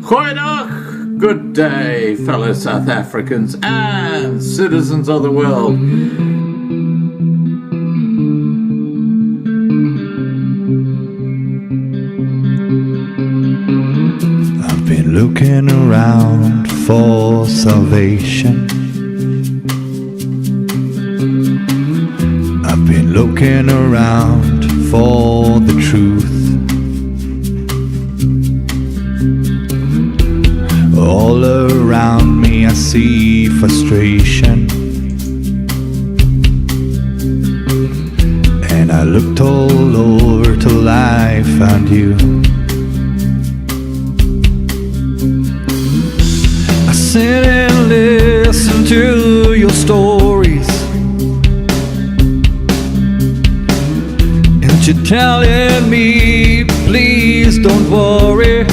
Goeiedag, good day, fellow South Africans and citizens of the world. I've been looking around for salvation. I've been looking around for the truth. All around me I see frustration, and I looked all over till I found you. I sit and listen to your stories, and you're telling me, please don't worry.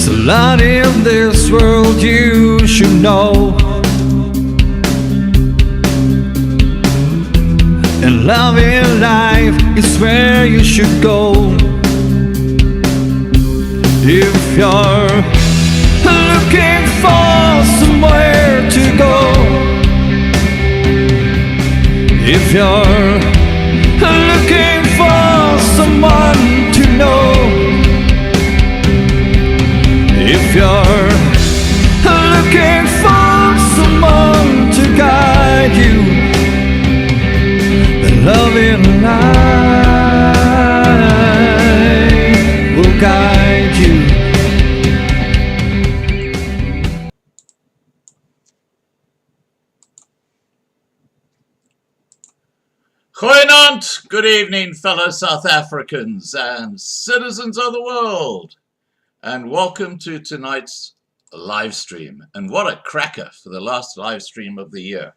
A lot in this world you should know, and love in life is where you should go. If you're looking for somewhere to go, if you're looking for someone to know, if you're looking for someone to guide you, then love in life will guide you. Goeienaand, good evening, fellow South Africans and citizens of the world. And welcome to tonight's live stream. And what a cracker for the last live stream of the year.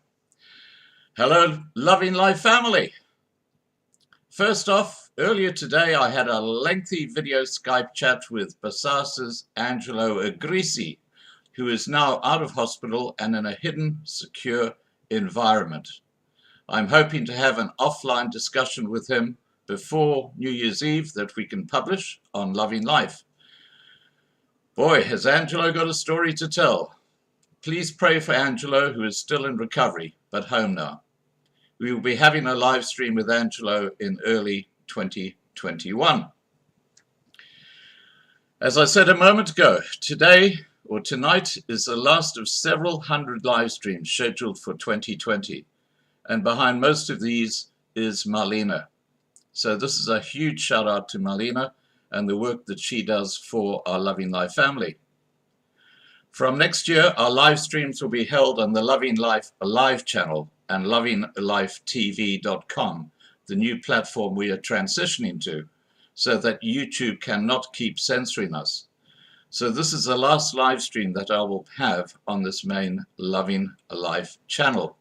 Hello, Loving Life family. First off, earlier today I had a lengthy video Skype chat with Bassasa's Angelo Agrisi, who is now out of hospital and in a hidden, secure environment. I'm hoping to have an offline discussion with him before New Year's Eve that we can publish on Loving Life. Boy, has Angelo got a story to tell. Please pray for Angelo, who is still in recovery, but home now. We will be having a live stream with Angelo in early 2021. As I said a moment ago, today or tonight is the last of several hundred live streams scheduled for 2020. And behind most of these is Marlena. So this is a huge shout out to Marlena and the work that she does for our Loving Life family. From next year, our live streams will be held on the Loving Life Live channel and lovinglifetv.com, the new platform we are transitioning to, so that YouTube cannot keep censoring us. So this is the last live stream that I will have on this main Loving Life channel.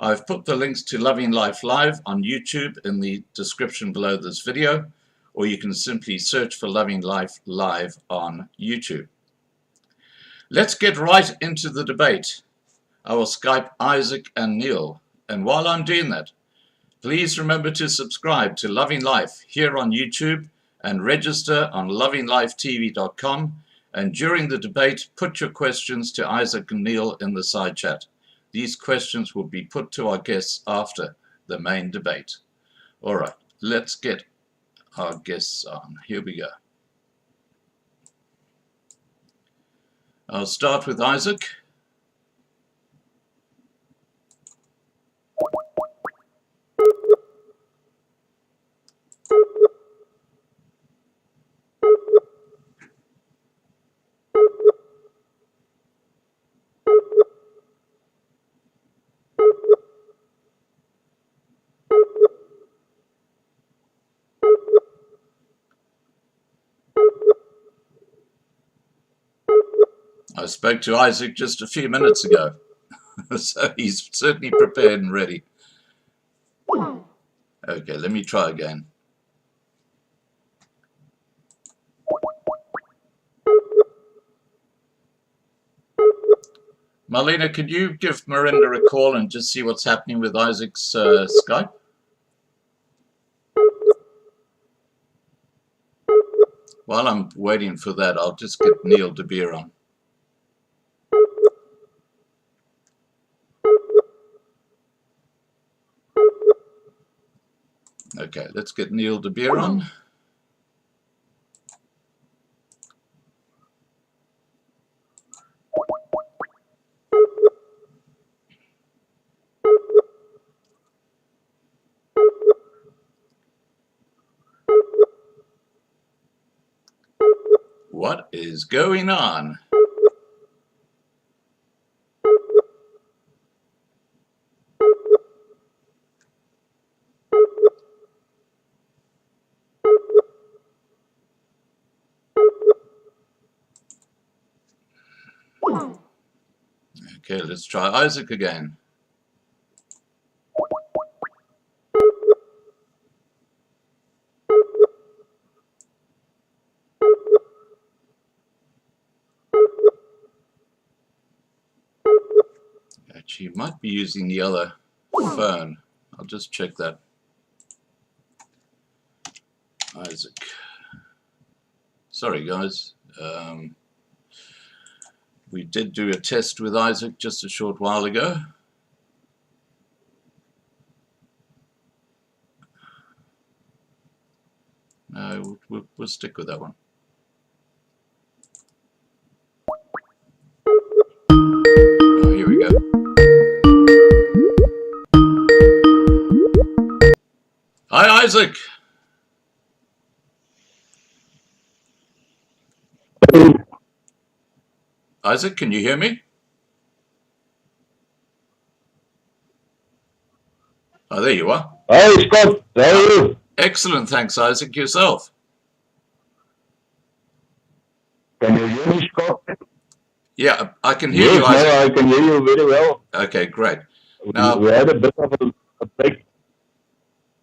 I've put the links to Loving Life Live on YouTube in the description below this video, or you can simply search for Loving Life Live on YouTube. Let's get right into the debate. I will Skype Isaac and Neil, and while I'm doing that, please remember to subscribe to Loving Life here on YouTube and register on lovinglifetv.com, and during the debate, put your questions to Isaac and Neil in the side chat. These questions will be put to our guests after the main debate. All right, let's get our guests on. Here we go. I'll start with Isaac. I spoke to Isaac just a few minutes ago, so he's certainly prepared and ready. Okay, let me try again. Marlena, could you give Marinda a call and just see what's happening with Isaac's Skype? While I'm waiting for that, I'll just get Neil de Beer on. Okay, let's get Neil de Beer on. What is going on? Okay, let's try Isaac again. Actually, you might be using the other phone. I'll just check that. Isaac. Sorry, guys. We did do a test with Isaac just a short while ago. No, we'll stick with that one. Oh, here we go. Hi, Isaac. Isaac, can you hear me? Oh, there you are. Hi, Scott. How are you? Excellent, thanks, Isaac. Yourself? Can you hear me, Scott? Yeah, I can hear you, Yes, Isaac. no, I can hear you very well. Okay, great. We Now, had a bit of a break.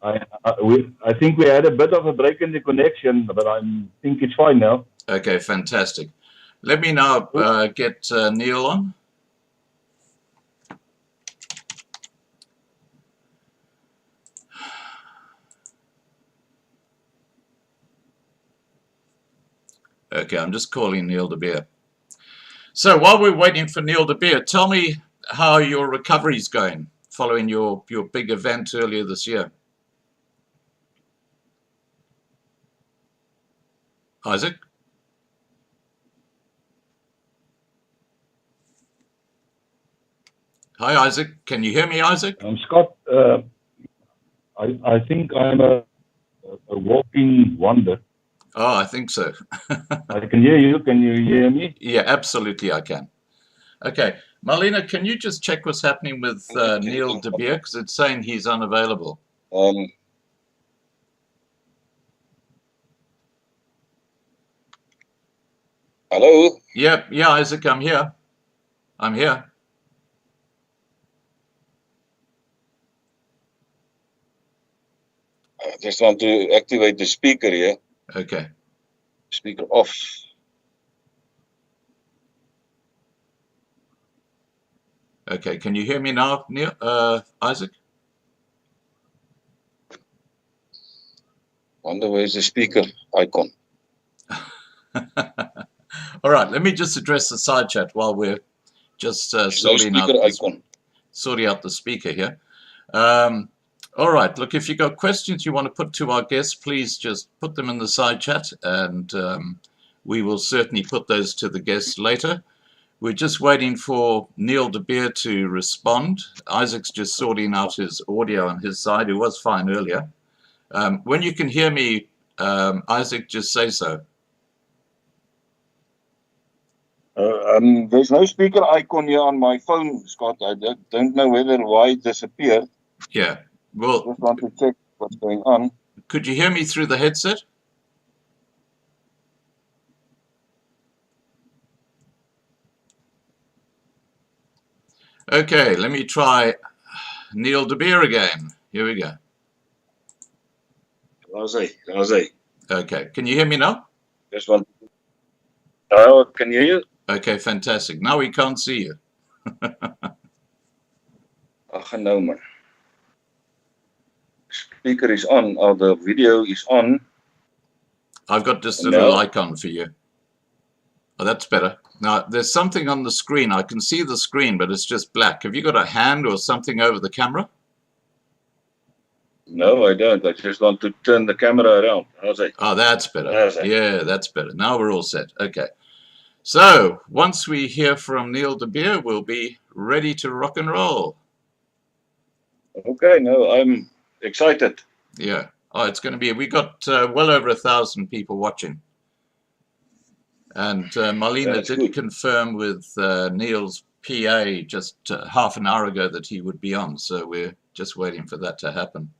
I think we had a bit of a break in the connection, but I think it's fine now. okay, fantastic. Let me now get Neil on. Okay, I'm just calling Neil de Beer. So while we're waiting for Neil de Beer, tell me how your recovery's going following your big event earlier this year. Isaac? Hi, Isaac. Can you hear me, Isaac? Scott, I think I'm a walking wonder. Oh, I think so. I can hear you. Can you hear me? Yeah, absolutely I can. Okay. Marlena, can you just check what's happening with Neil de Beer? Because it's saying he's unavailable. Hello? Yeah, Isaac, I'm here. I'm here. I just want to activate the speaker here. Okay. Speaker off. Okay, can you hear me now, Neil, Isaac? Wonder where's the speaker icon? All right, let me just address the side chat while we're just sorting out the speaker here. All right, look, if you've got questions you want to put to our guests, please just put them in the side chat, and we will certainly put those to the guests later. We're just waiting for Neil de Beer to respond. Isaac's just sorting out his audio on his side. It was fine earlier. When you can hear me, Isaac, just say so. There's no speaker icon here on my phone, Scott. I don't know why it disappeared. Yeah, well, Just want to check what's going on. Could you hear me through the headset? Okay, let me try Neil de Beer again. Here we go. How's it? Okay, can you hear me now? Just want. Oh, can you hear you? Okay, fantastic. Now we can't see you. No, man. Speaker is on, or the video is on. I've got this And little now, icon for you. Oh, that's better. Now, there's something on the screen. I can see the screen, but it's just black. Have you got a hand or something over the camera? no, I don't. I just want to turn the camera around. How's that? Oh, that's better. How's that? Yeah, that's better. Now we're all set. Okay. So, once we hear from Neil de Beer, we'll be ready to rock and roll. Okay, no, I'm excited. Yeah. Oh, it's going to be, we got well over 1,000 people watching. And Marlena That's did good. confirm with Neil's PA just half an hour ago that he would be on. So we're just waiting for that to happen.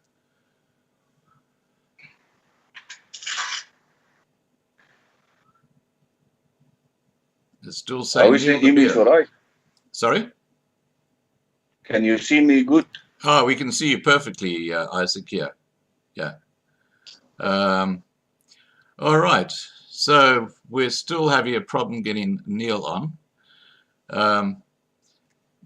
It's still How saying is the Neil de image, Beer. all right? Sorry? Can you see me good? Oh, we can see you perfectly, Isaac, here. Yeah. All right. So we're still having a problem getting Neil on.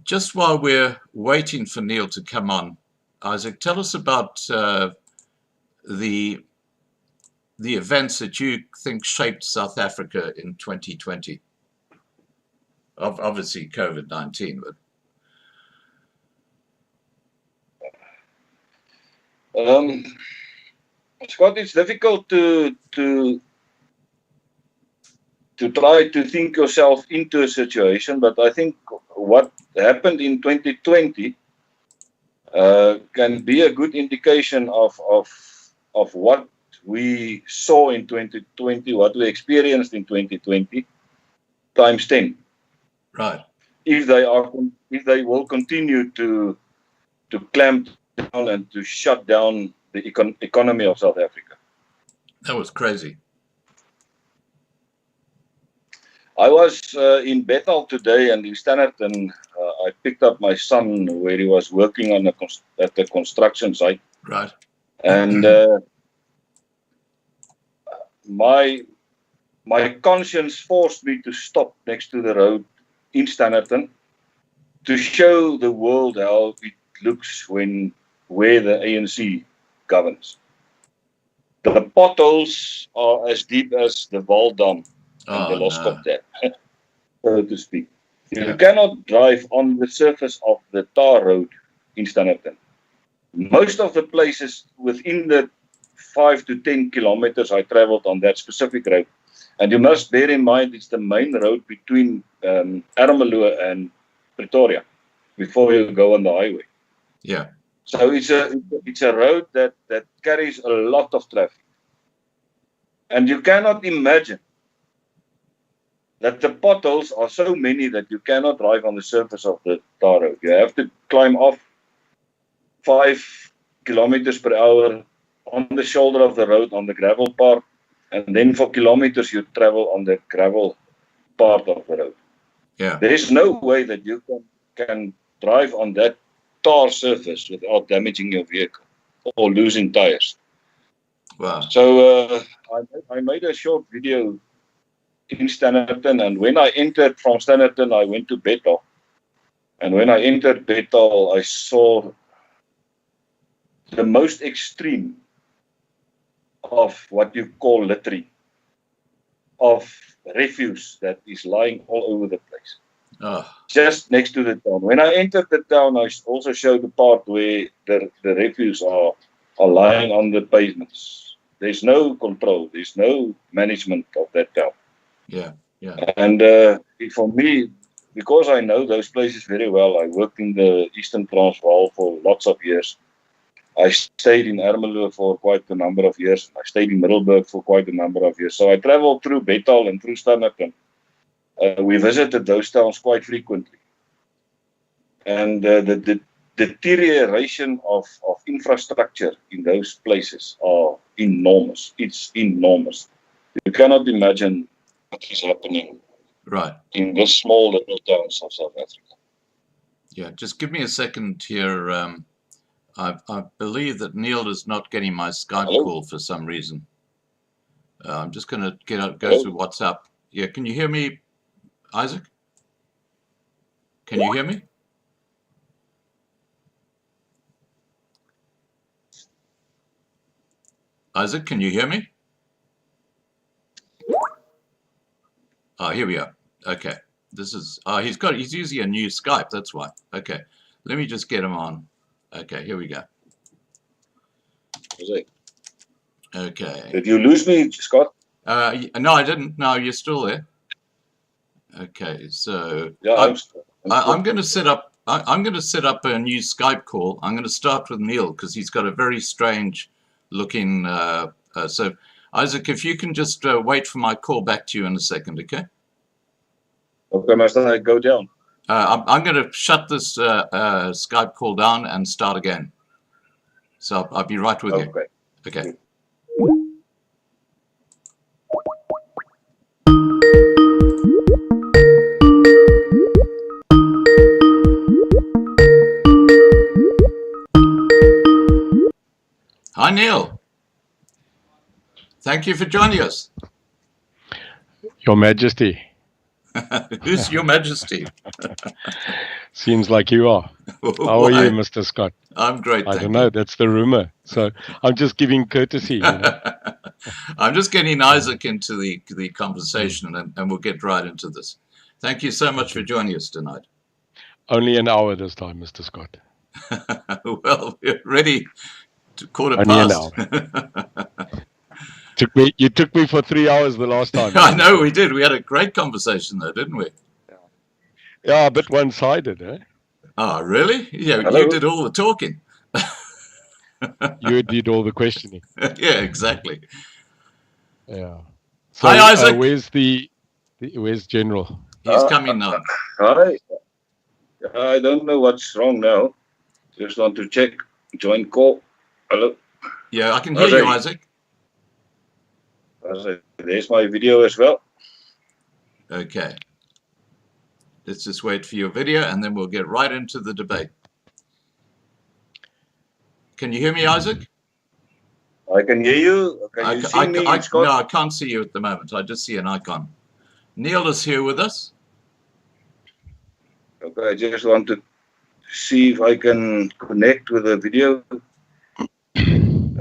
Just while we're waiting for Neil to come on, Isaac, tell us about the events that you think shaped South Africa in 2020. Obviously COVID-19, but Scott, it's difficult to try to think yourself into a situation, but I think what happened in 2020 can be a good indication of what we saw in 2020, what we experienced in 2020, times 10. right. If they will continue to clamp down and to shut down the economy of South Africa. That was crazy. I was in Bethel today, and in Standerton, I picked up my son where he was working on at the construction site, Right. and my conscience forced me to stop next to the road in Standerton to show the world how it looks where the ANC governs. The potholes are as deep as the Val Dam and the Oh, Loskop no. Dam, so to speak. You Yeah. cannot drive on the surface of the tar road in Standerton. Most of the places within the 5 to 10 kilometers I traveled on that specific road. And you must bear in mind it's the main road between Ermelo and Pretoria before you go on the highway. Yeah. So it's a road that carries a lot of traffic. And you cannot imagine that the potholes are so many that you cannot drive on the surface of the tar road. You have to climb off 5 kilometers per hour on the shoulder of the road on the gravel part, and then for kilometers you travel on the gravel part of the road. Yeah. There is no way that you can drive on that tar surface without damaging your vehicle or losing tires. Wow. So I made a short video in Standerton, and when I entered from Standerton, I went to Bethel. And when I entered Bethel, I saw the most extreme of what you call littering, of refuse that is lying all over the place, just next to the town. When I entered the town, I also showed the part where the refuse are lying on the pavements. There's no control, there's no management of that town. Yeah, yeah. And for me, because I know those places very well, I worked in the Eastern Transvaal for lots of years. I stayed in Ermelo for quite a number of years. I stayed in Middelburg for quite a number of years. So I traveled through Bethel and through Standerton. We visited those towns quite frequently. And the deterioration of infrastructure in those places are enormous. It's enormous. You cannot imagine what is happening in the small little towns of South Africa. Yeah, just give me a second here. I believe that Neil is not getting my Skype call for some reason. I'm just going to go through WhatsApp. Yeah, can you hear me, Isaac? Can you hear me? Isaac, can you hear me? Oh, here we are. Okay. This is, he's using a new Skype. That's why. Okay. Let me just get him on. Okay, here we go. Okay. Did you lose me, Scott? No, I didn't. No, you're still there. Okay, so Yeah, I'm going to set up. I'm going to set up a new Skype call. I'm going to start with Neil because he's got a very strange looking. So, Isaac, if you can just wait for my call back to you in a second, okay? Okay, must I go down? I'm going to shut this Skype call down and start again. So I'll be right with you. Okay. Hi, Neil. Thank you for joining us. Your Majesty. Who's Your Majesty? Seems like you are. How are you, Mr. Scott? I'm great. I don't know. That's the rumor. So I'm just giving courtesy. You know? I'm just getting Isaac into the conversation, and we'll get right into this. Thank you so much for joining us tonight. Only an hour this time, Mr. Scott. Well, we're ready to quarter Only past. An hour. You took me for 3 hours the last time. I know we did. We had a great conversation though, didn't we? Yeah, a bit one-sided, eh? Oh, really? Yeah, Hello? you did all the talking. You did all the questioning. Yeah, exactly. Yeah. So, Hi, Isaac. Where's General? He's coming now. Hi. I don't know what's wrong now. Just want to check. Join call. Hello. Yeah, I can hear you, Isaac. There's my video as well. Okay. Let's just wait for your video and then we'll get right into the debate. Can you hear me, Isaac? I can hear you. Can you see me, Scott? No, I can't see you at the moment. I just see an icon. Neil is here with us. Okay, I just want to see if I can connect with the video.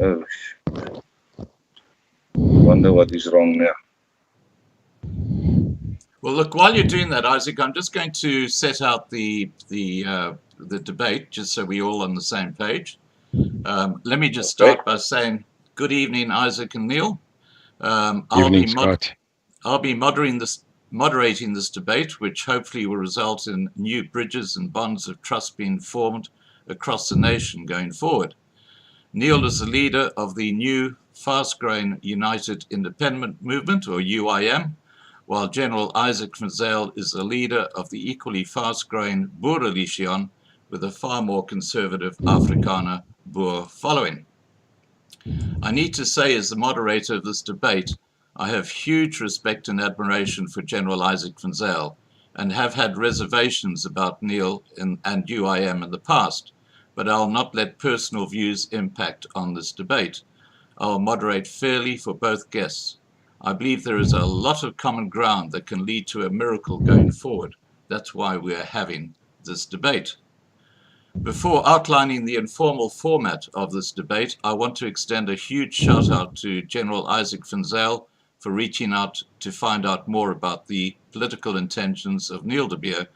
Oh, wonder what is wrong now. Well, look, while you're doing that, Isaac, I'm just going to set out the debate, just so we're all on the same page. Let me just start by saying good evening, Isaac and Neil. I'll be moderating this debate, which hopefully will result in new bridges and bonds of trust being formed across the nation going forward. Neil is the leader of the new fast-growing United Independent Movement, or UIM, while General Izak van Zyl is the leader of the equally fast-growing Boerelegioen with a far more conservative Afrikaner Boer following. I need to say, as the moderator of this debate, I have huge respect and admiration for General Izak van Zyl and have had reservations about Neil and UIM in the past, but I'll not let personal views impact on this debate. I'll moderate fairly for both guests. I believe there is a lot of common ground that can lead to a miracle going forward. That's why we're having this debate. Before outlining the informal format of this debate, I want to extend a huge shout out to General Izak van Zyl for reaching out to find out more about the political intentions of Neil de Beer,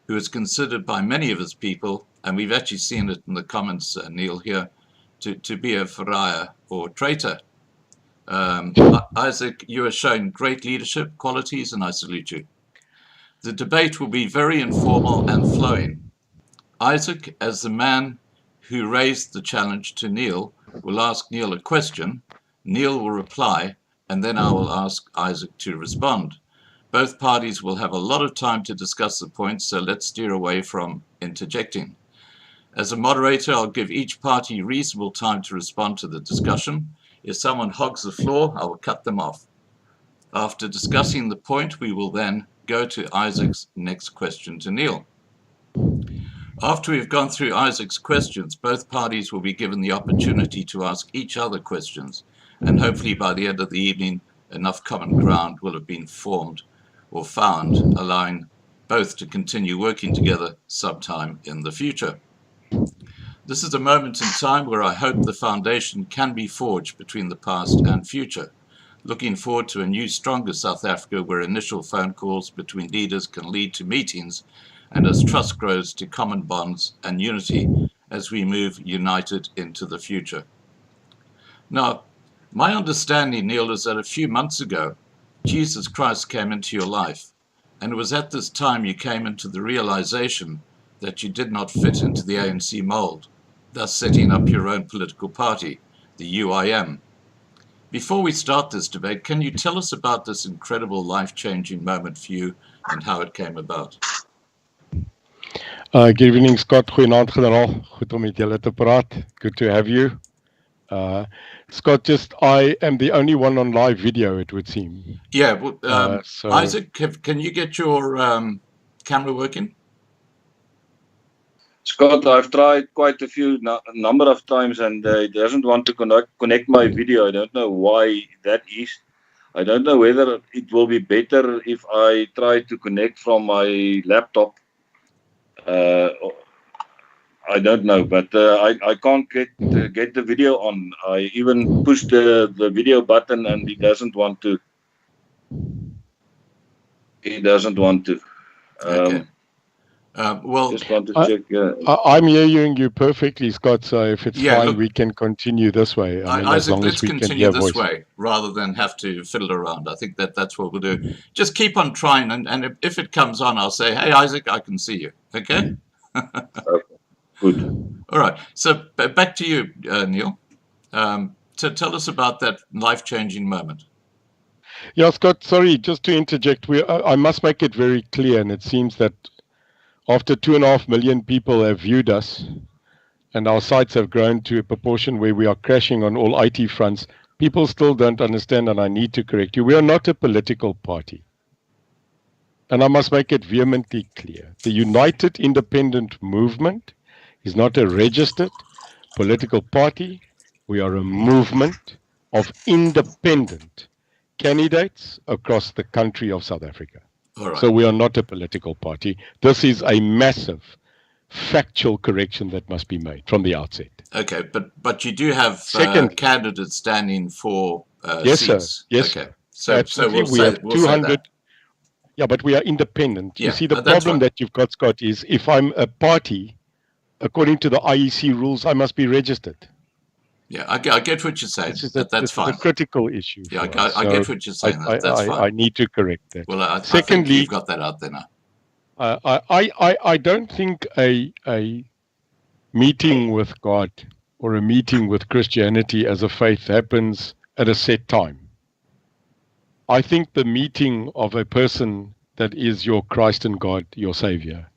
who is considered by many of his people, and we've actually seen it in the comments, Neil, here, to be a pariah or traitor. Isaac, you are showing great leadership qualities, and I salute you. The debate will be very informal and flowing. Isaac, as the man who raised the challenge to Neil, will ask Neil a question. Neil will reply, and then I will ask Isaac to respond. Both parties will have a lot of time to discuss the points, so let's steer away from interjecting. As a moderator, I'll give each party reasonable time to respond to the discussion. If someone hogs the floor, I will cut them off. After discussing the point, we will then go to Isaac's next question to Neil. After we've gone through Isaac's questions, both parties will be given the opportunity to ask each other questions, and hopefully by the end of the evening, enough common ground will have been formed or found, allowing both to continue working together sometime in the future. This is a moment in time where I hope the foundation can be forged between the past and future. looking forward to a new, stronger South Africa where initial phone calls between leaders can lead to meetings and as trust grows to common bonds and unity as we move united into the future. Now, my understanding, Neil, is that a few months ago, Jesus Christ came into your life, and it was at this time you came into the realization that you did not fit into the ANC mold, thus setting up your own political party, the UIM. Before we start this debate, can you tell us about this incredible life-changing moment for you and how it came about? Good evening, Scott. Goeienaand, generaal. Goed om met julle te praat. Good to have you. Scott, I am the only one on live video, it would seem. Yeah, well, Isaac, can you get your camera working? Scott, I've tried quite a number of times, and it doesn't want to connect my video. I don't know why that is. I don't know whether it will be better if I try to connect from my laptop. I don't know, but I can't get the video on. I even pushed the video button, and it doesn't want to. It doesn't want to. Okay. Well, just want to check. I'm hearing you perfectly, Scott. So if it's fine, look, we can continue this way. I mean, Isaac, let's continue this way rather than have to fiddle around. I think that's what we'll do. Just keep on trying, and if it comes on, I'll say, "Hey, Isaac, I can see you." Okay. Okay. Good. All right. So back to you, Neil. To tell us about that life-changing moment. Yeah, Scott. Sorry, just to interject. I must make it very clear, and it seems that after 2.5 million people have viewed us, and our sites have grown to a proportion where we are crashing on all IT fronts, people still don't understand, and I need to correct you. We are not a political party. And I must make it vehemently clear. The United Independent Movement is not a registered political party. We are a movement of independent candidates across the country of South Africa. All right. So we are not a political party. This is a massive factual correction that must be made from the outset. Okay, but you do have candidates standing for yes, seats. Sir. Yes, okay. So we have 200. Yeah, but we are independent. Yeah, you see, the problem that you've got, Scott, is if I'm a party, according to the IEC rules, I must be registered. Yeah, I get what you're saying. That's fine. It's a critical issue. Yeah, I get what you're saying. That's fine. I need to correct that. Well, I Secondly, think you've got that out there now. I don't think a meeting with God or a meeting with Christianity as a faith happens at a set time. I think the meeting of a person that is your Christ and God, your Savior,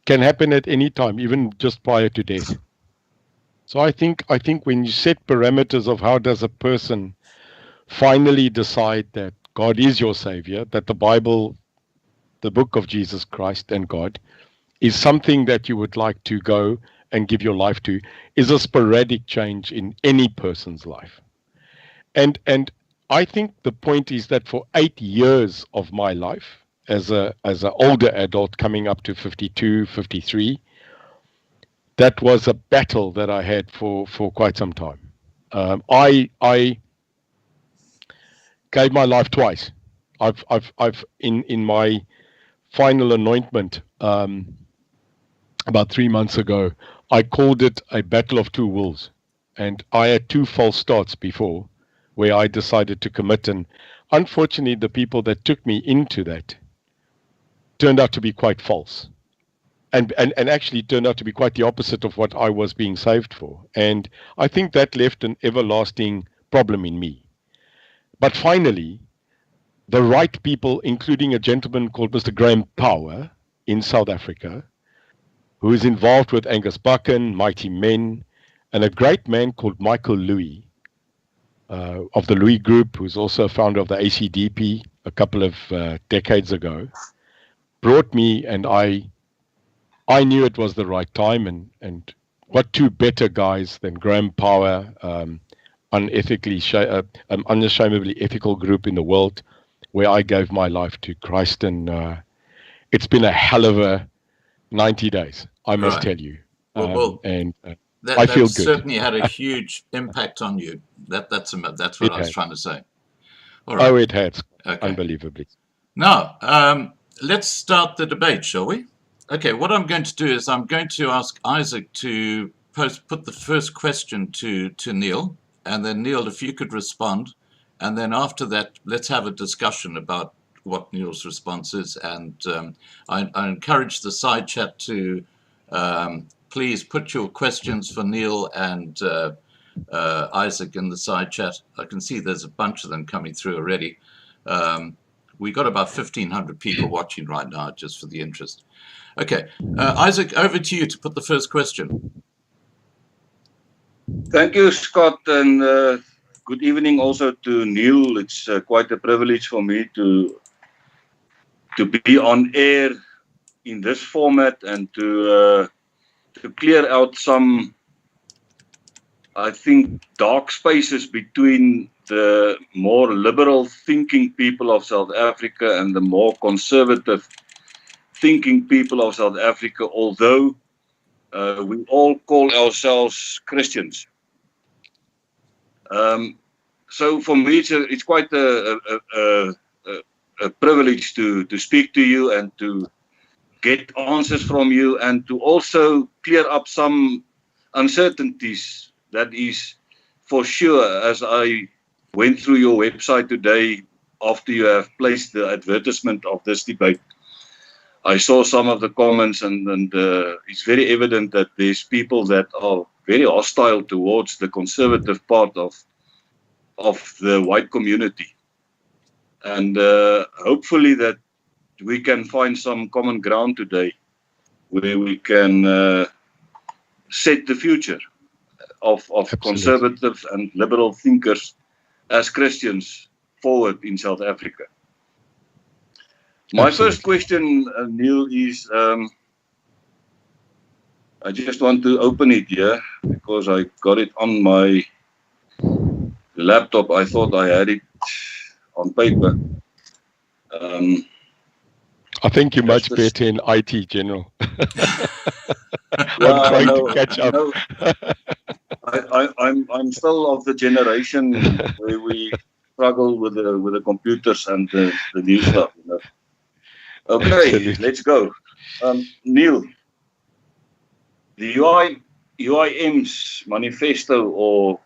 can happen at any time, even just prior to death. So I think when you set parameters of how does a person finally decide that God is your Savior, that the Bible, the book of Jesus Christ and God, is something that you would like to go and give your life to, is a sporadic change in any person's life. And I think the point is that for 8 years of my life, as an older adult coming up to 52, 53, that was a battle that I had for quite some time. I gave my life twice. I've in my final anointment about 3 months ago, I called it a battle of two wolves, and I had 2 false starts before, where I decided to commit, and unfortunately, the people that took me into that turned out to be quite false. And actually turned out to be quite the opposite of what I was being saved for. And I think that left an everlasting problem in me. But finally, the right people, including a gentleman called Mr. Graham Power in South Africa, who is involved with Angus Buchan, Mighty Men, and a great man called Michael Louis, of the Louis Group, who's also a founder of the ACDP a couple of decades ago, brought me, and I knew it was the right time, and what 2 better guys than Graham Power, unashamedly ethical group in the world, where I gave my life to Christ, and it's been a hell of a 90 days, I must tell you. I feel good. Certainly had a huge impact on you. That's what I was trying to say. All right. Oh, it has. Okay. Unbelievably. Now, let's start the debate, shall we? Okay, what I'm going to do is I'm going to ask Isaac to put the first question to Neil, and then Neil, if you could respond, and then after that, let's have a discussion about what Neil's response is, and I encourage the side chat to please put your questions for Neil and Isaac in the side chat. I can see there's a bunch of them coming through already. We got about 1,500 people watching right now, just for the interest. Okay, Isaac, over to you to put the first question. Thank you, Scott, and good evening also to Neil. It's quite a privilege for me to be on air in this format and to clear out some, I think, dark spaces between the more liberal thinking people of South Africa and the more conservative thinking people of South Africa, although we all call ourselves Christians. So for me, it's quite a privilege to speak to you and to get answers from you and to also clear up some uncertainties. That is for sure, as I went through your website today after you have placed the advertisement of this debate. I saw some of the comments and it's very evident that there's people that are very hostile towards the conservative part of the white community. And hopefully that we can find some common ground today where we can set the future of conservative and liberal thinkers as Christians forward in South Africa. My first question, Neil, is I just want to open it here because I got it on my laptop. I thought I had it on paper. I think you're much better in IT, General. I'm trying to catch up. I'm still of the generation where we struggle with the computers and the new stuff. You know? Okay, absolutely. Let's go. Neil, the UIM's manifesto, or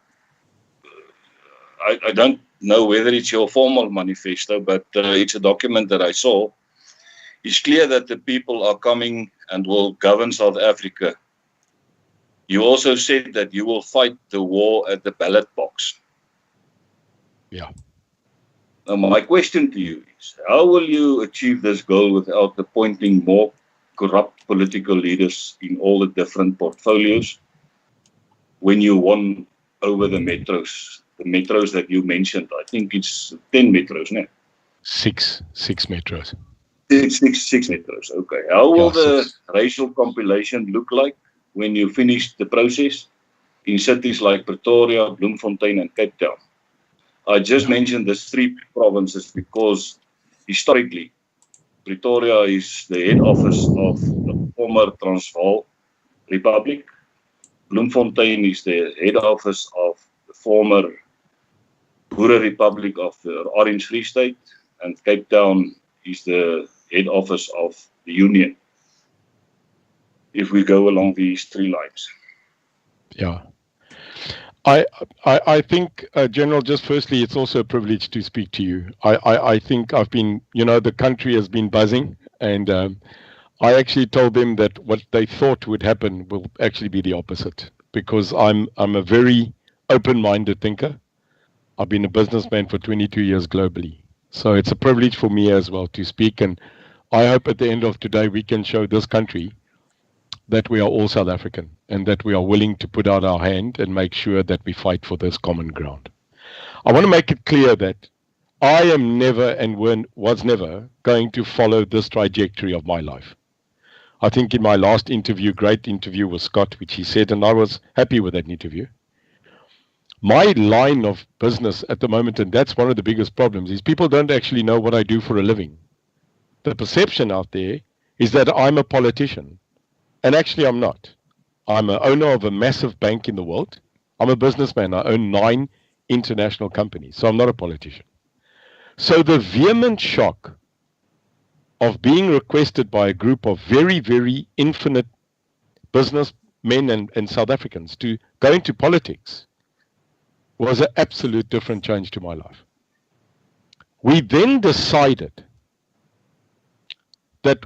I don't know whether it's your formal manifesto, but it's a document that I saw. It's clear that the people are coming and will govern South Africa. You also said that you will fight the war at the ballot box. Yeah. Now, my question to you is, how will you achieve this goal without appointing more corrupt political leaders in all the different portfolios when you won over the metros that you mentioned? I think it's 10 metros, no? Six metros. Six metros, okay. How will the racial compilation look like when you finish the process in cities like Pretoria, Bloemfontein and Cape Town? I just mentioned the three provinces because historically Pretoria is the head office of the former Transvaal Republic. Bloemfontein is the head office of the former Boerelegioen of the Orange Free State, and Cape Town is the head office of the Union, if we go along these three lines. Yeah. I think, General, just firstly, it's also a privilege to speak to you. I think I've been, the country has been buzzing, and I actually told them that what they thought would happen will actually be the opposite, because I'm a very open-minded thinker. I've been a businessman for 22 years globally. So it's a privilege for me as well to speak, and I hope at the end of today we can show this country that we are all South African and that we are willing to put out our hand and make sure that we fight for this common ground. I want to make it clear that I am never and was never going to follow this trajectory of my life. I think in my last interview, great interview with Scott, which he said, and I was happy with that interview. My line of business at the moment, and that's one of the biggest problems, is people don't actually know what I do for a living. The perception out there is that I'm a politician. And actually, I'm not. I'm an owner of a massive bank in the world. I'm a businessman. I own 9 international companies, so I'm not a politician. So the vehement shock of being requested by a group of very, very infinite businessmen and South Africans to go into politics was an absolute different change to my life. We then decided that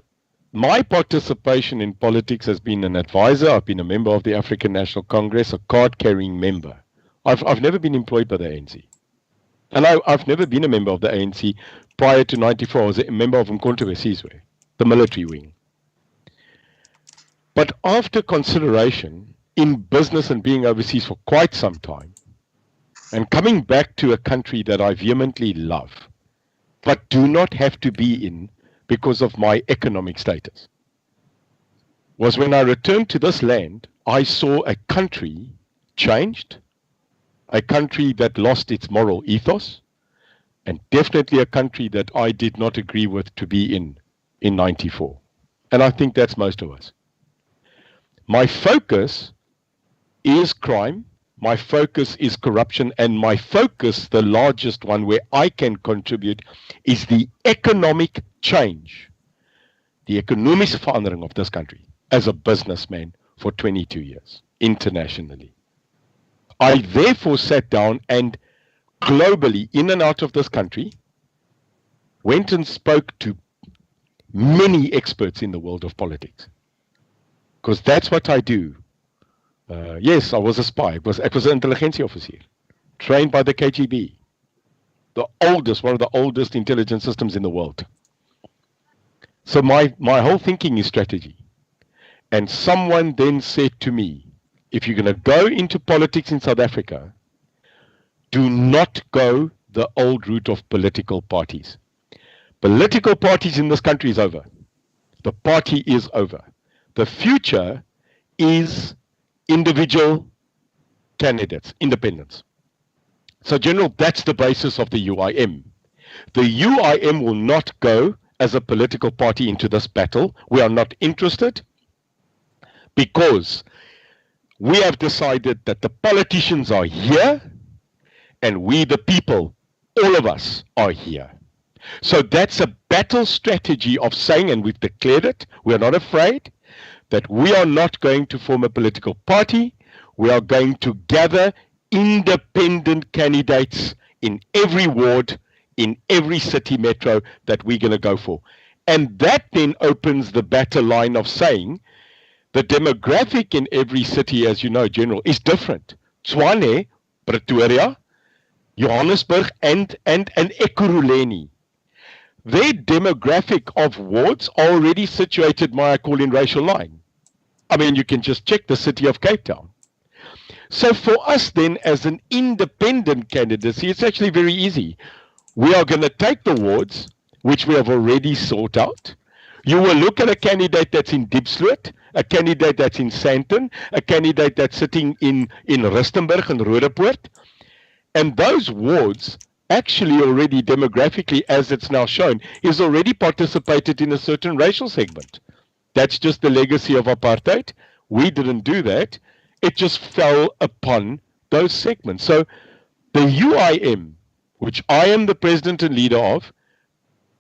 my participation in politics has been an advisor. I've been a member of the African National Congress, a card-carrying member. I've never been employed by the ANC. And I've never been a member of the ANC prior to 94. I was a member of Umkhonto we Sizwe, the military wing. But after consideration, in business and being overseas for quite some time, and coming back to a country that I vehemently love, but do not have to be in because of my economic status, was when I returned to this land, I saw a country changed, a country that lost its moral ethos, and definitely a country that I did not agree with to be in 94. And I think that's most of us. My focus is crime, my focus is corruption, and my focus, the largest one where I can contribute, is the economic change, the economische verandering of this country as a businessman for 22 years, internationally. I therefore sat down and globally, in and out of this country, went and spoke to many experts in the world of politics. Because that's what I do. Yes, I was a spy. I was an intelligence officer, trained by the KGB, the oldest, one of the oldest intelligence systems in the world. So my whole thinking is strategy. And someone then said to me, if you're going to go into politics in South Africa, do not go the old route of political parties. Political parties in this country is over. The party is over. The future is individual candidates, independents. So, General, that's the basis of the UIM. The UIM will not go as a political party into this battle. We are not interested because we have decided that the politicians are here and we, the people, all of us, are here. So that's a battle strategy of saying, and we've declared it, we're not afraid, that we are not going to form a political party. We are going to gather independent candidates in every ward, in every city metro that we're going to go for. And that then opens the battle line of saying the demographic in every city, as you know, General, is different. Tshwane, Pretoria, Johannesburg, and Ekurhuleni. Their demographic of wards are already situated, I call in racial line. I mean, you can just check the city of Cape Town. So for us then, as an independent candidacy, it's actually very easy. We are going to take the wards, which we have already sought out. You will look at a candidate that's in Diepsloot, a candidate that's in Sandton, a candidate that's sitting in Rustenburg and Roodepoort. And those wards actually already demographically, as it's now shown, is already participated in a certain racial segment. That's just the legacy of apartheid. We didn't do that. It just fell upon those segments. So the UIM, which I am the president and leader of,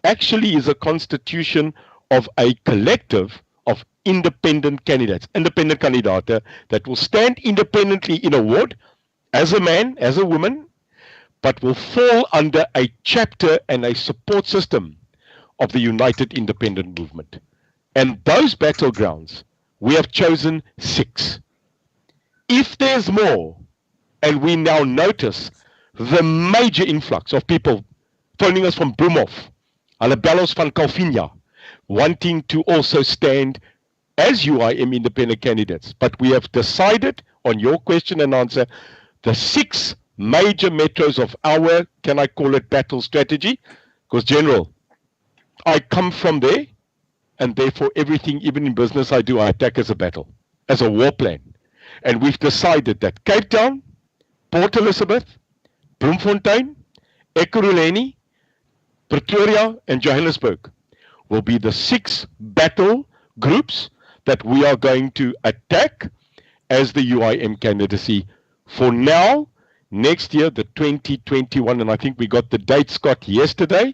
actually is a constitution of a collective of independent candidates, independent candidate that will stand independently in a ward as a man, as a woman, but will fall under a chapter and a support system of the United Independent Movement. And those battlegrounds, we have chosen 6. If there's more, and we now notice the major influx of people phoning us from Bloemhof, Alabellos van Calvinia, wanting to also stand as UIM independent candidates. But we have decided, on your question and answer, the 6 major metros of our, can I call it, battle strategy? Because, General, I come from there, and therefore everything, even in business I do, I attack as a battle, as a war plan. And we've decided that Cape Town, Port Elizabeth, Bloemfontein, Ekurhuleni, Pretoria, and Johannesburg will be the 6 battle groups that we are going to attack as the UIM candidacy for now next year, the 2021, and I think we got the date, Scott, yesterday,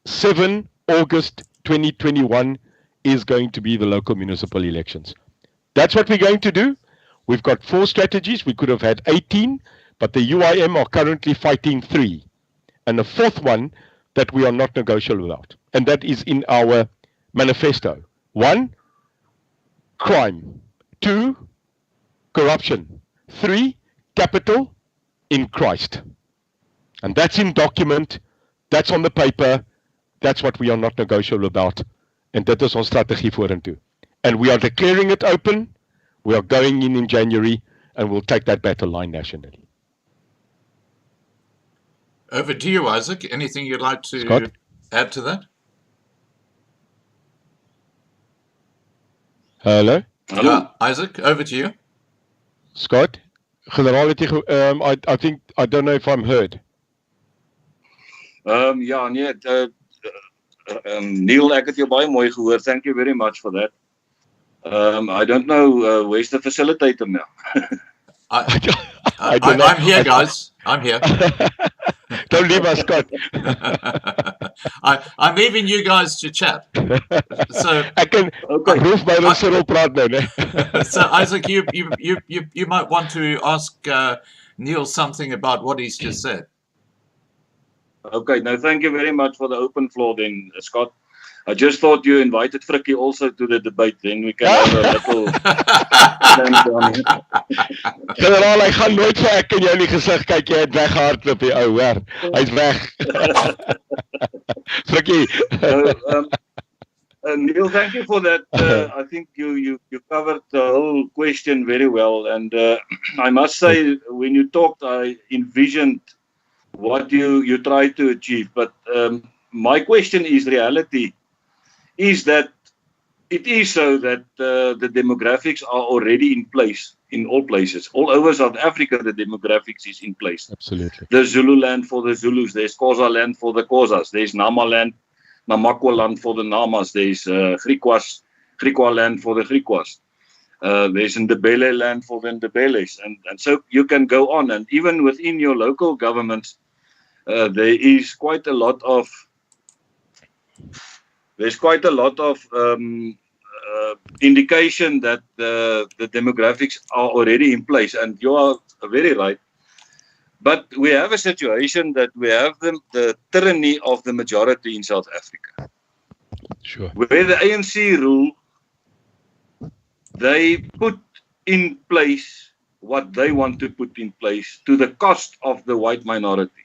7 August 2021 is going to be the local municipal elections. That's what we're going to do. We've got 4 strategies. We could have had 18, but the UIM are currently fighting 3. And a 4th one that we are not negotiable about. And that is in our manifesto. 1, crime. 2, corruption. 3, capital in Christ. And that's in document, that's on the paper, that's what we are not negotiable about. And that is our strategy vorentoe. And we are declaring it open, we are going in January, and we'll take that battle line nationally. Over to you, Isaac. Anything you'd like to Scott? add to that? Hello? Yeah, Isaac, over to you. Scott? Generaal, I think, I don't know if I'm heard. Ja, nee, Neil, ek het jou baie mooi gehoor. Thank you very much for that. I don't know, where's the facilitator now? I'm here, guys. I'm here. Don't leave us, Scott. I'm leaving you guys to chat. So Ek kan Roof by ons Cyril praat nou, né? So Isaac, you might want to ask Neil something about what he's just said. Okay, no, thank you very much for the open floor then, Scott. I just thought you invited Frikkie also to the debate, then we can have a little... Generaal, hy gaan nooit vir ek en jou in die gesig kyk, jy het weggehardloop, die ou, hoor. Hy's weg. Frikkie. Neil, thank you for that. I think you covered the whole question very well, and I must say, when you talked, I envisioned what you try to achieve. But my question is reality. Is that it is so that the demographics are already in place in all places. All over South Africa, the demographics is in place. Absolutely. There's Zulu land for the Zulus. There's Xhosa land for the Xhosas. There's Nama land, Namakwa land for the Namas. There's Griqua land for the Griquas. There's Ndebele land for the Ndebeles. And so you can go on. And even within your local governments, there is quite a lot of indication that the demographics are already in place, and you are very right. But we have a situation that we have the tyranny of the majority in South Africa. Sure. Where the ANC rule, they put in place what they want to put in place to the cost of the white minority.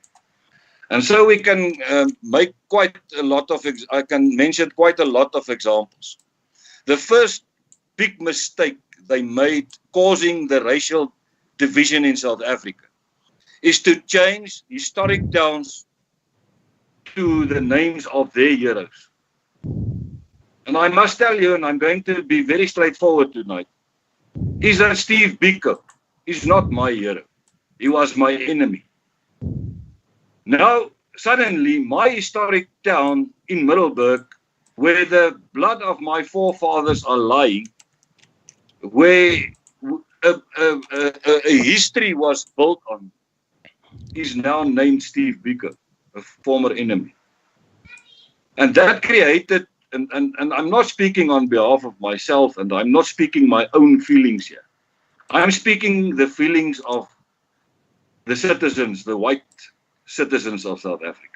And so we can make quite a lot of, I can mention quite a lot of examples. The first big mistake they made causing the racial division in South Africa is to change historic towns to the names of their heroes. And I must tell you, and I'm going to be very straightforward tonight, is that Steve Biko is not my hero. He was my enemy. Now, suddenly, my historic town in Middelburg, where the blood of my forefathers are lying, where a history was built on, is now named Steve Biko, a former enemy. And that created, and I'm not speaking on behalf of myself, and I'm not speaking my own feelings here. I'm speaking the feelings of the citizens, the white citizens of South Africa.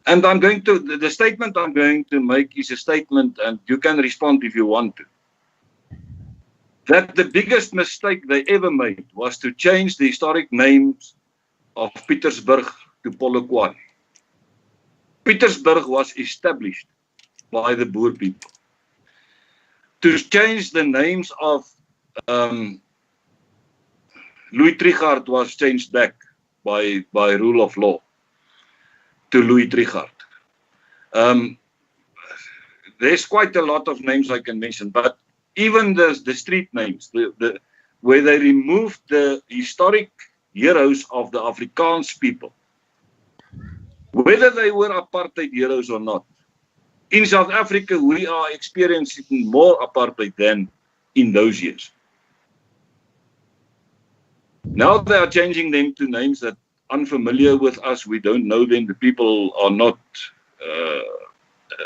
And the statement I'm going to make is a statement, and you can respond if you want to, that the biggest mistake they ever made was to change the historic names of Pietersburg to Polokwane. Pietersburg was established by the Boer people. To change the names of Louis Trichardt was changed back by rule of law to Louis Trichardt. There's quite a lot of names I can mention, but even the street names, where they removed the historic heroes of the Afrikaans people, whether they were apartheid heroes or not. In South Africa, we are experiencing more apartheid than in those years. Now they are changing them to names that are unfamiliar with us. We don't know them. The people are not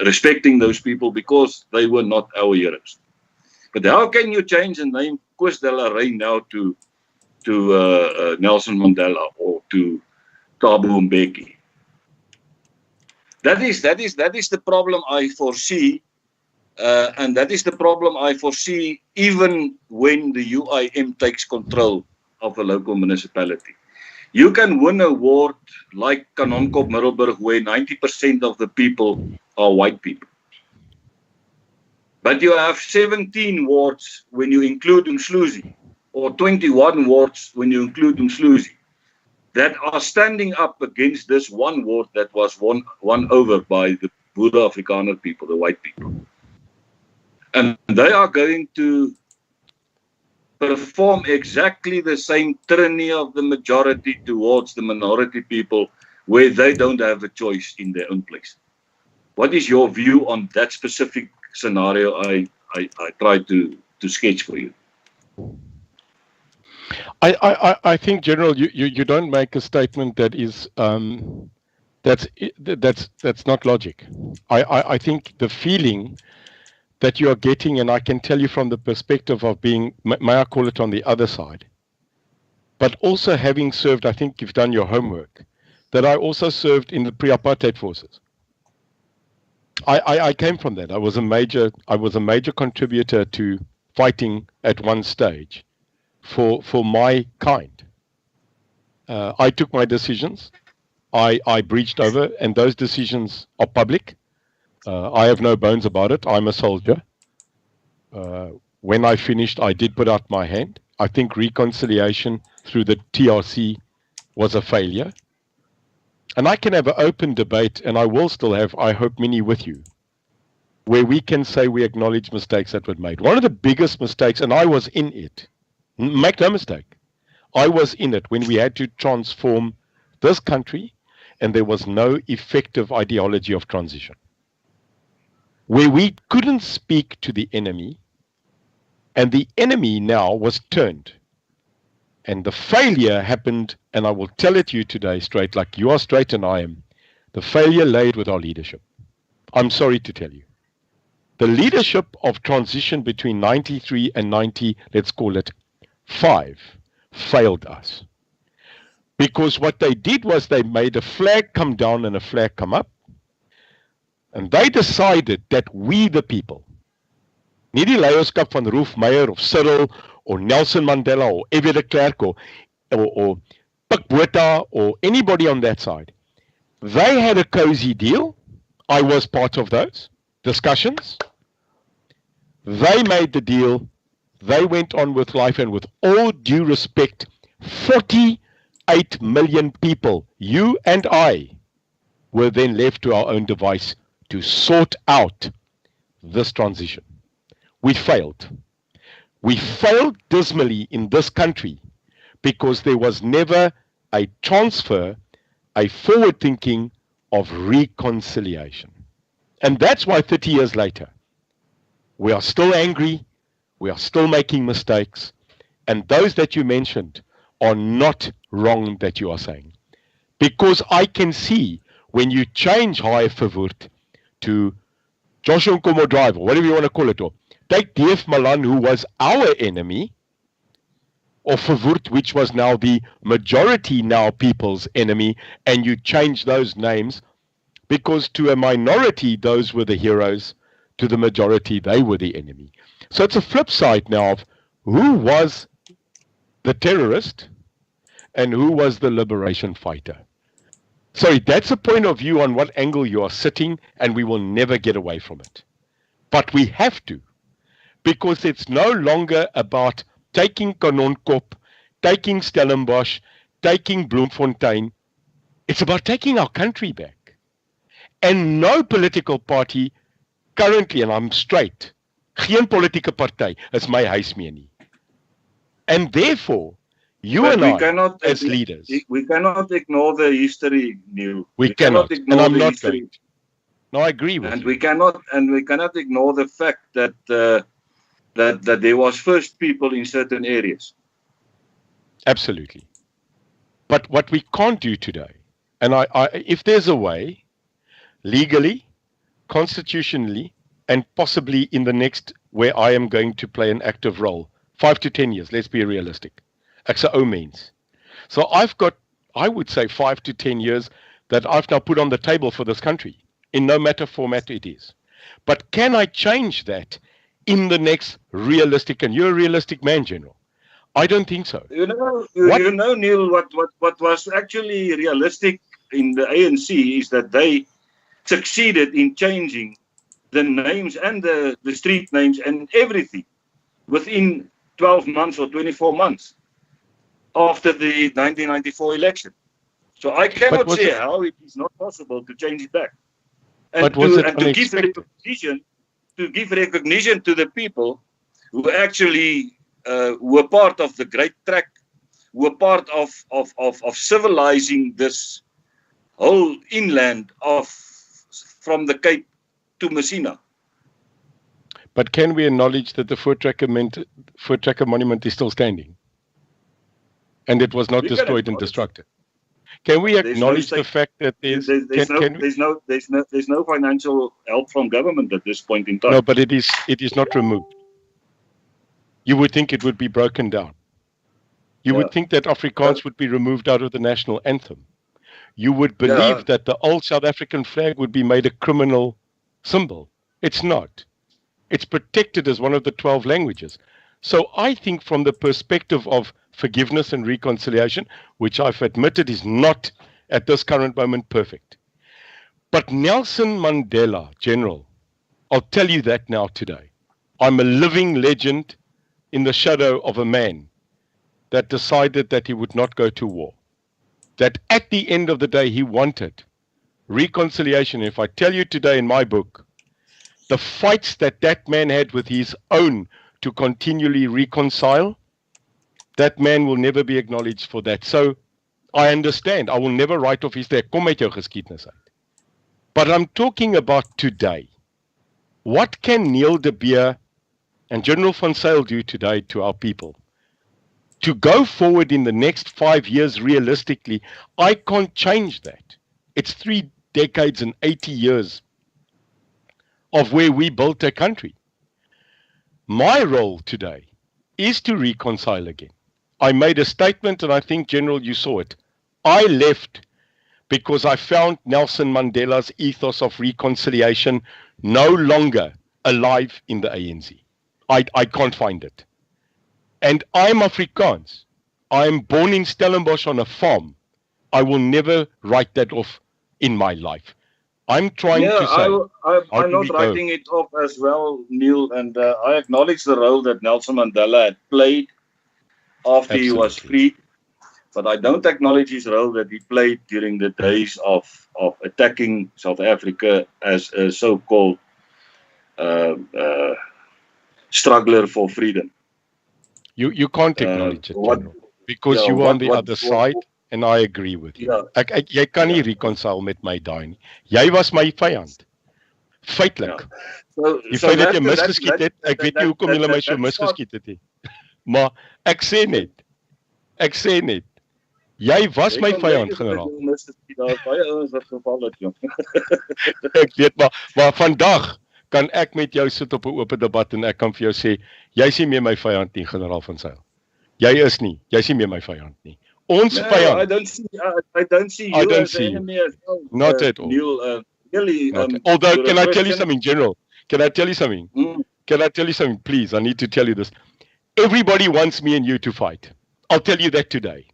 respecting those people because they were not our heroes. But how can you change the name Koos de la Rey now to Nelson Mandela or to Thabo Mbeki? That is the problem I foresee, and that is the problem I foresee even when the UIM takes control of a local municipality. You can win an award like Kanonkop Middelburg, where 90% of the people are white people. But you have 17 wards when you include Umhluzi, or 21 wards when you include Umhluzi, that are standing up against this one ward that was won over by the Boere Afrikaner people, the white people. And they are going to perform exactly the same tyranny of the majority towards the minority people, where they don't have a choice in their own place. What is your view on that specific scenario I tried to sketch for you? I think, General, you don't make a statement that is that's not logic. I think the feeling that you are getting, and I can tell you from the perspective of being, may I call it, on the other side, but also having served, I think you've done your homework, that I also served in the pre-apartheid forces. I came from that. I was a major contributor to fighting at one stage for my kind. I took my decisions. I breached over, and those decisions are public. I have no bones about it. I'm a soldier. When I finished, I did put out my hand. I think reconciliation through the TRC was a failure. And I can have an open debate, and I will still have, I hope, many with you, where we can say we acknowledge mistakes that were made. One of the biggest mistakes, and I was in it, make no mistake, I was in it when we had to transform this country, and there was no effective ideology of transition, where we couldn't speak to the enemy, and the enemy now was turned. And the failure happened, and I will tell it to you today straight, like you are straight and I am. The failure laid with our leadership. I'm sorry to tell you. The leadership of transition between 93 and 90, let's call it 5, failed us. Because what they did was they made a flag come down and a flag come up. And they decided that we the people, nie die leierskap van Roef Meyer of Cyril or Nelson Mandela or F.W. de Klerk or Pik Botha or anybody on that side, they had a cozy deal. I was part of those discussions. They made the deal. They went on with life, and with all due respect, 48 million people, you and I, were then left to our own device to sort out this transition. We failed. We failed dismally in this country because there was never a transfer, a forward thinking of reconciliation. And that's why 30 years later, we are still angry, we are still making mistakes, and those that you mentioned are not wrong that you are saying. Because I can see when you change Haai Verwoerd to Joshua Nkomo Drive, or whatever you want to call it, or take D.F. Malan, who was our enemy, or Verwoerd, which was now the majority now people's enemy, and you change those names, because to a minority, those were the heroes, to the majority, they were the enemy. So it's a flip side now of who was the terrorist and who was the liberation fighter. Sorry, that's a point of view on what angle you are sitting, and we will never get away from it. But we have to, because it's no longer about taking Kanonkop, taking Stellenbosch, taking Bloemfontein. It's about taking our country back. And no political party currently, and I'm straight, geen politieke party is my huis meer nie. And therefore, you and I, as leaders, we cannot ignore the history, Neil. We cannot, and I'm not going to. No, I agree with you. We cannot ignore the fact that that there was first people in certain areas. Absolutely. But what we can't do today, and if there's a way, legally, constitutionally, and possibly in the next where I am going to play an active role, 5 to 10 years, let's be realistic. Ek se ou mens. So I've got, I would say 5 to 10 years that I've now put on the table for this country, in no matter format it is. But can I change that in the next realistic, and you're a realistic man, General. I don't think so. You know, Neil, what was actually realistic in the ANC is that they succeeded in changing the names and the street names and everything within 12 months or 24 months after the 1994 election. So I cannot see how it is not possible to change it back. And to give recognition to the people who actually were part of the Great Trek, were part of civilizing this whole inland from the Cape to Messina. But can we acknowledge that the Fort Tracker monument is still standing? And it was not destroyed and destructed. Can we acknowledge the fact that there's no financial help from government at this point in time? No, but it is not removed. You would think it would be broken down. You would think that Afrikaans would be removed out of the national anthem. You would believe that the old South African flag would be made a criminal symbol. It's not. It's protected as one of the 12 languages. So I think from the perspective of forgiveness and reconciliation, which I've admitted is not at this current moment perfect. But Nelson Mandela, General, I'll tell you that now today. I'm a living legend in the shadow of a man that decided that he would not go to war. That at the end of the day, he wanted reconciliation. If I tell you today in my book, the fights that man had with his own to continually reconcile, that man will never be acknowledged for that. So I understand. I will never write off his kom met jou geskiedenis uit. But I'm talking about today. What can Neil de Beer and General van Zyl do today to our people? To go forward in the next 5 years realistically, I can't change that. It's 3 decades and 80 years of where we built a country. My role today is to reconcile again. I made a statement, and I think, General, you saw it. I left because I found Nelson Mandela's ethos of reconciliation no longer alive in the ANC. I can't find it. And I'm Afrikaans. I'm born in Stellenbosch on a farm. I will never write that off in my life. I'm trying to say... I'm not writing it off as well, Neil, and I acknowledge the role that Nelson Mandela had played after he was freed, but I don't acknowledge his role that he played during the days of attacking South Africa as a so-called struggler for freedom. You can't acknowledge it, General, because you are on the other side, and I agree with you. Jy kan nie reconcile met my daai nie. Jy was my vyand. Feitlik. Die feit dat jy misgeskiet het, ek weet nie hoekom jy my so misgeskiet het nie. Maar ek sê net, jy was my vyand, generaal. Ek weet, maar vandag kan ek met jou sit op 'n oop debat en ek kan vir jou sê, jy is nie meer my vyand nie, generaal van Zyl. Jy is nie meer my vyand nie. Ons vyand. I don't see you as an enemy as well. Not at all. Neil, really, although, can I tell you something, General? Can I tell you something? Can I tell you something, please? I need to tell you this. Everybody wants me and you to fight. I'll tell you that today.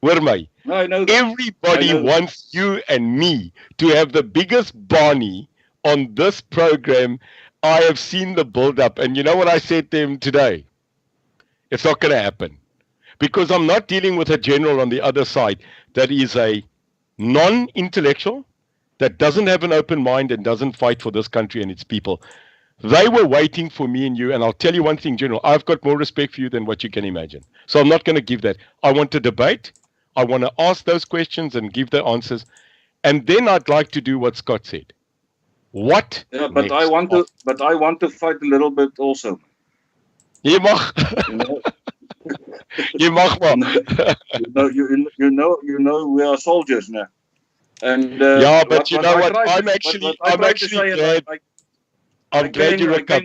Where am I? No, I know that. Everybody wants you and me to have the biggest Barney on this program. I have seen the build-up. And you know what I said to him today? It's not going to happen. Because I'm not dealing with a general on the other side that is a non-intellectual, that doesn't have an open mind and doesn't fight for this country and its people. They were waiting for me and you, and I'll tell you one thing, General, I've got more respect for you than what you can imagine. So I'm not going to give that. I want to debate. I want to ask those questions and give the answers. And then I'd like to do what Scott said. What? Yeah, but I want to fight a little bit also. Jy mag. Jy mag maar. you know, we are soldiers now. And Yeah, but you know what? I tried- I'm actually what I tried to actually say is glad. I'm glad you I recovered.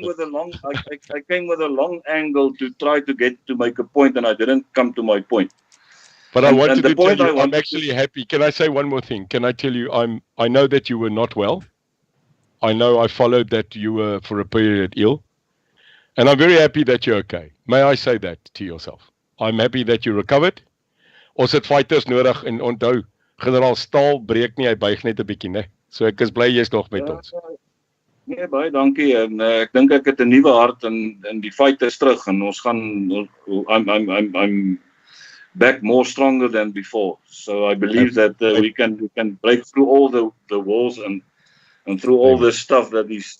came with a long angle to try to make a point, and I didn't come to my point. But I wanted the to tell point I you, I'm wanted actually happy. Can I say one more thing? Can I tell you, I know that you were not well. I know I followed that you were for a period ill. And I'm very happy that you're okay. May I say that to yourself? I'm happy that you recovered. Ons het fighters nodig en onthou, generaal Staal breek nie, hy buig net 'n bietjie, né? So ek is bly jy's nog met ons. Nee, baie dankie. En ek dink ek het 'n nuwe hart en die fight is terug en ons gaan I'm back more stronger than before. So I believe that we can break through all the walls and through all the stuff that is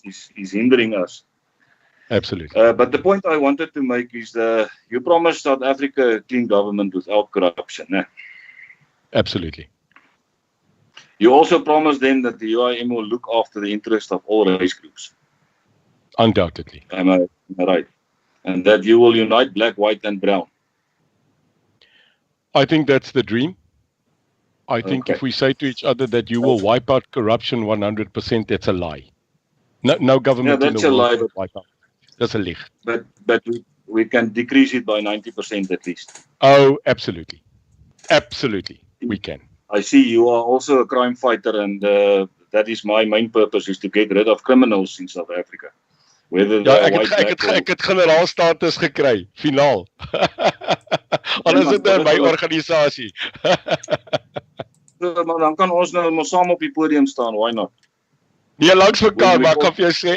hindering us. Absolutely. But the point I wanted to make is you promised South Africa a clean government without corruption. Eh? Absolutely. You also promised them that the UIM will look after the interest of all race groups. Undoubtedly. Am I right? And that you will unite black, white and brown. I think that's the dream. I think if we say to each other that you will wipe out corruption 100%, that's a lie. No government in the world will wipe out. That's a lie. But we can decrease it by 90% at least. Oh, absolutely. Absolutely, we can. I see you are also a crime fighter, and that is my main purpose, is to get rid of criminals in South Africa. Whether ja, ek het generaalstatus gekry, finaal. Alles het in my organisasie. Maar dan kan ons nou maar saam op die podium staan, why not? Nee, langs mekaar, maar ek kan vir jou sê,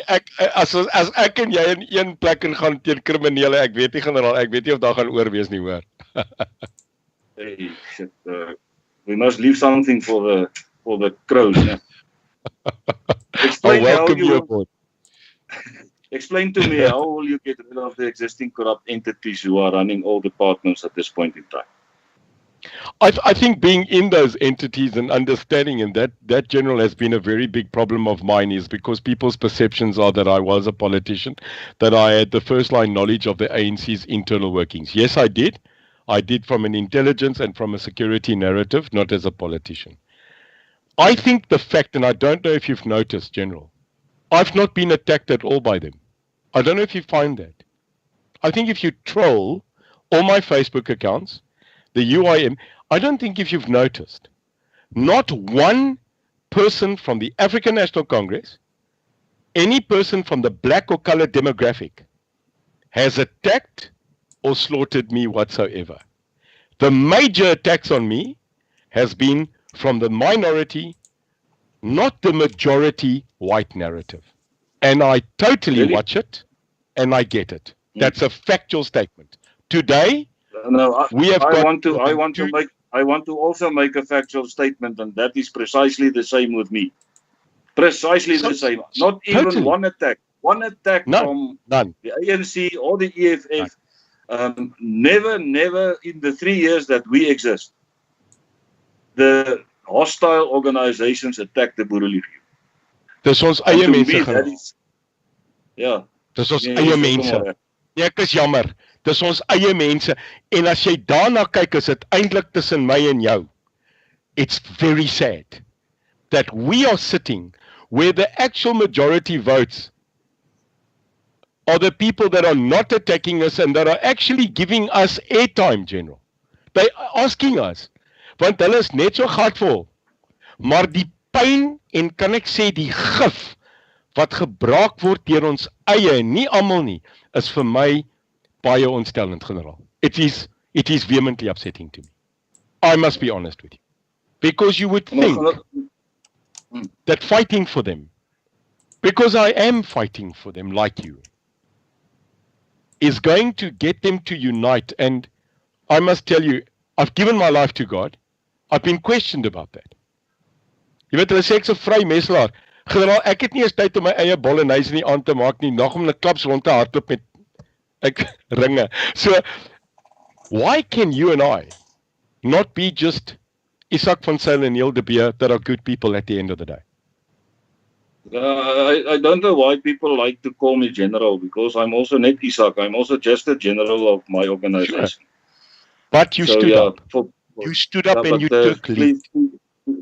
as ek en jy in een plek in gaan teen kriminele, ek weet nie generaal, ek weet nie of daar gaan oorwees nie, hoor. Hey, shit, we must leave something for the crows, né? Welcome you aboard. Explain to me, how will you get rid of the existing corrupt entities who are running all departments at this point in time? I think being in those entities and understanding, and that general has been a very big problem of mine, is because people's perceptions are that I was a politician, that I had the first line knowledge of the ANC's internal workings. Yes, I did. I did from an intelligence and from a security narrative, not as a politician. I think the fact, and I don't know if you've noticed, General, I've not been attacked at all by them. I don't know if you find that. I think if you troll all my Facebook accounts, the UIM, I don't think if you've noticed, not one person from the African National Congress, any person from the black or colored demographic has attacked or slaughtered me whatsoever. The major attacks on me has been from the minority, not the majority white narrative. And I totally watch it and I get it. That's a factual statement. Today, no, we have I want to also make a factual statement, and that is precisely the same with me. Precisely the same. Not even totally. One attack from the ANC or the EFF. Never in the 3 years that we exist, the hostile organizations attack the Boerelegioen. Dis ons eie mense. Ja. Dis ons eie mense. Nee, ek is jammer. Dis ons eie mense. En as jy daarna kyk, is dit eintlik tussen my en jou. It's very sad that we are sitting where the actual majority votes are the people that are not attacking us and that are actually giving us airtime, General. They are asking us. Want hulle is net so gatvol. Maar die pyn en kan ek sê die gif wat gebraak word deur ons eie, nie almal nie, is vir my baie ontstellend, generaal. It is vehemently upsetting to me. I must be honest with you. Because you would think that fighting for them, because I am fighting for them like you, is going to get them to unite. And I must tell you, I've given my life to God. I've been questioned about that. Jy weet, hulle sê ek's 'n vry meselaar. Generaal, ek het nie eens tyd om my eie bolognese nie aan te maak nie, nog om 'n klaps rond te hardloop met ringe. So, why can you and I not be just Izak van Zyl and Neil de Beer that are good people at the end of the day? I don't know why people like to call me general, because I'm also not Izak. I'm also just a general of my organization. But you stood up. For, You stood up and you but, took lead.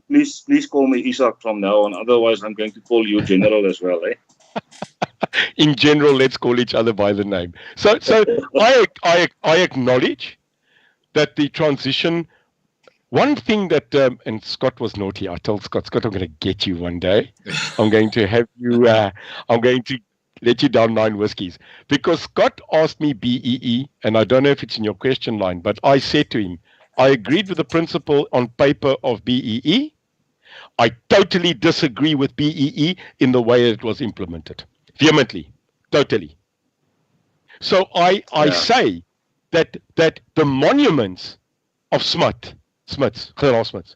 please call me Izak from now on. Otherwise, I'm going to call you General as well, eh? In general, let's call each other by the name. So I acknowledge that the transition. One thing that and Scott was naughty. I told Scott, I'm going to get you one day. I'm going to have you. I'm going to let you down 9 whiskies, because Scott asked me BEE, and I don't know if it's in your question line, but I said to him, I agreed with the principle on paper of BEE. I totally disagree with BEE in the way it was implemented. Vehemently. Totally. So I say that the monuments of Smits, Generaal Smits,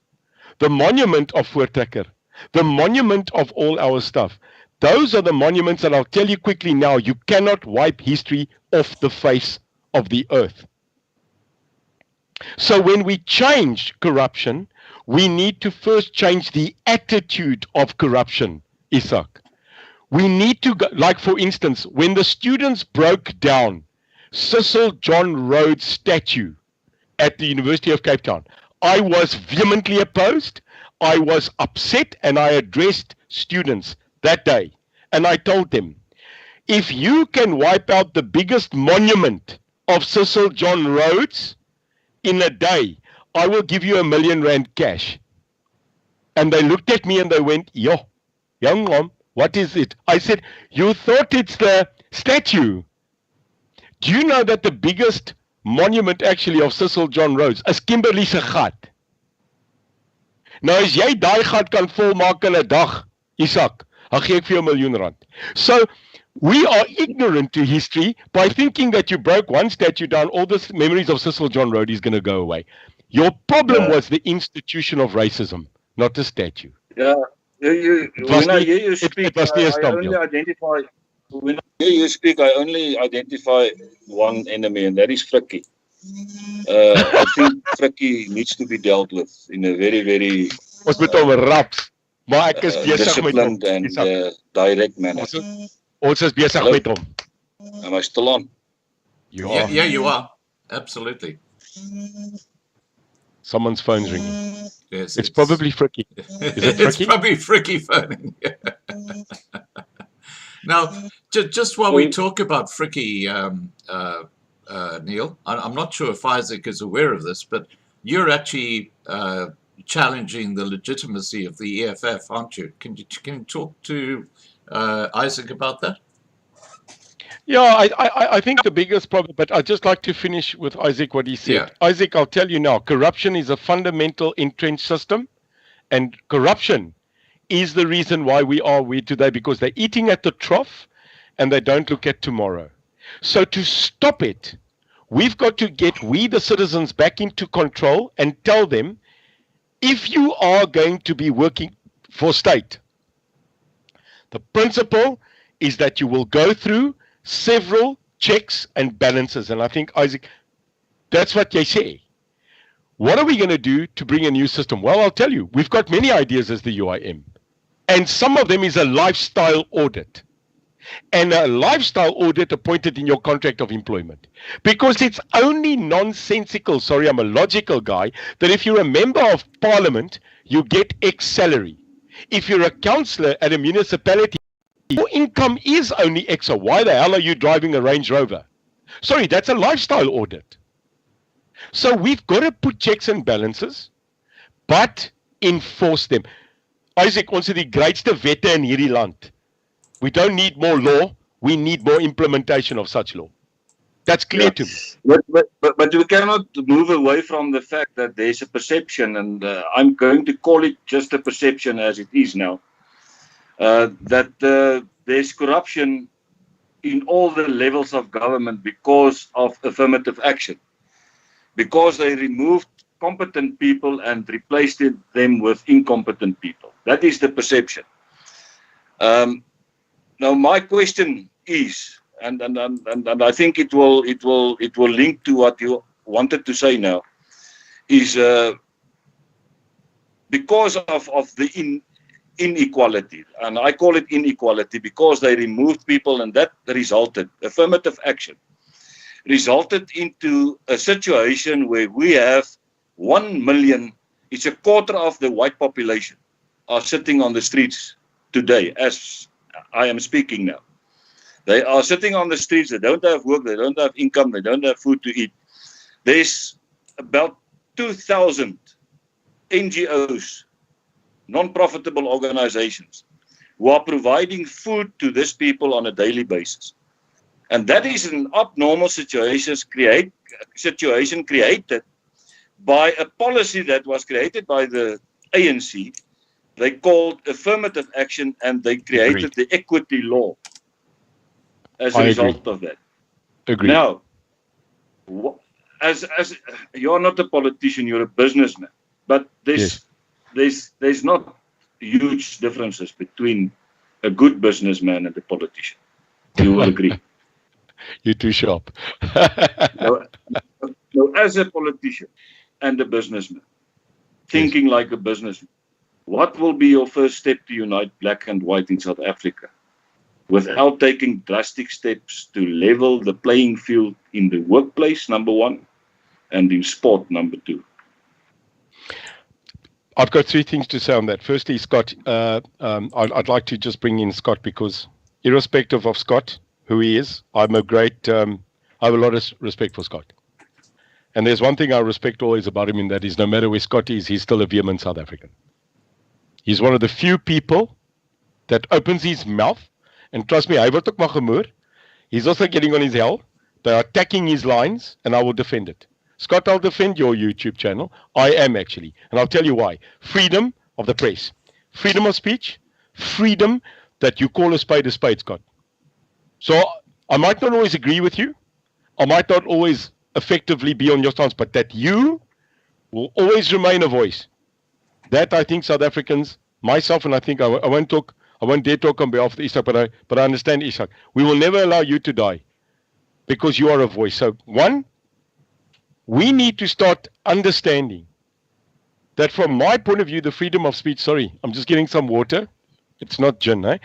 the monument of Voortrekker, the monument of all our stuff, those are the monuments that I'll tell you quickly now, you cannot wipe history off the face of the earth. So when we change corruption, we need to first change the attitude of corruption, Izak. We need to go, like for instance, when the students broke down Cecil John Rhodes' statue at the University of Cape Town, I was vehemently opposed, I was upset, and I addressed students that day. And I told them, if you can wipe out the biggest monument of Cecil John Rhodes in a day, I will give you R1 million cash. And they looked at me and they went, yo, young man, what is it? I said, you thought it's the statue. Do you know that the biggest monument actually of Cecil John Rhodes is Kimberley se gat? Nou as jy daai gat kan volmaak in 'n dag, Izak, dan gee ek vir jou R1 million. So we are ignorant to history by thinking that you broke one statue down, all the memories of Cecil John Rhodes is going to go away. Your problem was the institution of racism, not the statue. Yeah, when I hear you speak, I only identify. When I hear you speak, I only identify one enemy, and that is Frikkie. I think Frikkie needs to be dealt with in a very, very disciplined and direct manner. Ons is besig met hom. Am I still on? Yeah, you are. Absolutely. Someone's phone's ringing. Yes, it's probably Frikkie. Is it Frikkie? It's probably Frikkie phoning. Now, just while we talk about Frikkie, Neil, I'm not sure if Isaac is aware of this, but you're actually challenging the legitimacy of the EFF, aren't you? Can you talk to Isaac about that? Yeah, I think the biggest problem, but I'd just like to finish with Isaac what he said. Yeah. Isaac, I'll tell you now, corruption is a fundamental entrenched system, and corruption is the reason why we are today, because they're eating at the trough and they don't look at tomorrow. So to stop it, we've got to get we the citizens back into control and tell them, if you are going to be working for state, the principle is that you will go through several checks and balances. And I think, Isaac, that's what they say. What are we going to do to bring a new system? Well, I'll tell you, we've got many ideas as the UIM. And some of them is a lifestyle audit. And a lifestyle audit appointed in your contract of employment. Because it's only nonsensical, sorry, I'm a logical guy, that if you're a member of parliament, you get X salary. If you're a councillor at a municipality, your income is only X. So why the hell are you driving a Range Rover? Sorry, that's a lifestyle audit. So we've got to put checks and balances, but enforce them. Isaac, ons het die grootste wette in hierdie land. We don't need more law, we need more implementation of such law. That's clear to me. But we cannot move away from the fact that there's a perception, and I'm going to call it just a perception as it is now, that there's corruption in all the levels of government because of affirmative action. Because they removed competent people and replaced them with incompetent people. That is the perception. Now my question is, and I think it will link to what you wanted to say now, is because of the inequality, and I call it inequality because they removed people and that resulted affirmative action. resulted into a situation where we have 1 million, it's a quarter of the white population, are sitting on the streets today as I am speaking now. They are sitting on the streets, they don't have work, they don't have income, they don't have food to eat. There's about 2,000 NGOs, non-profitable organizations, who are providing food to these people on a daily basis. And that is an abnormal situation created by a policy that was created by the ANC. They called affirmative action, and they created the equity law as a result of that. Agreed. Now, as you're not a politician, you're a businessman, but there's not huge differences between a good businessman and a politician. You will agree. You're too sharp. So as a politician and a businessman, thinking like a businessman, what will be your first step to unite black and white in South Africa without taking drastic steps to level the playing field in the workplace, number one, and in sport, number two? I've got 3 things to say on that. Firstly, Scott, I'd like to just bring in Scott because irrespective of Scott, who he is, I have a lot of respect for Scott. And there's one thing I respect always about him, and that is no matter where Scott is, he's still a vehement South African. He's one of the few people that opens his mouth, and trust me, hy word ook maar gemoor. He's also getting on his hell. They are attacking his lines, and I will defend it. Scott, I'll defend your YouTube channel. I am actually. And I'll tell you why. Freedom of the press. Freedom of speech. Freedom that you call a spade, Scott. So I might not always agree with you. I might not always effectively be on your stance, but that you will always remain a voice. That I think South Africans, myself, and I think I won't dare talk on behalf of Izak, but I understand, Izak. We will never allow you to die because you are a voice. So one, we need to start understanding that from my point of view, the freedom of speech, sorry, I'm just getting some water. It's not gin, eh?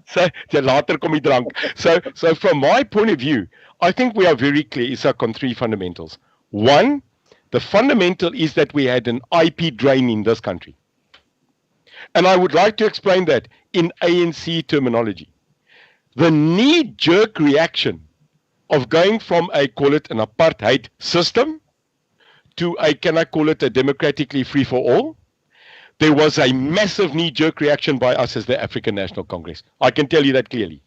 So from my point of view, I think we are very clear, Izak, on 3 fundamentals. One, the fundamental is that we had an IP drain in this country. And I would like to explain that in ANC terminology. The knee-jerk reaction of going from call it an apartheid system to can I call it a democratically free-for-all? There was a massive knee-jerk reaction by us as the African National Congress. I can tell you that clearly.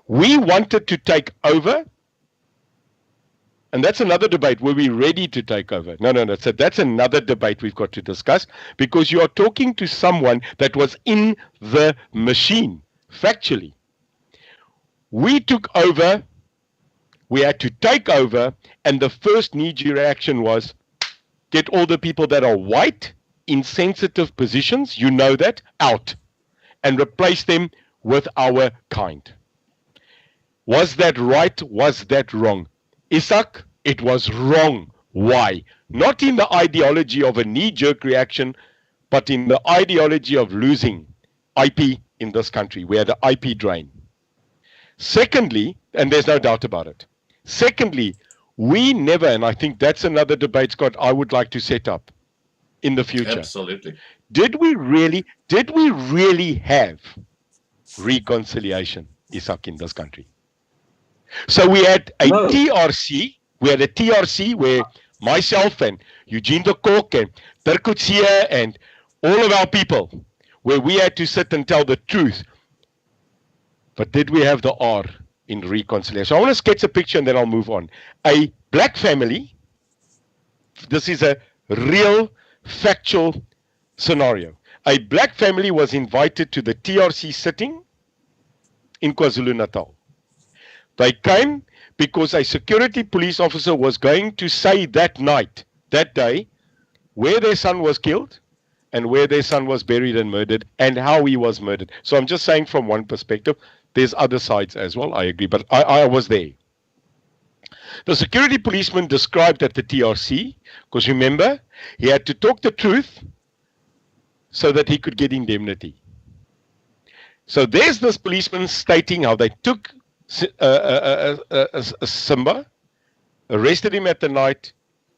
We wanted to take over, and that's another debate. Were we ready to take over? No. So that's another debate we've got to discuss, because you are talking to someone that was in the machine, factually. We took over, we had to take over, and the first knee-jerk reaction was, get all the people that are white, in sensitive positions, you know that, out, and replace them with our kind. Was that right? Was that wrong? Izak, it was wrong. Why? Not in the ideology of a knee-jerk reaction, but in the ideology of losing IP in this country, where the IP drain. Secondly, and there's no doubt about it, secondly, we never, and I think that's another debate, Scott, I would like to set up in the future. Absolutely. Did we really have reconciliation, Izak, in this country? So we had a TRC, where myself and Eugene de Kok and Dirk Coetzee and all of our people, where we had to sit and tell the truth. But did we have the R in reconciliation? So I want to sketch a picture and then I'll move on. A black family, this is a real factual scenario. A black family was invited to the TRC sitting in KwaZulu-Natal. They came because a security police officer was going to say that night, that day, where their son was killed and where their son was buried and murdered and how he was murdered. So I'm just saying from one perspective, there's other sides as well, I agree, but I was there. The security policeman described at the TRC, because remember, he had to talk the truth so that he could get indemnity. So there's this policeman stating how they took Simba, arrested him at the night,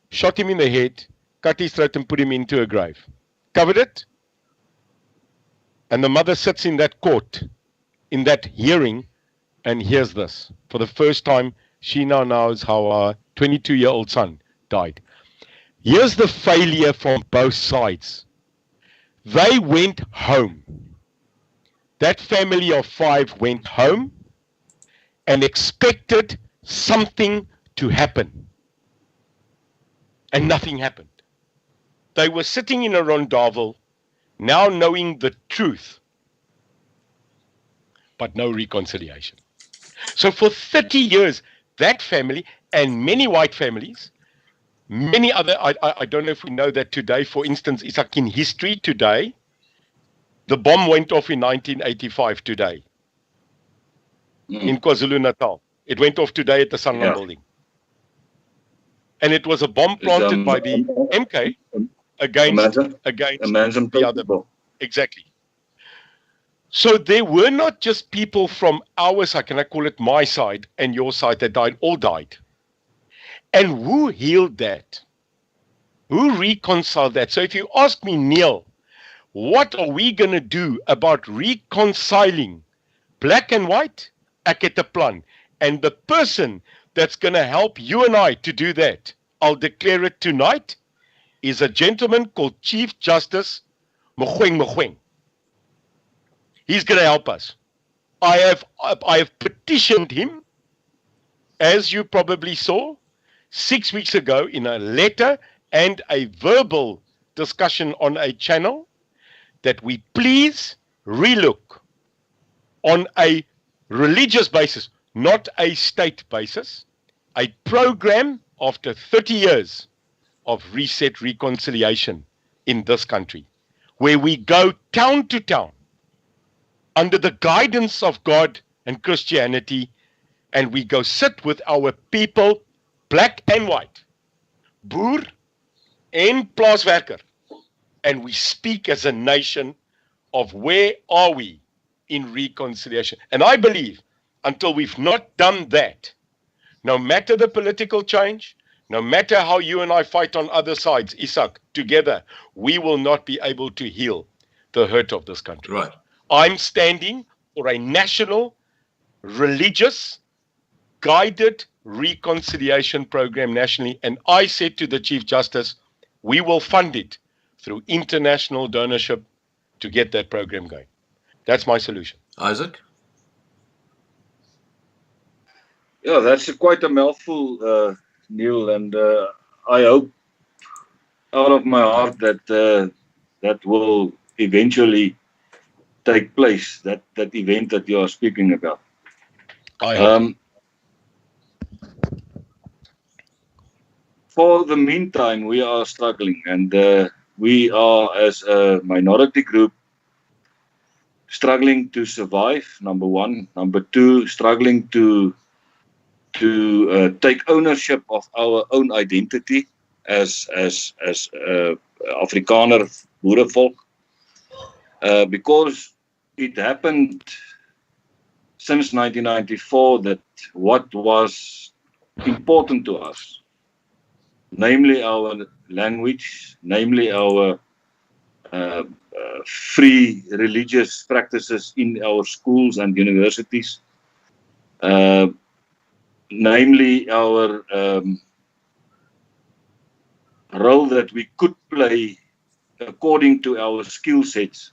shot him in the head, cut his throat and put him into a grave. Covered it. And the mother sits in that court, in that hearing, and hears this. For the first time, she now knows how our 22-year-old son died. Here's the failure from both sides. They went home. That family of 5 went home and expected something to happen. And nothing happened. They were sitting in a rondavel, now knowing the truth, but no reconciliation. So for 30 years, that family and many white families, many other, I don't know if we know that today, for instance, Izak, in history today, the bomb went off in 1985 today in KwaZulu-Natal. It went off today at the Sanlam building. And it was a bomb planted by the MK against the other. Exactly. So there were not just people from our side, can I call it my side, and your side that died, all died. And who healed that? Who reconciled that? So if you ask me, Neil, what are we going to do about reconciling black and white? Ek het 'n plan. And the person that's going to help you and I to do that, I'll declare it tonight, is a gentleman called Chief Justice Mogoeng. He's going to help us. I have petitioned him, as you probably saw, 6 weeks ago in a letter and a verbal discussion on a channel, that we please relook on a religious basis, not a state basis, a program after 30 years of reset reconciliation in this country, where we go town to town under the guidance of God and Christianity, and we go sit with our people, black and white, boer en plaaswerker, and we speak as a nation of where are we in reconciliation. And I believe until we've not done that, no matter the political change, no matter how you and I fight on other sides, Izak, together, we will not be able to heal the hurt of this country. Right. I'm standing for a national, religious, guided reconciliation program nationally. And I said to the Chief Justice, we will fund it through international donorship to get that program going. That's my solution. Isaac? Yeah, that's quite a mouthful, Neil, and I hope out of my heart that that will eventually take place, that event that you are speaking about. For the meantime, we are struggling, and we are, as a minority group, struggling to survive, number one. Number two, struggling to take ownership of our own identity as Afrikaner boerevolk, because it happened since 1994 that what was important to us, namely our language, namely our free religious practices in our schools and universities, namely our role that we could play according to our skill sets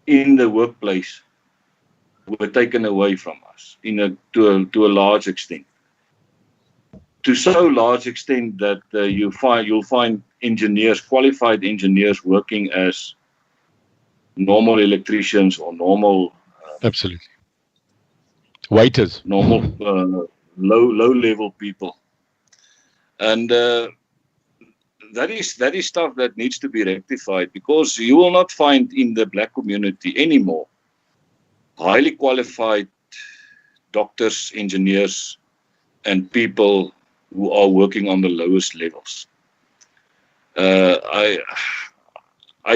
in the workplace, were taken away from us to a large extent. To so large extent that you'll find engineers, qualified engineers, working as normal electricians or normal absolutely waiters, normal low level people, and that is stuff that needs to be rectified, because you will not find in the black community anymore highly qualified doctors, engineers, and people who are working on the lowest levels. I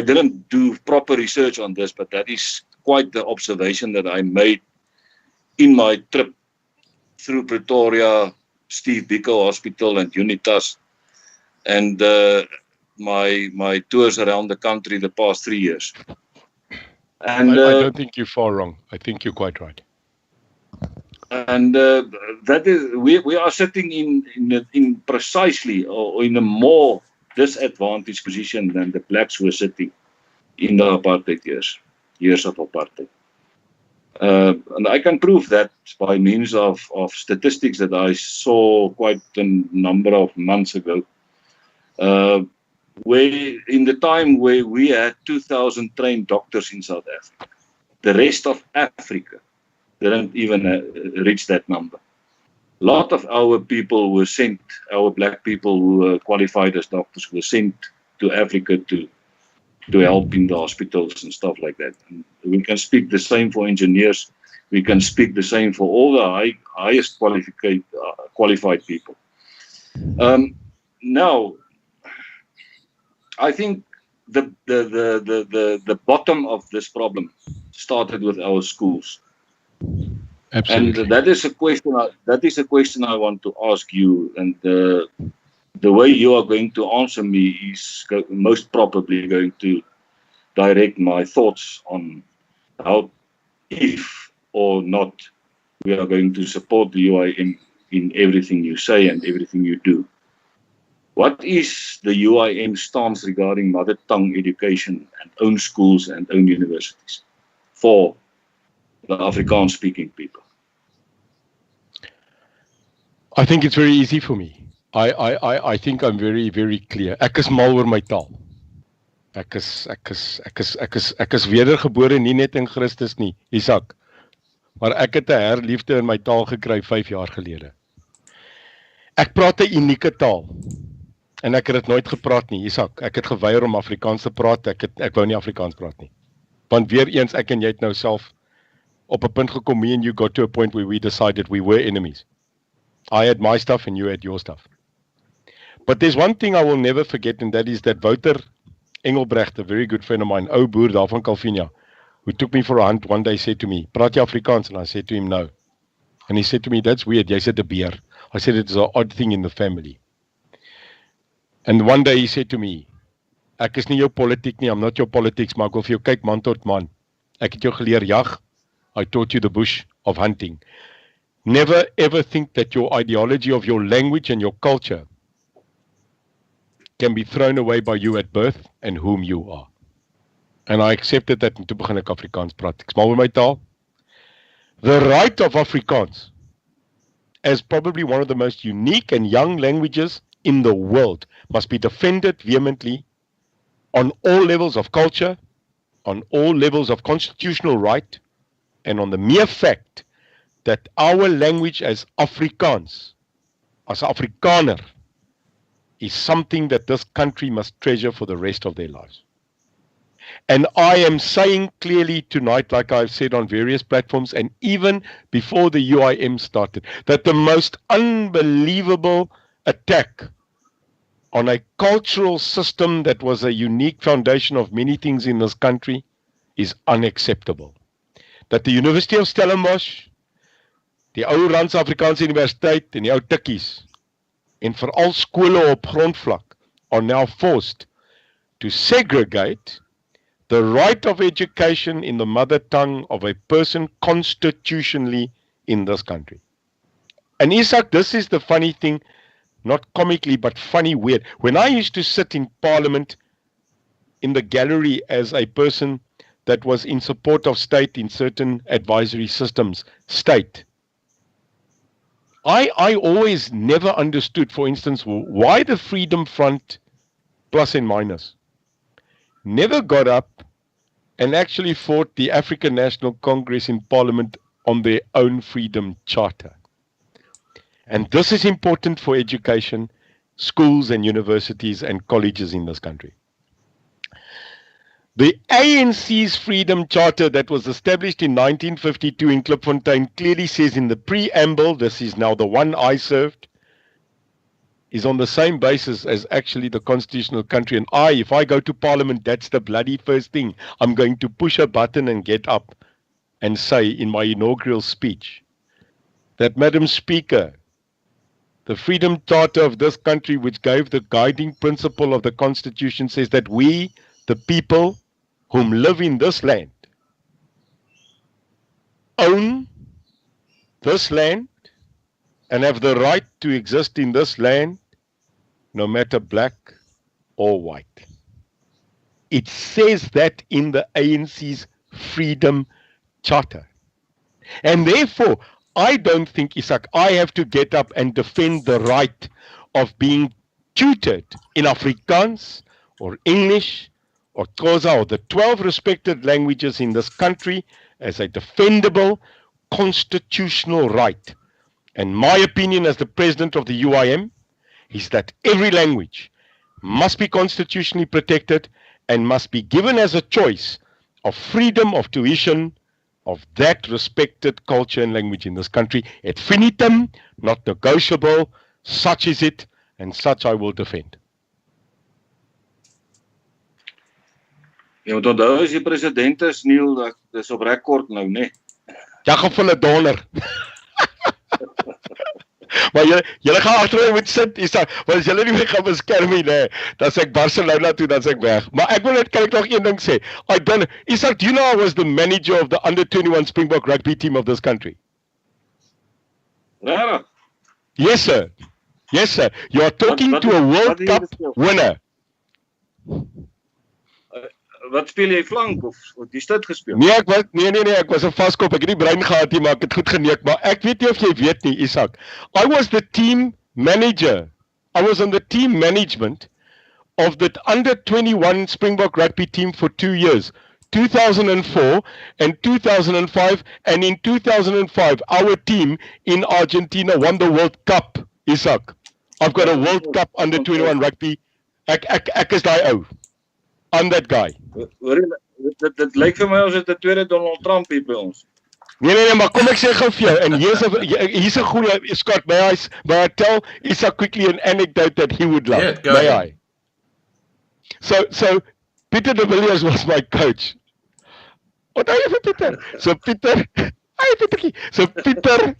didn't do proper research on this, but that is quite the observation that I made in my trip through Pretoria, Steve Biko Hospital and Unitas, and my tours around the country the past 3 years. And I don't think you're far wrong. I think you're quite right. And that is, we are sitting in precisely or in a more disadvantaged position than the blacks were sitting in the apartheid years of apartheid. And I can prove that by means of statistics that I saw quite a number of months ago. Where in the time where we had 2,000 trained doctors in South Africa, the rest of Africa didn't even reach that number. A lot of our people were sent, our black people who were qualified as doctors were sent to Africa to help in the hospitals and stuff like that. And we can speak the same for engineers. We can speak the same for all the highest qualified people. Now, I think the bottom of this problem started with our schools. Absolutely. And that is a question I want to ask you, and the way you are going to answer me is most probably going to direct my thoughts on how, if or not, we are going to support the UIM in everything you say and everything you do. What is the UIM stance regarding mother tongue education and own schools and own universities for the Afrikaans-speaking people? I think it's very easy for me. I think I'm very, very clear. Ek is mal oor my taal. Ek is wedergebore nie net in Christus nie, Izak. Maar ek het 'n herliefde in my taal gekry 5 jaar gelede. Ek praat 'n unieke taal. En ek het dit nooit gepraat nie, Izak. Ek het geweier om Afrikaans te praat. Ek wou nie Afrikaans praat nie. Want weer eens, ek en jy het nou self op 'n punt gekom, me and you got to a point where we decided we were enemies. I had my stuff and you had your stuff. But there's one thing I will never forget, and that is that Wouter Engelbrecht, a very good friend of mine, ou boer daar van Calvinia, who took me for a hunt one day, said to me, praat jy Afrikaans? And I said to him, no. And he said to me, that's weird, jy said 'n beer. I said, it's an odd thing in the family. And one day he said to me, ek is nie jou politiek nie, I'm not your politics, maar ek wil vir jou kyk man tot man. Ek het jou geleer jag, I taught you the bush of hunting. Never ever think that your ideology of your language and your culture can be thrown away by you at birth and whom you are. And I accepted that, en toe begin ek Afrikaans praat. Ek smal oor my taal. The right of Afrikaans, as probably one of the most unique and young languages in the world, must be defended vehemently on all levels of culture, on all levels of constitutional right, and on the mere fact that our language as Afrikaans, as Afrikaner, is something that this country must treasure for the rest of their lives. And I am saying clearly tonight, like I've said on various platforms, and even before the UIM started, that the most unbelievable attack on a cultural system that was a unique foundation of many things in this country is unacceptable. That the University of Stellenbosch, die ou Randse Afrikaanse Universiteit en die ou tikkies, en veral skole op grondvlak, are now forced to segregate the right of education in the mother tongue of a person constitutionally in this country. And Izak, this is the funny thing, not comically, but funny, weird. When I used to sit in Parliament in the gallery as a person that was in support of state in certain advisory systems, state, I always never understood, for instance, why the Freedom Front, plus and minus, never got up and actually fought the African National Congress in Parliament on their own freedom charter. And this is important for education, schools and universities and colleges in this country. The ANC's Freedom Charter that was established in 1952 in Klipfontein clearly says in the preamble, this is now the one I served, is on the same basis as actually the constitutional country. And if I go to Parliament, that's the bloody first thing. I'm going to push a button and get up and say in my inaugural speech that, Madam Speaker, the Freedom Charter of this country, which gave the guiding principle of the Constitution, says that we, the people whom live in this land, own this land and have the right to exist in this land, no matter black or white. It says that in the ANC's Freedom Charter. And therefore, I don't think, Izak, I have to get up and defend the right of being tutored in Afrikaans or English or Xhosa or the 12 respected languages in this country as a defendable constitutional right. And my opinion as the president of the UIM is that every language must be constitutionally protected and must be given as a choice of freedom of tuition of that respected culture and language in this country. Et finitum, not negotiable, such is it, and such I will defend. Ja, want onthou as die president is, Neil, dis op rekord nou, né? Ja, gaan van 'n donder. Maar julle gaan agter moet sit, Izak, want as julle nie meer gaan beskerm nie, dan sê ek Barcelona toe, dan sê ek weg. Maar ek wil net kan ek nog een ding sê. Izak, do you know I was the manager of the under-21 Springbok rugby team of this country? Regtig? Yes, sir. Yes, sir. You are talking to a World Cup winner. Wat speel jy flank of die stad gespeel? Nee, ek was 'n vaskop. Ek het nie brein gehad nie, maar ek het goed geneek, maar ek weet nie of jy weet nie, Izak. I was the team manager. I was on the team management of the under-21 Springbok rugby team for 2 years. 2004 and 2005, and in 2005 our team in Argentina won the World Cup, Izak. I've got a World Cup under-21 rugby. Ek is daai ou. I'm that guy. Dit lyk vir my as dit 'n tweede Donald Trump hier by ons. Nee, maar kom ek sê gou vir jou, en hier's 'n goeie, Scott, may I tell Izak quickly an anecdote that he would love? Yeah, go may ahead. I? So Peter de Villiers was my coach. Onthou jy vir Peter? So Peter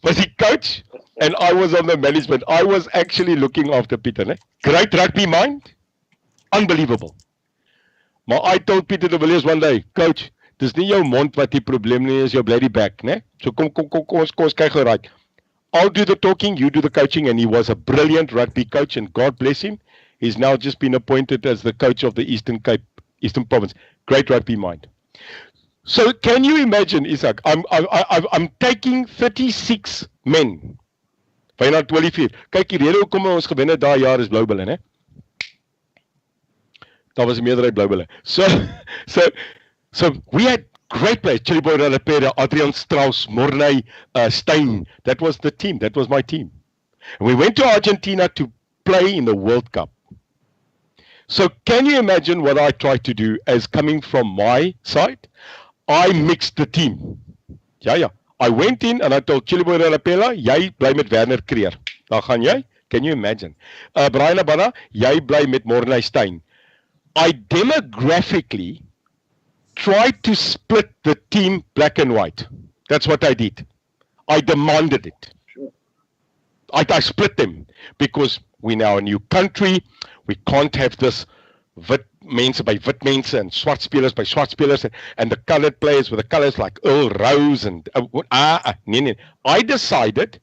was die coach and I was on the management. I was actually looking after Peter, né? Great rugby mind. Unbelievable. Maar I told Peter de Villiers one day, coach, dis nie jou mond wat die probleem nie, is jou bloody back, né? So kom ons kyk gou right. I'll do the talking, you do the coaching, and he was a brilliant rugby coach, and God bless him. He's now just been appointed as the coach of the Eastern Province. Great rugby mind. So can you imagine, Izak, I'm taking 36 men. Byna 24. Kyk, die rede hoekom ons gewen het daai jaar is Blou Bulle, né? Daar was 'n meerderheid Blou Bulle. So we had great players. Boerelegioen, Adrian Strauss, Morney, Steyn. That was the team. That was my team. And we went to Argentina to play in the World Cup. So can you imagine what I tried to do as coming from my side? I mixed the team. Ja. I went in and I told Boerelegioen, jy bly met Werner Kreer. Dan gaan jy. Can you imagine? Brian Abana, jy bly met Morney Steyn. I demographically tried to split the team black and white. That's what I did. I demanded it. I split them because we're now a new country. We can't have this wit mense by wit mense and swart spelers by swart spelers and the colored players with the colors like Earl Rose and nee. I decided,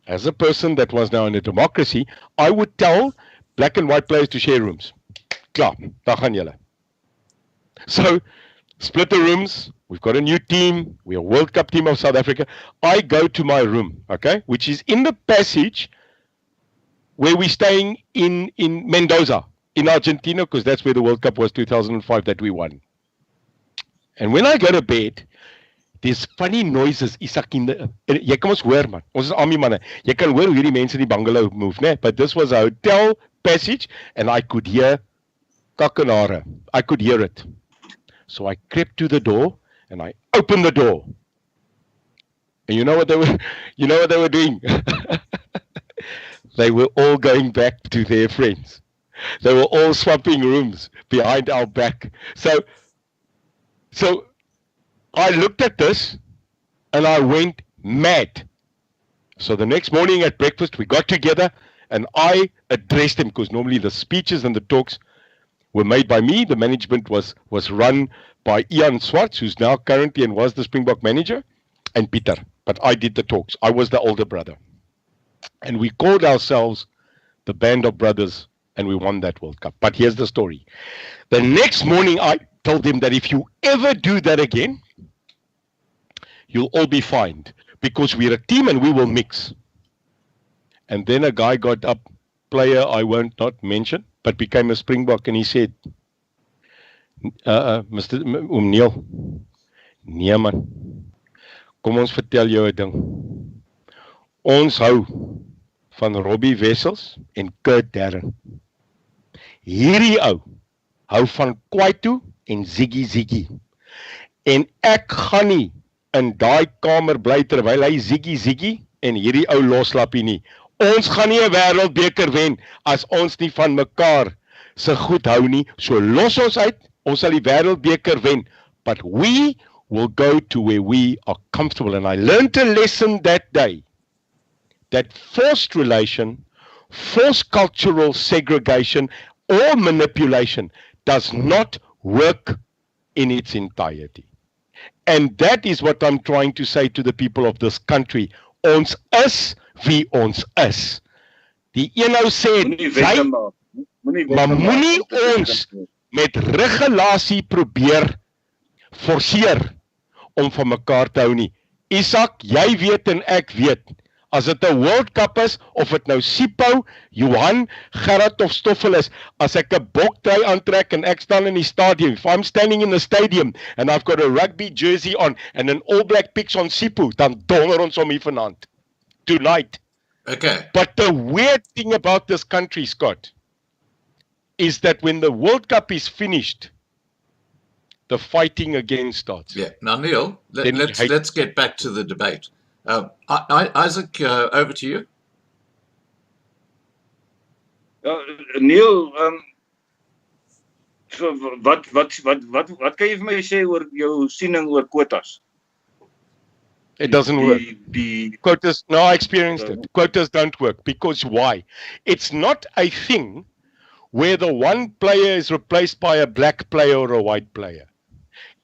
as a person that was now in a democracy, I would tell black and white players to share rooms. Klaar, daar gaan julle. So, split the rooms. We've got a new team. We're a World Cup team of South Africa. I go to my room, okay, which is in the passage where we're staying in Mendoza, in Argentina, because that's where the World Cup was 2005 that we won. And when I go to bed, there's funny noises, Izak, jy kan ons hoor, man. Ons is army manne. Jy kan hoor hoe hierdie mense in die bungalow move, né? But this was a hotel passage, and I could hear kakkenare. I could hear it. So I crept to the door and I opened the door. And you know what they were doing? They were all going back to their friends. They were all swapping rooms behind our back. So I looked at this and I went mad. So the next morning at breakfast, we got together and I addressed them, because normally the speeches and the talks were made by me. The management was run by Ian Swartz, who's now currently and was the Springbok manager, and Peter. But I did the talks. I was the older brother. And we called ourselves the Band of Brothers, and we won that World Cup. But here's the story. The next morning, I told them that if you ever do that again, you'll all be fined, because we're a team and we will mix. And then a guy got up, player I won't not mention, but became a Springbok, and he said, Mr. Neil, nee man, kom ons vertel jou 'n ding. Ons hou van Robbie Wessels en Kurt Darren. Hierdie ou hou van Kwaito en Ziggy. En ek gaan nie in daai kamer bly terwyl hy Ziggy en hierdie ou loslappie nie. Ons gaan nie 'n wêreldbeker wen as ons nie van mekaar se goed hou nie. So los ons uit, ons sal die wêreldbeker wen. But we will go to where we are comfortable. And I learned a lesson that day, that forced relation, forced cultural segregation or manipulation does not work in its entirety. And that is what I'm trying to say to the people of this country. Ons is wie ons is. Die een nou sê, maar moenie ons met regulasie probeer forceer om van mekaar te hou nie. Izak, jy weet en ek weet, as dit 'n World Cup is, of dit nou Sipho, Johan, Gerard of Stoffel is, as ek 'n boktrui aantrek en ek staan in die stadium, if I'm standing in the stadium and I've got a rugby jersey on and an all black picks on Sipho, dan donder ons om hier vanaand. Tonight. Okay. But the weird thing about this country, Scott, is that when the World Cup is finished, the fighting again starts. Yeah. Now, Neil, let's get back to the debate. Isaac, over to you. Neil, so wat kan jy vir my sê oor jou siening oor quotas? It doesn't work. Quotas, no, I experienced it. Quotas don't work. Because why? It's not a thing where the one player is replaced by a black player or a white player.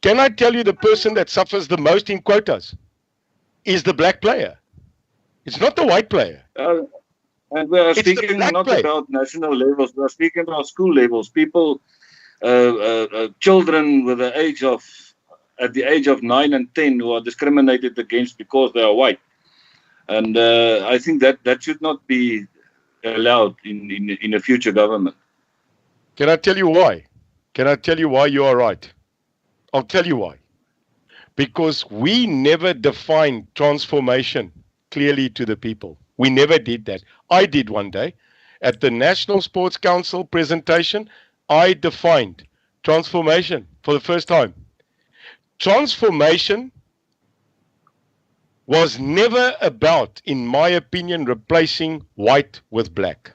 Can I tell you the person that suffers the most in quotas is the black player? It's not the white player. And we are speaking not about national levels, we are speaking about school levels. People, children with the age of, at the age of 9 and 10 who are discriminated against because they are white. And I think that should not be allowed in a future government. Can I tell you why? Can I tell you why you are right? I'll tell you why. Because we never defined transformation clearly to the people. We never did that. I did one day. At the National Sports Council presentation, I defined transformation for the first time. Transformation was never about, in my opinion, replacing white with black.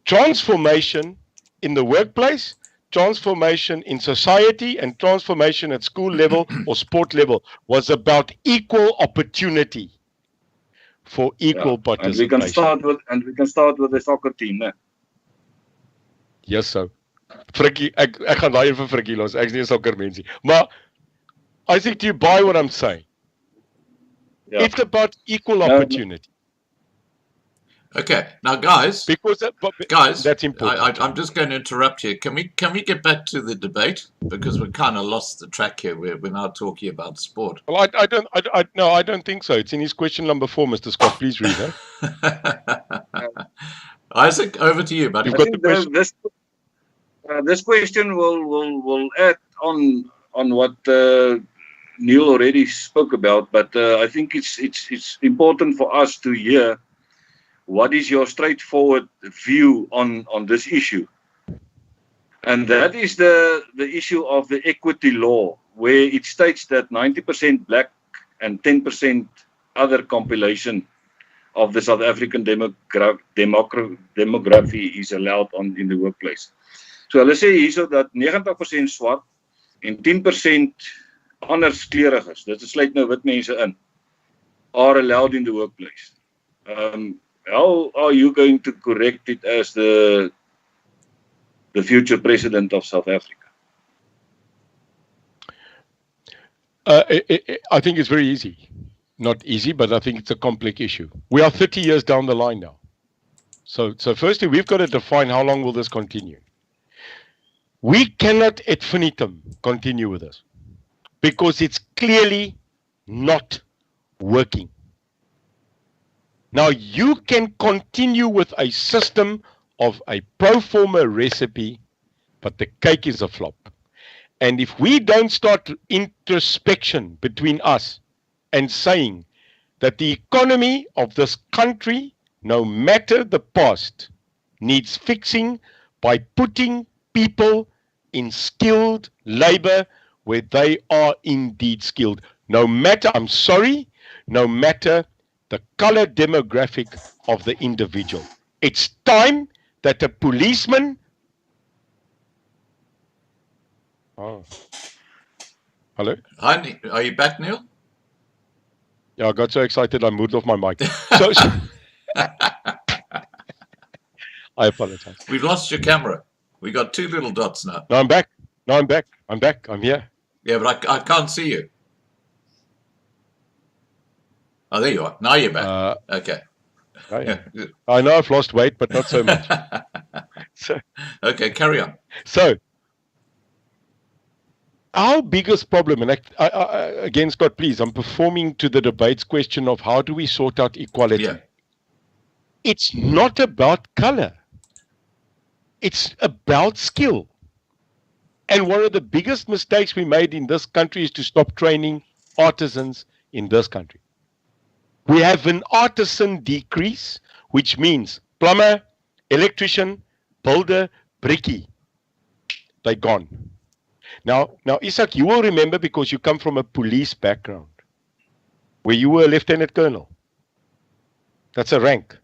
Transformation in the workplace, transformation in society, and transformation at school level or sport level was about equal opportunity for equal participation. And we can start with the soccer team, né? Yes, sir. Frikkie, ek gaan daai vir Frikkie los. Ek's nie 'n soccer mensie. Maar I think you buy what I'm saying. Yeah. It's about equal opportunity. Okay, now guys, guys, that's important. I'm just going to interrupt here. Can we get back to the debate, because we kind of lost the track here. We're now talking about sport. Well, I don't think so. It's in his question number 4, Mr. Scott. Please read it. Isaac, over to you, buddy. I think this question will add on what Neil already spoke about, but I think it's important for us to hear what is your straightforward view on this issue. And that is the issue of the equity law, where it states that 90% black and 10% other compilation of the South African demography is allowed in the workplace. So hulle sê hierso dat 90% swart en 10% anders kleuriges, dit sluit nou wit mense in, are allowed in the workplace. How are you going to correct it as the future president of South Africa? I think it's very easy. Not easy, but I think it's a complex issue. We are 30 years down the line now. So firstly, we've got to define how long will this continue. We cannot ad infinitum continue with this because it's clearly not working. Now, you can continue with a system of a pro forma recipe, but the cake is a flop. And if we don't start introspection between us and saying that the economy of this country, no matter the past, needs fixing by putting people in skilled labor where they are indeed skilled. No matter, I'm sorry, no matter the color demographic of the individual. It's time that a policeman... Oh. Hello? Hi, are you back, Neil? Yeah, I got so excited I moved off my mic. I apologize. We've lost your camera. We got two little dots now. No, I'm back. I'm here. Yeah, but I can't see you. Oh, there you are. Now you're back. Okay. I know I've lost weight, but not so much. Okay, carry on. So, our biggest problem, and again, Scott, please, I'm performing to the debate's question of how do we sort out equality. Yeah. It's not about color. It's about skill. And one of the biggest mistakes we made in this country is to stop training artisans in this country. We have an artisan decrease, which means plumber, electrician, builder, brickie. They're gone. Now, Izak, you will remember because you come from a police background, where you were a lieutenant colonel. That's a rank.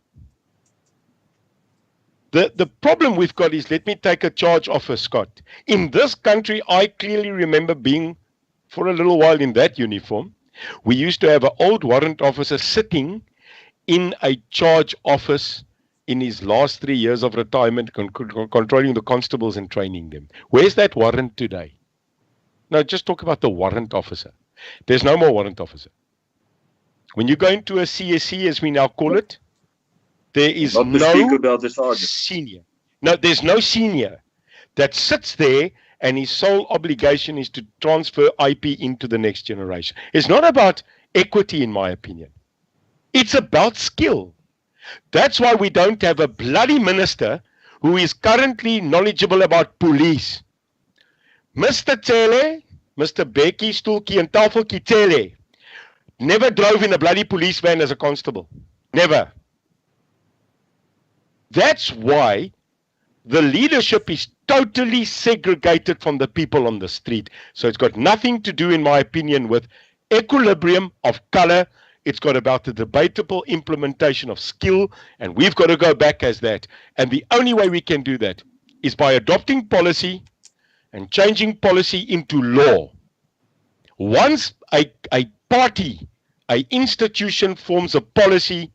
The problem we've got is, let me take a charge offer, Scott. In this country, I clearly remember being for a little while in that uniform. We used to have an old warrant officer sitting in a charge office in his last 3 years of retirement, controlling the constables and training them. Where's that warrant today? No, just talk about the warrant officer. There's no more warrant officer. When you go into a CSC, as we now call it, there is no senior. No, there's no senior that sits there and his sole obligation is to transfer IP into the next generation. It's not about equity, in my opinion. It's about skill. That's why we don't have a bloody minister who is currently knowledgeable about police. Mr. Tele, Mr. Becky, Stoeltjie, and Tafeltjie Tele never drove in a bloody police van as a constable. Never. That's why the leadership is totally segregated from the people on the street. So it's got nothing to do, in my opinion, with equilibrium of color. It's got about the debatable implementation of skill, and we've got to go back as that. And the only way we can do that is by adopting policy and changing policy into law. Once a party, an institution forms a policy,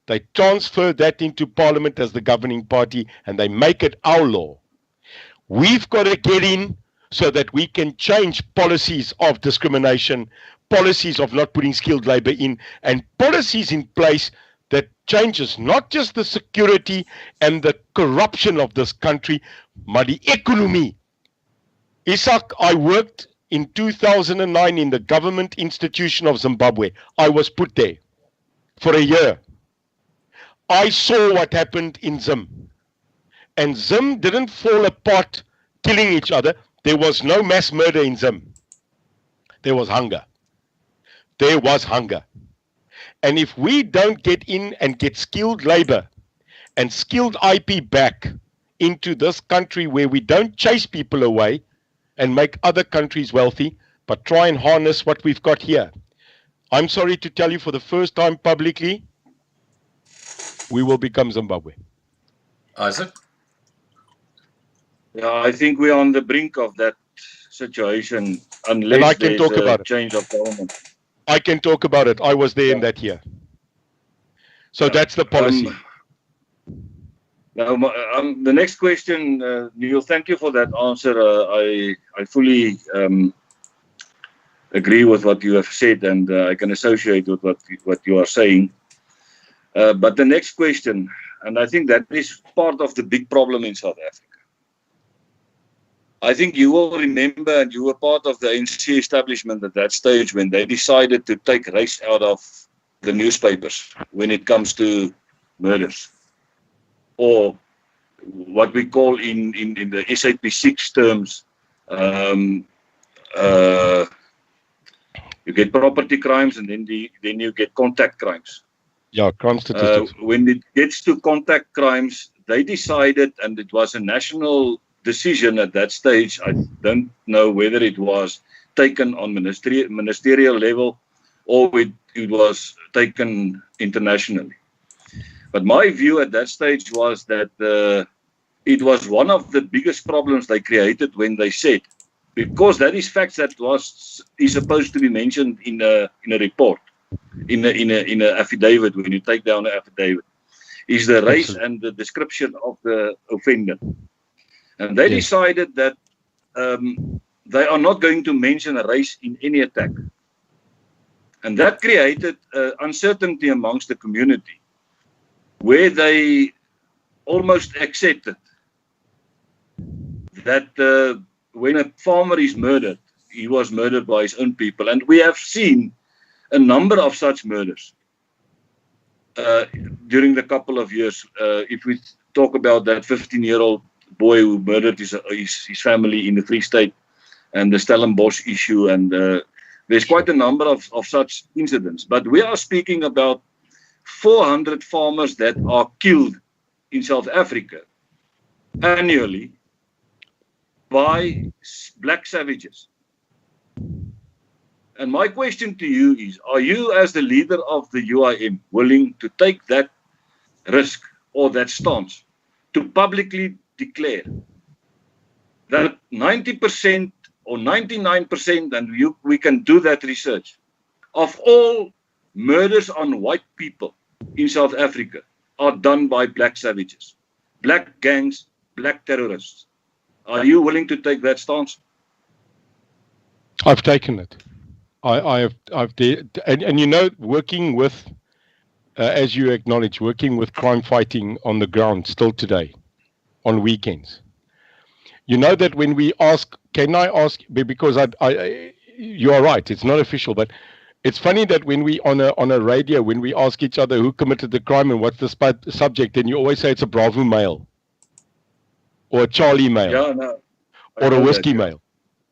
they transfer that into Parliament as the governing party, and they make it our law. We've got to get in so that we can change policies of discrimination, policies of not putting skilled labor in, and policies in place that changes not just the security and the corruption of this country, but the economy. Izak, I worked in 2009 in the government institution of Zimbabwe. I was put there for a year. I saw what happened in Zim. And Zim didn't fall apart killing each other. There was no mass murder in Zim. There was hunger. There was hunger. And if we don't get in and get skilled labor and skilled IP back into this country where we don't chase people away and make other countries wealthy, but try and harness what we've got here, I'm sorry to tell you, for the first time publicly, we will become Zimbabwe. Isaac? Yeah, I think we're on the brink of that situation unless there's a change of government. I can talk about it. I was there in that year. So that's the policy. Now, the next question, Neil, thank you for that answer. I fully agree with what you have said, and I can associate with what you are saying. But the next question, and I think that is part of the big problem in South Africa. I think you will remember, and you were part of the ANC establishment at that stage when they decided to take race out of the newspapers when it comes to murders, or what we call in the SAP6 terms, you get property crimes, and then you get contact crimes. Yeah, crime statistics. When it gets to contact crimes, they decided, and it was a national decision at that stage. I don't know whether it was taken on ministerial level or it was taken internationally. But my view at that stage was that it was one of the biggest problems they created when they said, because that is facts that is supposed to be mentioned in a report, in a affidavit, when you take down an affidavit, is the race and the description of the offender. And they decided that they are not going to mention a race in any attack. And that created uncertainty amongst the community, where they almost accepted that when a farmer is murdered, he was murdered by his own people. And we have seen a number of such murders during the couple of years. If we talk about that 15-year-old boy who murdered his family in the Free State, and the Stellenbosch issue, and there's quite a number of such incidents. But we are speaking about 400 farmers that are killed in South Africa annually by black savages. And my question to you is, are you, as the leader of the UIM, willing to take that risk or that stance to publicly declare that 90% or 99%, and we can do that research, of all murders on white people in South Africa are done by black savages, black gangs, black terrorists? Are you willing to take that stance? I've taken it. I've and you know, working with, as you acknowledge, working with crime fighting on the ground still today, on weekends. You know that when we ask, can I ask, because you are right, it's not official, but it's funny that when we on a radio, when we ask each other who committed the crime and what's the subject, then you always say it's a Bravo male, or a Charlie male, Yeah, no, or a whiskey male.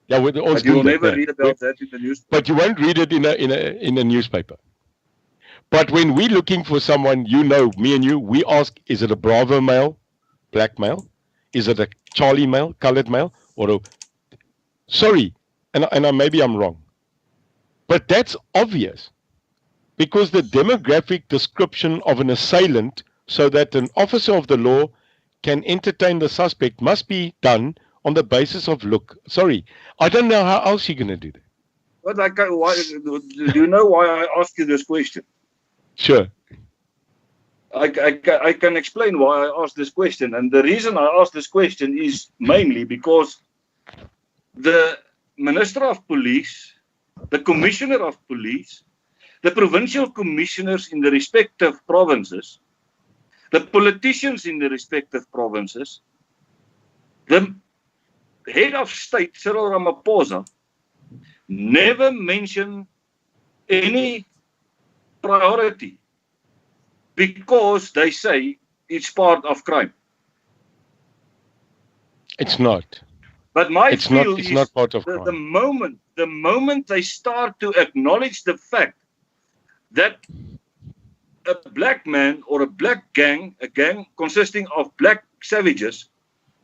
Yeah, with all but you will never read about that in the newspaper. But you won't read it in a newspaper. But when we're looking for someone, you know, me and you, we ask, is it a Bravo male, black male? Is it a Charlie male, colored male, or a... Sorry, and maybe I'm wrong. But that's obvious, because the demographic description of an assailant, so that an officer of the law can entertain the suspect, must be done on the basis of look. Sorry, I don't know how else you're going to do that. But do you know why I asked you this question? Sure. I can explain why I asked this question. And the reason I asked this question is mainly because the Minister of Police, the Commissioner of Police, the provincial commissioners in the respective provinces, the politicians in the respective provinces, the head of state, Cyril Ramaphosa, never mentioned any priority, because they say it's part of crime. It's not. But my it's feel it's is not part of crime. The moment they start to acknowledge the fact that a black man or a black gang, a gang consisting of black savages,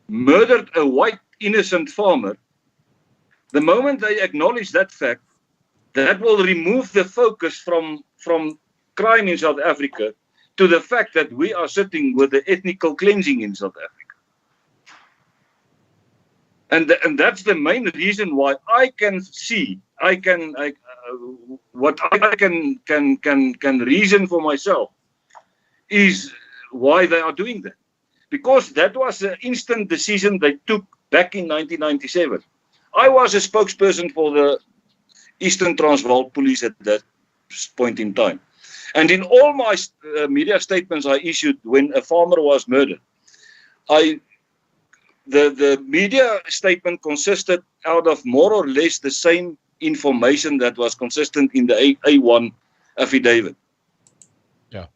murdered a white innocent farmer, the moment they acknowledge that fact, that will remove the focus from crime in South Africa to the fact that we are sitting with the ethnical cleansing in South Africa. And that's the main reason why I can see, what I can reason for myself is why they are doing that. Because that was an instant decision they took back in 1997. I was a spokesperson for the Eastern Transvaal Police at that point in time. And in all my media statements I issued when a farmer was murdered, the media statement consisted out of more or less the same information that was consistent in the A1 affidavit. Yeah.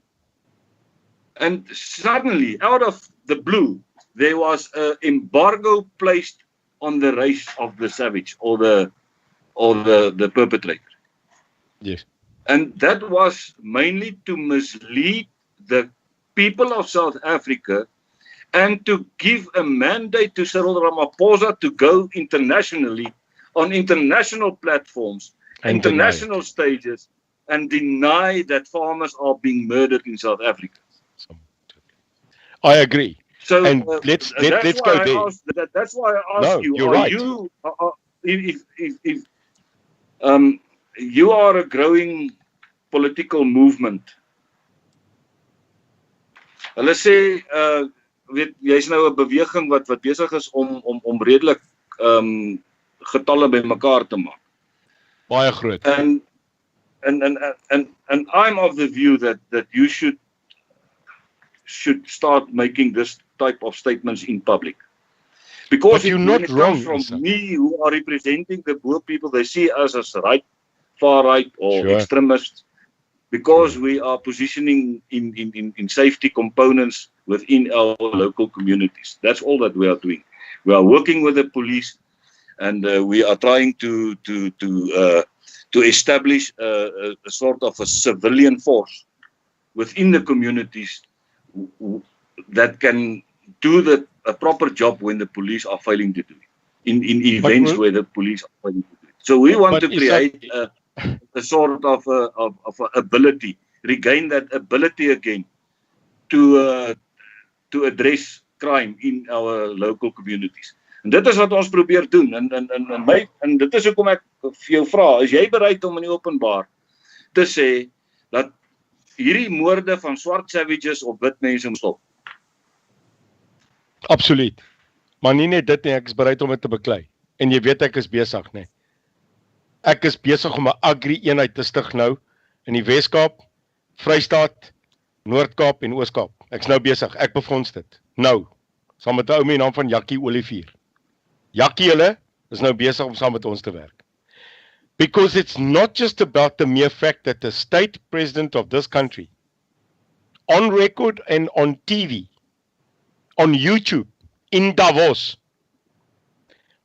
And suddenly, out of the blue, there was an embargo placed on the race of the savage or the perpetrator. Yes. And that was mainly to mislead the people of South Africa and to give a mandate to Cyril Ramaphosa to go internationally on international platforms, And international stages, and deny that farmers are being murdered in South Africa. I agree. So And let's go there. That's why I ask No, you: you're are right. you, if you are a growing political movement? Hulle sê weet jy's nou 'n beweging wat besig is om redelik getalle bymekaar te maak. Baie groot. And I'm of the view that you should start making this type of statements in public. Because But you're when not it wrong, comes from Izak. me who are representing the Boer people, they see us as right, far right or Sure. extremists, because we are positioning in safety components within our local communities. That's all that we are doing. We are working with the police, and we are trying to establish a sort of a civilian force within the communities that can do a proper job when the police are failing to do it, in events where the police are failing to do it. So we want to create a sort of ability, regain that ability again to address crime in our local communities. En dit is wat ons probeer doen. En dit is hoekom ek vir jou vra, is jy bereid om in die openbaar te sê dat hierdie moorde van swart savages op wit mense moet stop? Absoluut. Maar nie net dit nie, ek is bereid om dit te beklei. En jy weet ek is besig, nee. Ek is besig om 'n agri-eenheid te stig nou in die Wes-Kaap, Vrystaat, Noord-Kaap en Oos-Kaap. Ek's nou besig, ek befonds dit. Nou, saam met 'n ou met die naam van Jakkie Olivier. Jakkie hulle is nou besig om saam met ons te werk. Because it's not just about the mere fact that the state president of this country, on record and on TV, on YouTube, in Davos,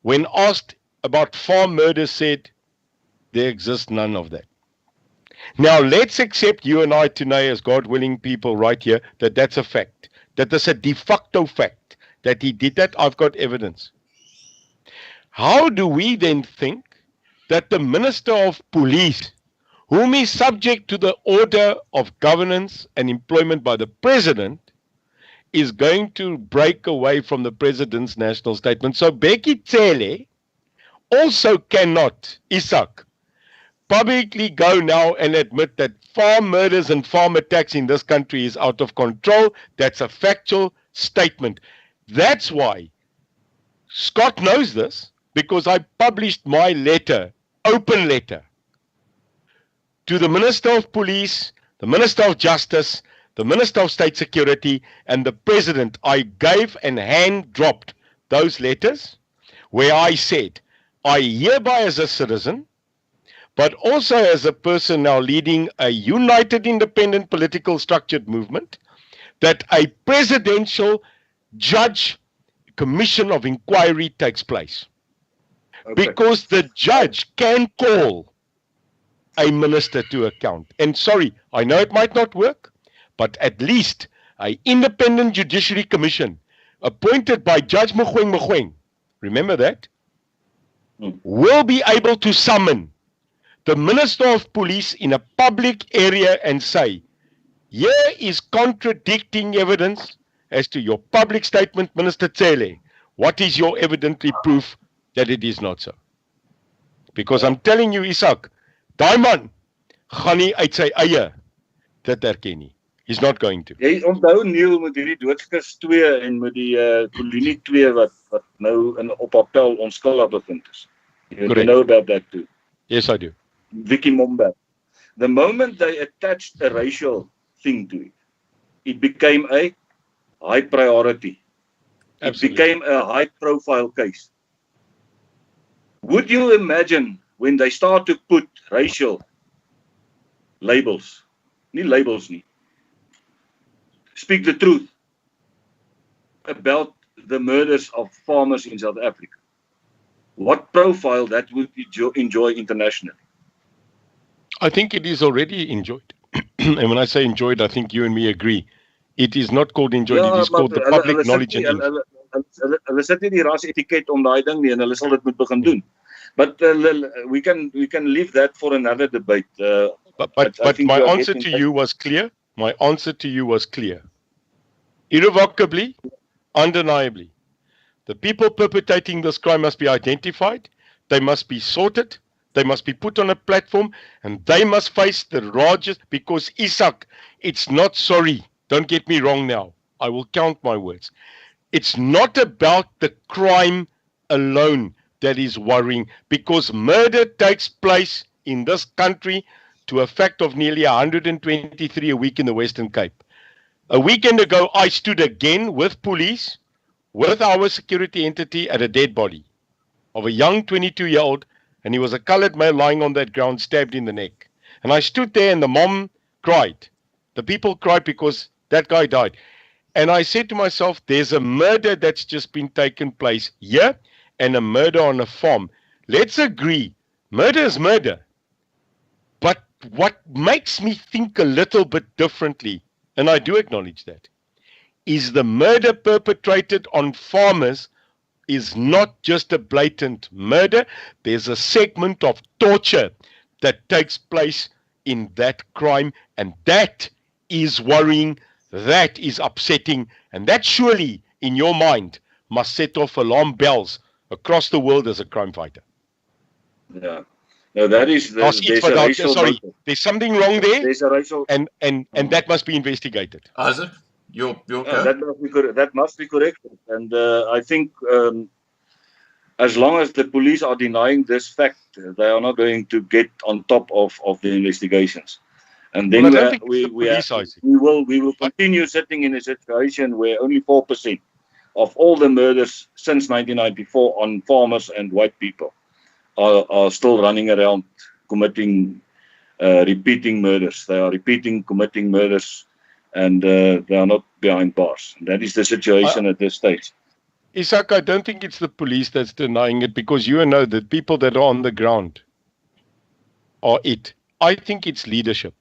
when asked about farm murders, said there exists none of that. Now let's accept you and I tonight as God willing people right here that that's a fact, that is a de facto fact, that he did that. I've got evidence. How do we then think that the Minister of Police, whom is subject to the order of governance and employment by the President, is going to break away from the President's national statement? So Becky Cele also cannot, Izak, publicly go now and admit that farm murders and farm attacks in this country is out of control. That's a factual statement. That's why Scott knows this, because I published my letter, open letter, to the Minister of Police, the Minister of Justice, the Minister of State Security, and the President. I gave and hand-dropped those letters where I said, I hereby as a citizen, but also as a person now leading a united independent political structured movement, that a presidential judge commission of inquiry takes place. Okay. Because the judge can call a minister to account. And sorry, I know it might not work, but at least an independent judiciary commission appointed by Judge Mogoeng, remember that, will be able to summon the Minister of Police in a public area and say, here is contradicting evidence as to your public statement, Minister Cele. What is your evidently proof that it is not so? Because I'm telling you, Izak, daai man gaan nie uit sy eie dit erken nie. He's not going to. Jy onthou Neil met hierdie doodskis 2 en met die Kolinie 2 wat nou op appel onskuldig bevind is. You Correct. know about that too. Yes, I do. Vicky Momberg. The moment they attached a racial thing to it, it became a high priority. Absolutely. It became a high profile case. Would you imagine when they start to put racial labels, nie labels nie, speak the truth about the murders of farmers in South Africa? What profile that would enjoy internationally? I think it is already enjoyed. And when I say enjoyed, I think you and me agree. It is not called enjoyed, it is called the public knowledge and influence. Hulle sit nie die ras etiket om daai ding nie en hulle sal dit moet begin doen. But we can leave that for another debate. But my answer to you was clear. My answer to you was clear. Irrevocably, undeniably. The people perpetrating this crime must be identified. They must be sorted. They must be put on a platform. And they must face the Rogers. Because Izak, it's not sorry. Don't get me wrong now. I will count my words. It's not about the crime alone that is worrying. Because murder takes place in this country to a fact of nearly 123 a week in the Western Cape. A weekend ago, I stood again with police, with our security entity at a dead body of a young 22-year-old, and he was a colored male lying on that ground, stabbed in the neck. And I stood there and the mom cried. The people cried because that guy died. And I said to myself, there's a murder that's just been taken place here and a murder on a farm. Let's agree, murder is murder. But what makes me think a little bit differently, and I do acknowledge that, is the murder perpetrated on farmers is not just a blatant murder. There's a segment of torture that takes place in that crime, and that is worrying, that is upsetting, and that surely, in your mind, must set off alarm bells across the world as a crime fighter. Yeah. No, that is there's a racial motive. There's something wrong there, There's a racial, and that must be investigated. Isaac, your go. that must be corrected. And I think as long as the police are denying this fact, they are not going to get on top of the investigations. And then we will continue sitting in a situation where only 4% of all the murders since 1994 on farmers and white people are still running around committing, repeating murders. They are committing murders, and they are not behind bars. And that is the situation at this stage. Izak, I don't think it's the police that's denying it, because you know the people that are on the ground are it. I think it's leadership,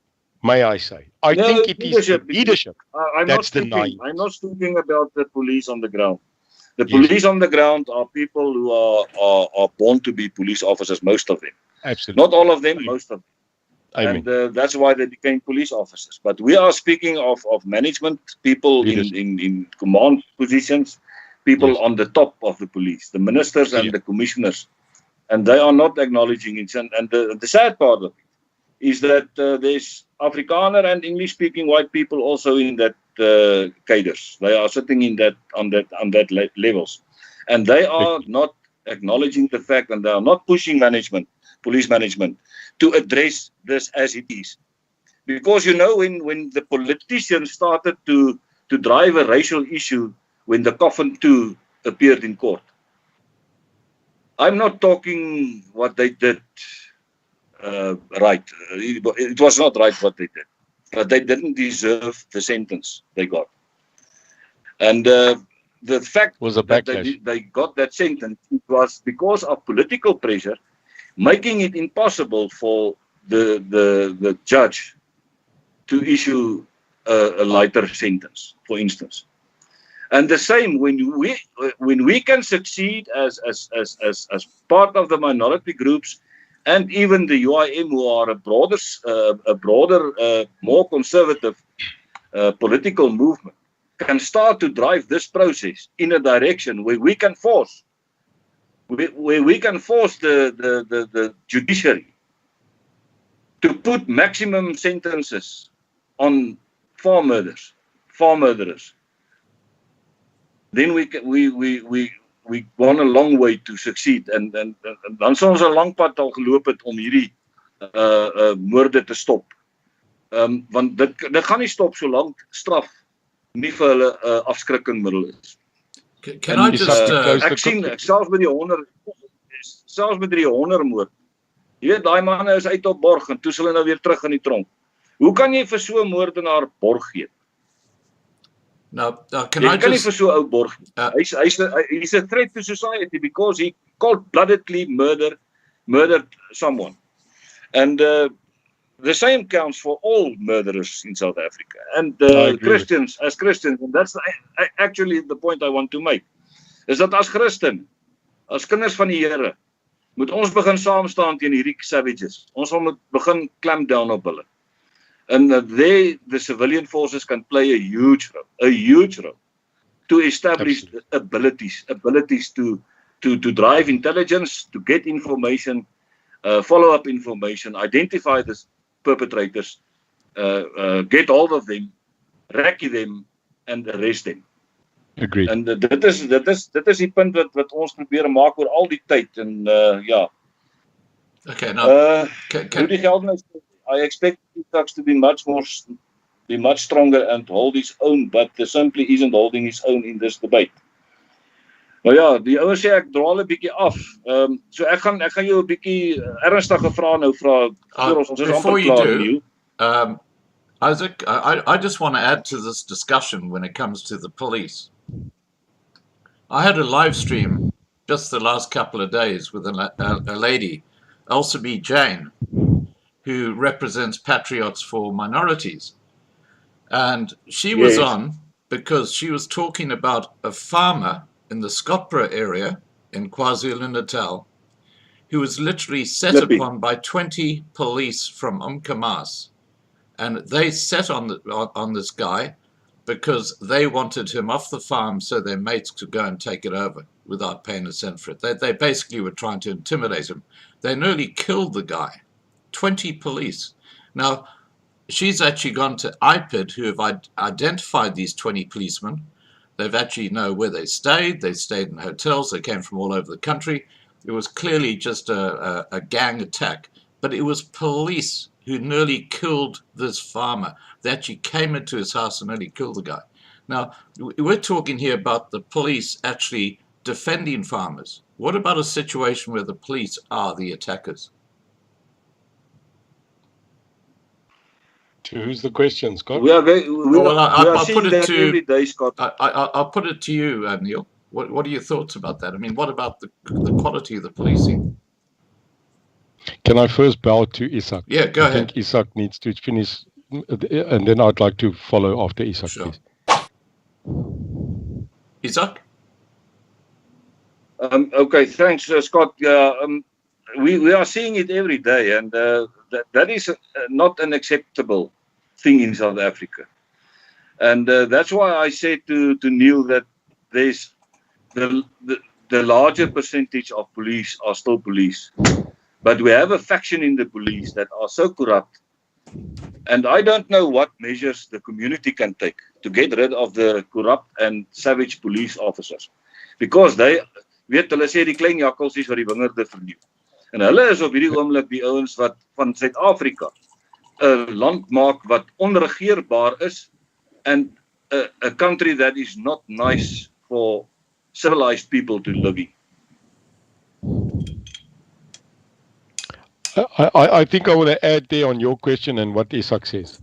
may I say. I think it is leadership that's denying. I'm not speaking about the police on the ground. The police on the ground are people who are born to be police officers, most of them. Absolutely. Not all of them, most of them. And that's why they became police officers. But we are speaking of management, people in command positions, people on the top of the police, the ministers and the commissioners. And they are not acknowledging it. And the sad part of it is that there's Afrikaner and English-speaking white people also in that cadres. They are sitting in that on that levels, and they are not acknowledging the fact, and they are not pushing police management, to address this as it is. Because when the politicians started to drive a racial issue, when the Coffin 2 appeared in court, I'm not talking what they did right. It was not right what they did. But they didn't deserve the sentence they got. And the fact that they got that sentence, it was because of political pressure, making it impossible for the judge to issue a lighter sentence, for instance. And the same when we can succeed as part of the minority groups, and even the UIM, who are a broader, more conservative political movement, can start to drive this process in a direction where we can force, the judiciary to put maximum sentences on farm murderers, then we gone a long way to succeed. En dan sou ons 'n lang pad al geloop het om hierdie moorde te stop. Want dit gaan nie stop solank straf nie vir hulle afskrikking middel is. Can I just ek sien selfs met die hondermoord. Jy weet, daai manne is uit op borg en toe hulle nou weer terug in die tronk. Hoe kan jy vir so 'n moordenaar borg gee? Now, can Jy I kan nie just vir so 'n ou borg. He's a threat to society because he cold-bloodedly murdered someone. And the same counts for all murderers in South Africa. And Christians, as Christians, and that's actually the point I want to make, is dat as Christen, as kinders van die Here, moet ons begin saam staan teen hierdie savages. Ons moet begin clamp down op hulle. And the civilian forces can play a huge role to establish abilities to drive intelligence, to get information, follow up information, identify the perpetrators, get hold of them, recce them, and arrest them. Agreed. En dit is die punt wat ons probeer maak oor al die tyd. En ja. Okay, now Rudy Geldnys, I expect Izak to be much stronger and hold his own, but simply isn't holding his own in this debate. Nou ja, die ouens sê ek draal 'n bietjie af. So ek gaan jou 'n bietjie ernstige vrae nou vra voor ons is before amper you klaar do, nie. Isaac, I just want to add to this discussion when it comes to the police. I had a live stream just the last couple of days with a lady, Elsa B. Jane, who represents Patriots for Minorities. And she was on because she was talking about a farmer in the Scotborough area in KwaZulu-Natal who was literally set upon by 20 police from Umkomaas. And they set on this guy because they wanted him off the farm so their mates could go and take it over without paying a cent for it. They basically were trying to intimidate him. They nearly killed the guy. 20 police. Now, she's actually gone to IPID, who have identified these 20 policemen. They've actually know where they stayed. They stayed in hotels. They came from all over the country. It was clearly just a gang attack. But it was police who nearly killed this farmer. They actually came into his house and nearly killed the guy. Now, we're talking here about the police actually defending farmers. What about a situation where the police are the attackers? To who's the question, Scott? We are I'll seeing put it that to every day, Scott. I'll put it to you, Neil. What are your thoughts about that? I mean, what about the quality of the policing? Can I first bow to Izak? Yeah, go ahead. I think Izak needs to finish, and then I'd like to follow after Izak, Sure. please. Izak? Okay, thanks, Scott. We are seeing it every day, and that is not an acceptable thing in South Africa. And that's why I said to Neil that there's the larger percentage of police are still police. But we have a faction in the police that are so corrupt. And I don't know what measures the community can take to get rid of the corrupt and savage police officers. Because hulle sê die klein jakkalsies wat die wingerde verniel. En hulle is op hierdie oomblik die ouens wat van Suid-Afrika 'n land maak wat onregeerbaar is and a country that is not nice for civilized people to live in. I think I want to add there on your question and what Izak says.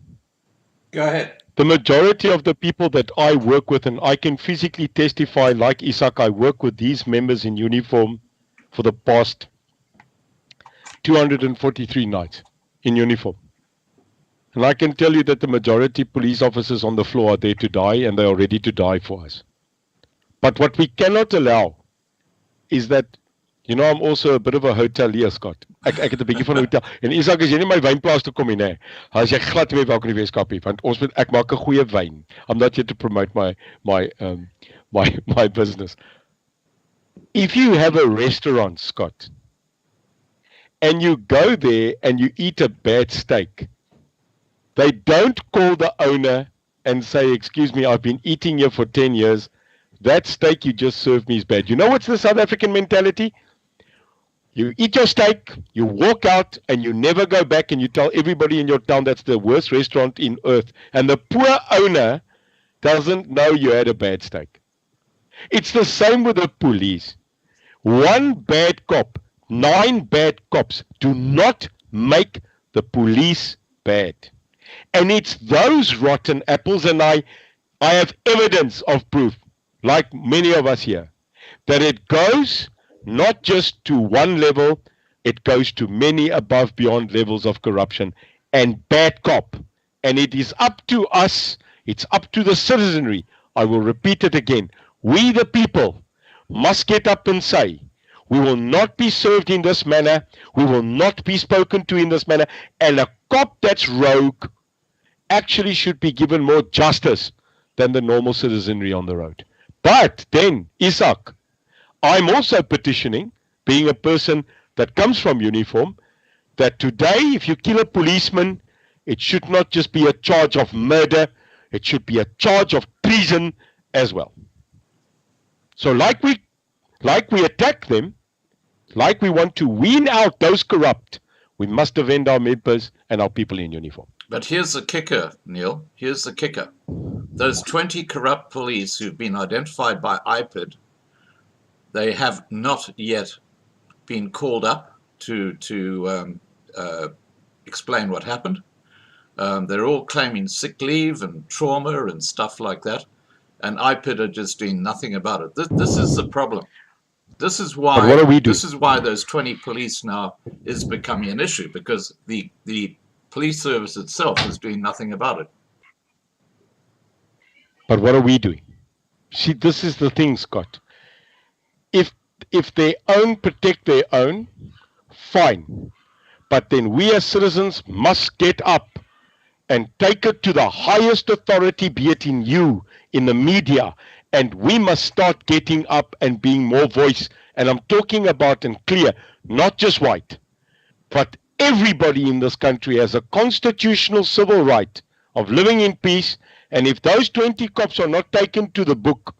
Go ahead. The majority of the people that I work with, and I can physically testify, like Izak, I work with these members in uniform for the past 243 nights in uniform. And I can tell you that the majority police officers on the floor are there to die, and they are ready to die for us. But what we cannot allow is that, you know, I'm also a bit of a hotelier, Scott. Ek het 'n bietjie van 'n hotel. En Izak, as jy nie my wynplaas toe kom nie, nê. As jy glad nie weet waar ek in die Weskaap is, want ek maak 'n goeie wyn. I'm not here to promote my business. If you have a restaurant, Scott, and you go there and you eat a bad steak, they don't call the owner and say, excuse me, I've been eating here for 10 years. That steak you just served me is bad. You know what's the South African mentality? You eat your steak, you walk out, and you never go back and you tell everybody in your town that's the worst restaurant in earth. And the poor owner doesn't know you had a bad steak. It's the same with the police. One bad cop, 9 bad cops do not make the police bad. And it's those rotten apples, and I have evidence of proof, like many of us here, that it goes not just to one level, it goes to many above beyond levels of corruption and bad cop. And it is up to us, it's up to the citizenry. I will repeat it again. We the people must get up and say, we will not be served in this manner, we will not be spoken to in this manner, and a cop that's rogue actually should be given more justice than the normal citizenry on the road. But then, Izak, I'm also petitioning, being a person that comes from uniform, that today if you kill a policeman, it should not just be a charge of murder, it should be a charge of treason as well. So like we attack them, like we want to wean out those corrupt, we must defend our members and our people in uniform. But here's the kicker, Neil. Here's the kicker. Those 20 corrupt police who've been identified by IPID, they have not yet been called up to explain what happened. They're all claiming sick leave and trauma and stuff like that. And IPID are just doing nothing about it. This is the problem. This is why. But what are we doing? This is why those 20 police now is becoming an issue, because the police service itself is doing nothing about it. But what are we doing? See, this is the thing, Scott. If they protect their own, fine. But then we as citizens must get up and take it to the highest authority, be it in you, in the media, and we must start getting up and being more voice. And I'm talking about, and clear, not just white, but everybody in this country has a constitutional civil right of living in peace. And if those 20 cops are not taken to the book,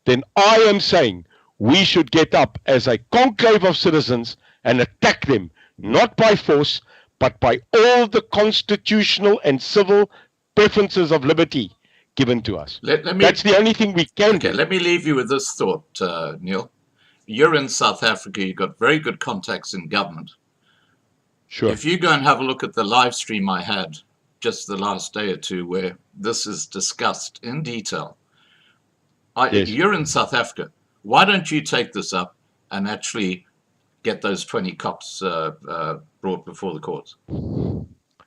then I am saying we should get up as a conclave of citizens and attack them, not by force, but by all the constitutional and civil preferences of liberty given to us. That's the only thing we can do. Okay, let me leave you with this thought, Neil. You're in South Africa, you've got very good contacts in government. Sure. If you go and have a look at the live stream I had just the last day or two where this is discussed in detail, Yes. You're in South Africa. Why don't you take this up and actually get those 20 cops brought before the courts?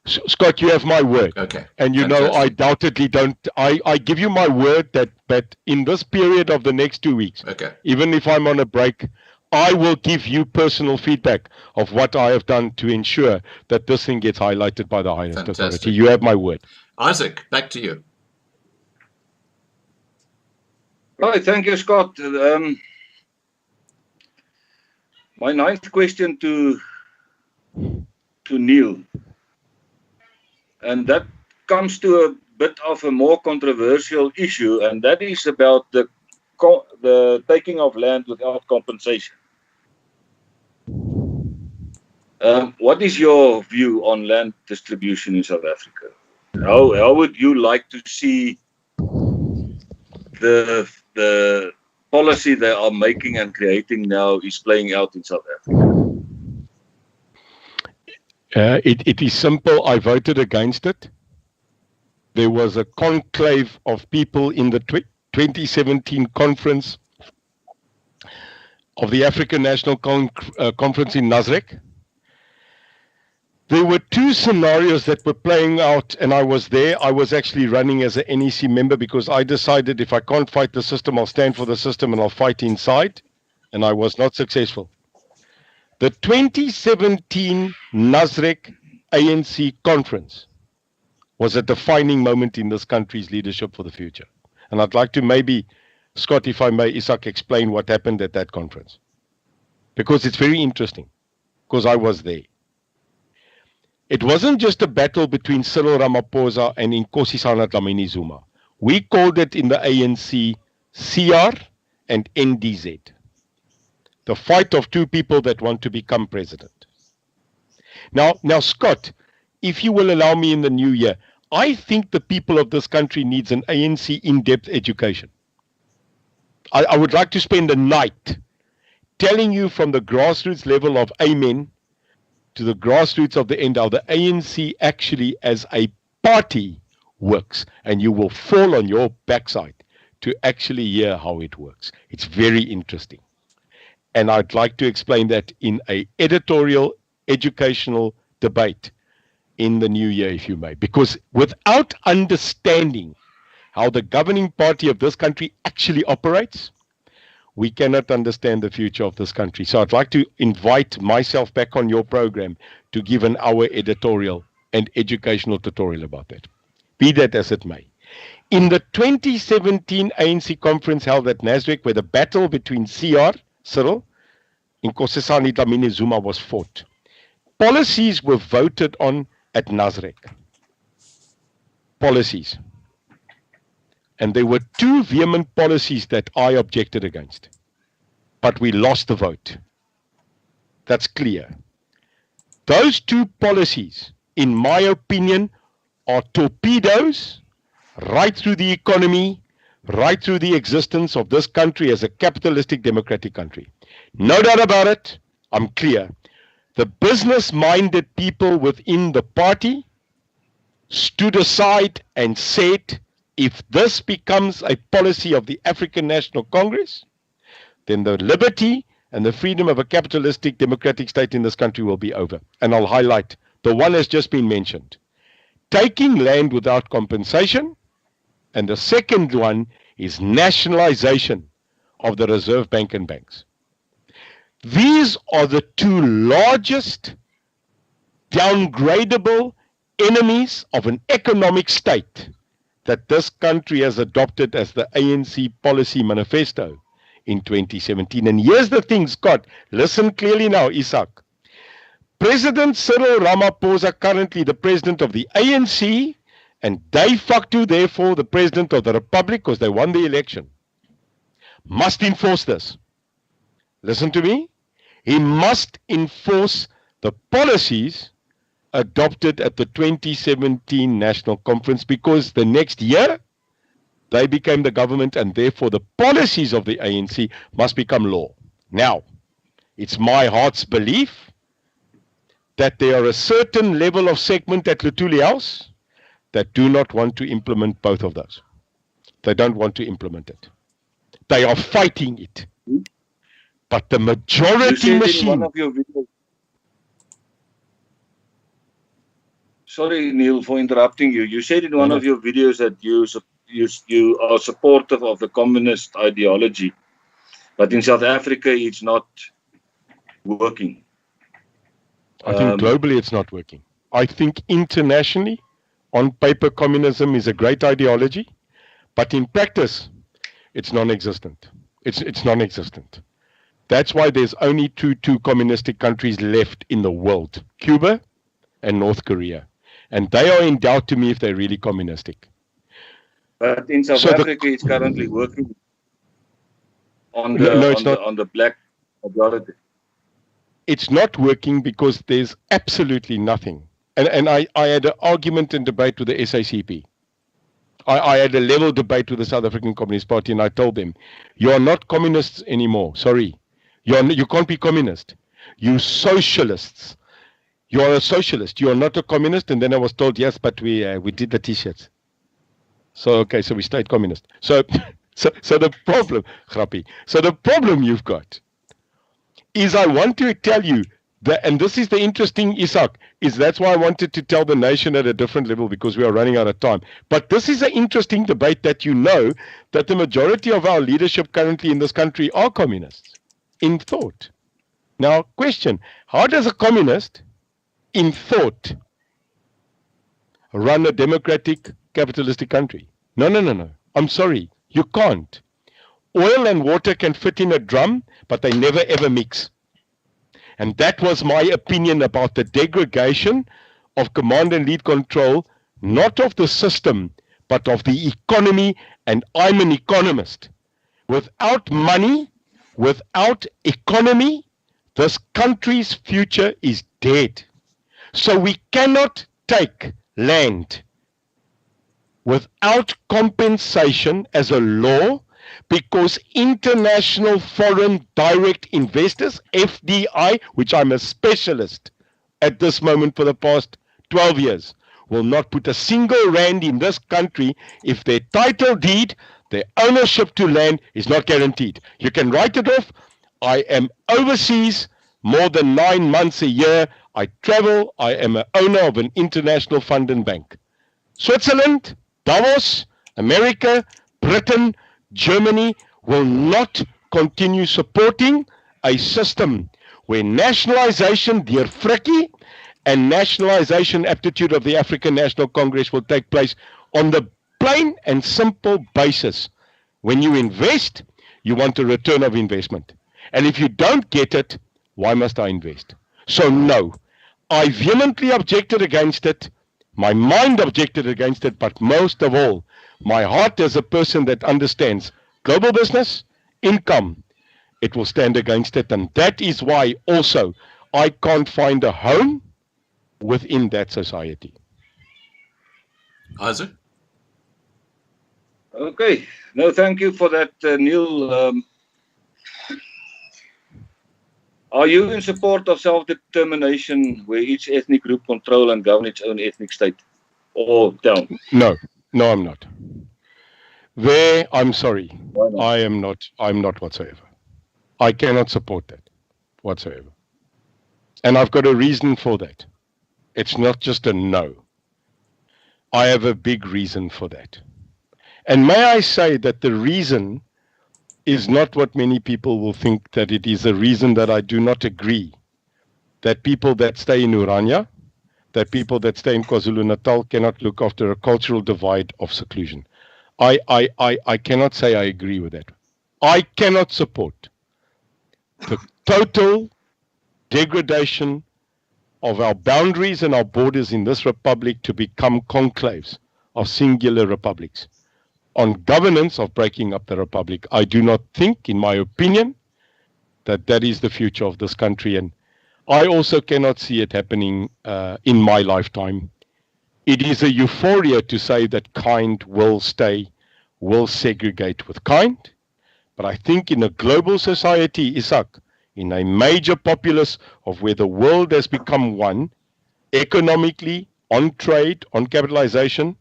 Scott, you have my word. Okay. And you Fantastic. know, I doubtedly don't. I give you my word that in this period of the next 2 weeks, Okay. even if I'm on a break, I will give you personal feedback of what I have done to ensure that this thing gets highlighted by the highest Fantastic. authority. You have my word. Isaac, back to you. Right, thank you, Scott. My ninth question to Neil, and that comes to a bit of a more controversial issue, and that is about the taking of land without compensation. What is your view on land distribution in South Africa? How would you like to see the policy they are making and creating now is playing out in South Africa? It is simple. I voted against it. There was a conclave of people in the 2017 conference of the African National Conference in Nasrec. There were two scenarios that were playing out, and I was there. I was actually running as an NEC member because I decided if I can't fight the system, I'll stand for the system and I'll fight inside, and I was not successful. The 2017 Nasrec ANC conference was a defining moment in this country's leadership for the future. And I'd like to maybe, Scott, if I may, Izak, explain what happened at that conference. Because it's very interesting, because I was there. It wasn't just a battle between Cyril Ramaphosa and Nkosazana Dlamini Zuma. We called it in the ANC CR and NDZ. The fight of two people that want to become president. Now, Scott, if you will allow me in the new year, I think the people of this country needs an ANC in-depth education. I would like to spend a night telling you from the grassroots level of Amen to the grassroots of the end how the ANC actually as a party works, and you will fall on your backside to actually hear how it works. It's very interesting. And I'd like to explain that in an editorial, educational debate in the new year, if you may. Because without understanding how the governing party of this country actually operates, we cannot understand the future of this country. So I'd like to invite myself back on your program to give an hour editorial and educational tutorial about that. Be that as it may. In the 2017 ANC conference held at Nasrec, where the battle between CR, Cyril, and Nkosazana Dlamini Zuma was fought, policies were voted on at Nasrec. Policies. And there were two vehement policies that I objected against. But we lost the vote. That's clear. Those two policies, in my opinion, are torpedoes right through the economy, right through the existence of this country as a capitalistic democratic country. No doubt about it, I'm clear. The business-minded people within the party stood aside and said, if this becomes a policy of the African National Congress, then the liberty and the freedom of a capitalistic democratic state in this country will be over. And I'll highlight, the one has just been mentioned. Taking land without compensation, and the second one is nationalization of the Reserve Bank and banks. These are the two largest downgradable enemies of an economic state that this country has adopted as the ANC policy manifesto in 2017. And here's the thing, Scott, listen clearly now, Izak. President Cyril Ramaphosa, currently the president of the ANC, and de facto, therefore, the president of the Republic, because they won the election, must enforce this. Listen to me. He must enforce the policies adopted at the 2017 National Conference, because the next year they became the government, and therefore the policies of the ANC must become law. Now, it's my heart's belief that there are a certain level of segment at Luthuli House that do not want to implement both of those. They don't want to implement it. They are fighting it. But the majority machine... Sorry, Neil, for interrupting you. You said in one of your videos that you are supportive of the communist ideology, but in South Africa it's not working. I think globally it's not working. I think internationally, on paper, communism is a great ideology, but in practice, it's non-existent. It's non-existent. That's why there's only two communistic countries left in the world, Cuba and North Korea. And they are in doubt to me if they're really communistic. But in South Africa, it's currently working on the black majority. It's not working because there's absolutely nothing. And I had an argument and debate with the SACP. I had a level debate with the South African Communist Party, and I told them, you are not communists anymore. Sorry. You can't be communist. You socialists. You are a socialist. You are not a communist. And then I was told, yes, but we did the T-shirts. So, okay, so we stayed communist. So the problem, Grappie, so the problem you've got is I want to tell you that, and this is the interesting, Izak, is that's why I wanted to tell the nation at a different level, because we are running out of time. But this is an interesting debate that you know that the majority of our leadership currently in this country are communists in thought. Now, question, how does a communist in thought run a democratic capitalistic country? No. I'm sorry. You can't. Oil and water can fit in a drum, but they never ever mix. And that was my opinion about the degradation of command and lead control, not of the system, but of the economy, and I'm an economist. Without money, without economy, this country's future is dead. So we cannot take land without compensation as a law, because international foreign direct investors, FDI, which I'm a specialist at this moment for the past 12 years, will not put a single rand in this country if their title deed, their ownership to land is not guaranteed. You can write it off. I am overseas more than 9 months a year. I travel. I am an owner of an international fund and bank. Switzerland, Davos, America, Britain, Germany will not continue supporting a system where nationalization, dear frikkie, and nationalization aptitude of the African National Congress will take place on the plain and simple basis. When you invest, you want a return of investment. And if you don't get it, why must I invest? So no, I vehemently objected against it. My mind objected against it, but most of all, my heart as a person that understands global business, income, it will stand against it. And that is why also I can't find a home within that society. Isaac? Okay. No, thank you for that, Neil. Are you in support of self-determination where each ethnic group control and govern its own ethnic state? Or town? No, I'm not. There, I'm sorry. I'm not whatsoever. I cannot support that whatsoever. And I've got a reason for that. It's not just a no. I have a big reason for that. And may I say that the reason is not what many people will think that it is, a reason that I do not agree that people that stay in Oranje, that people that stay in KwaZulu-Natal cannot look after a cultural divide of seclusion. I cannot say I agree with that. I cannot support the total degradation of our boundaries and our borders in this republic to become conclaves of singular republics. On governance of breaking up the republic, I do not think, in my opinion, that that is the future of this country. And I also cannot see it happening in my lifetime. It is a euphoria to say that kind will stay, will segregate with kind. But I think in a global society, Izak, in a major populace of where the world has become one, economically, on trade, on capitalization,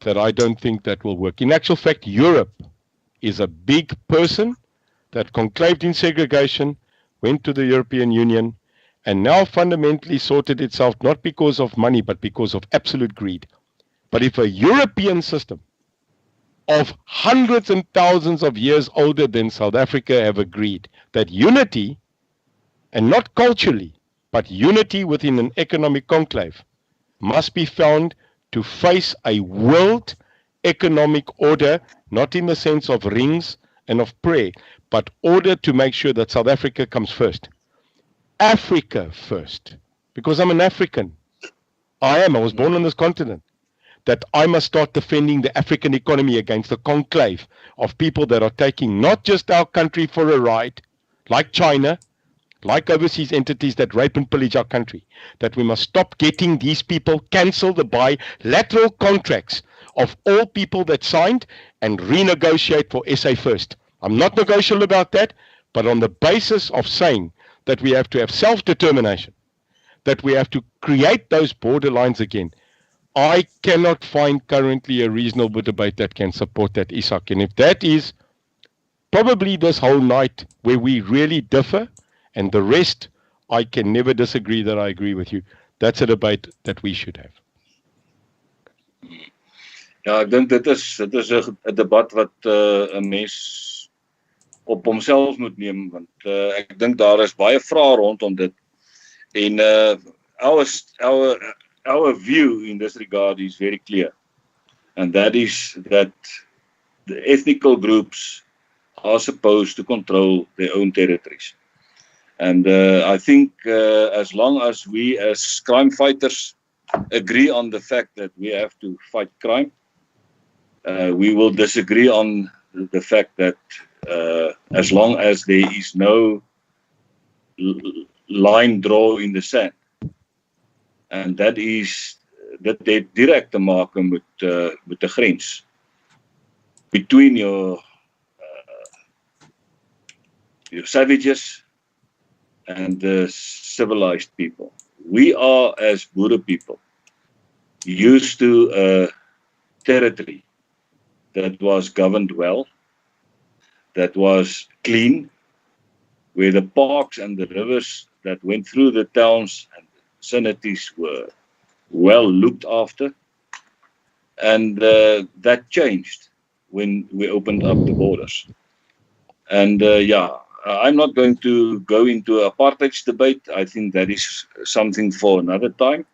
that I don't think that will work. In actual fact, Europe is a big person that conclaved in segregation, went to the European Union, and now fundamentally sorted itself not because of money, but because of absolute greed. But if a European system of hundreds and thousands of years older than South Africa have agreed that unity, and not culturally, but unity within an economic conclave, must be found to face a world economic order, not in the sense of rings and of prayer, but order to make sure that South Africa comes first. Africa first, because I'm an African. I was born on this continent. That I must start defending the African economy against the conclave of people that are taking not just our country for a ride, like China, like overseas entities that rape and pillage our country. That we must stop getting these people, cancel the bilateral contracts of all people that signed and renegotiate for SA first. I'm not negotiable about that, but on the basis of saying that we have to have self-determination, that we have to create those borderlines again. I cannot find currently a reasonable debate that can support that, Izak. And if that is probably this whole night where we really differ, and the rest, I can never disagree that I agree with you. That's a debate that we should have. Ja, ek dink dit is 'n debat wat 'n mens op homself moet neem, want ek dink daar is baie vrae rondom dit. En our view in this regard is very clear, and that is that the ethnical groups are supposed to control their own territories. And I think as long as we as crime fighters agree on the fact that we have to fight crime, We will disagree on the fact that as long as there is no line draw in the sand, and that is dat het direk te maak met die grens between your savages and the civilized people. We are, as Boere people, used to a territory that was governed well, that was clean, where the parks and the rivers that went through the towns and vicinities were well looked after. And that changed when we opened up the borders. And I'm not going to go into apartheid's debate. I think that is something for another time.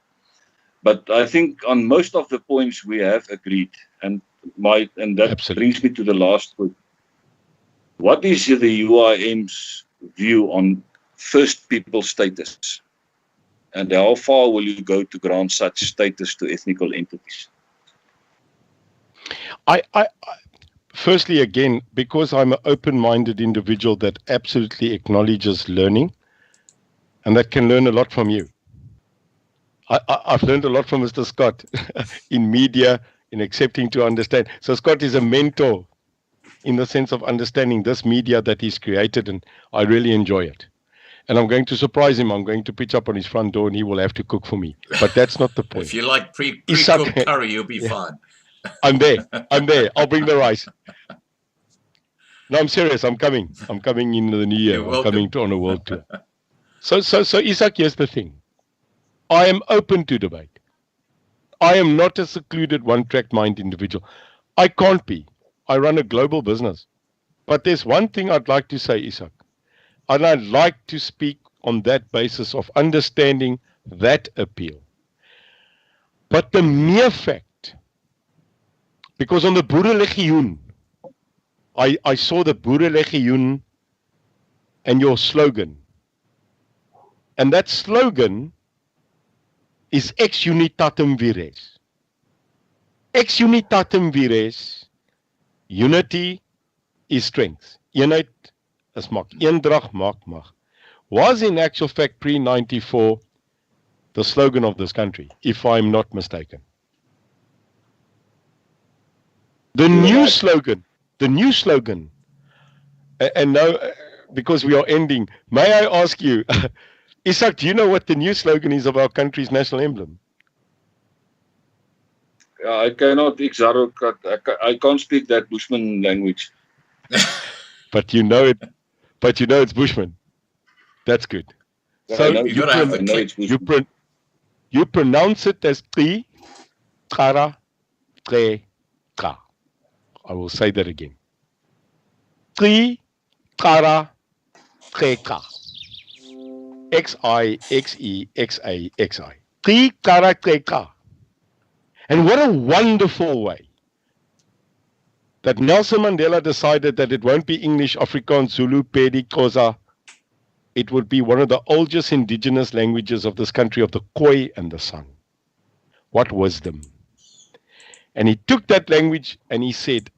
But I think on most of the points we have agreed. And that Absolutely. brings me to the last point. What is the UIM's view on First People status? And how far will you go to grant such status to ethnical entities? Firstly, again, because I'm an open-minded individual that absolutely acknowledges learning and that can learn a lot from you. I've learned a lot from Mr. Scott in media, in accepting to understand. So Scott is a mentor in the sense of understanding this media that he's created, and I really enjoy it. And I'm going to surprise him. I'm going to pitch up on his front door and he will have to cook for me. But that's not the point. If you like pre-cooked curry, you'll be fine. I'm there. I'll bring the rice. No, I'm serious. I'm coming. I'm coming in the new year. I'm coming on a world tour. So Izak, here's the thing. I am open to debate. I am not a secluded one-track mind individual. I can't be. I run a global business. But there's one thing I'd like to say, Izak. And I'd like to speak on that basis of understanding that appeal. But the mere fact, because on the Boerelegioen, I saw the Boerelegioen and your slogan. And that slogan is ex unitatem vires. Ex unitatem vires, unity is strength. Eenheid is mag. Eendrag maak mag. Was in actual fact pre-94 the slogan of this country, if I'm not mistaken. The new slogan, and now, because we are ending, may I ask you, Izak, do you know what the new slogan is of our country's national emblem? I cannot, I can't speak that Bushman language. But you know it. But you know it's Bushman. That's good. So you pronounce it as tri, kara, tre, ka. I will say that again. Tri, kara, tre, ka. X-I, X-E, X-A, X-I. Tri, kara, tre, ka. And what a wonderful way that Nelson Mandela decided that it won't be English, Afrikaans, Zulu, Pedi, Xhosa. It would be one of the oldest indigenous languages of this country, of the Khoi and the San. What wisdom. And he took that language and he said,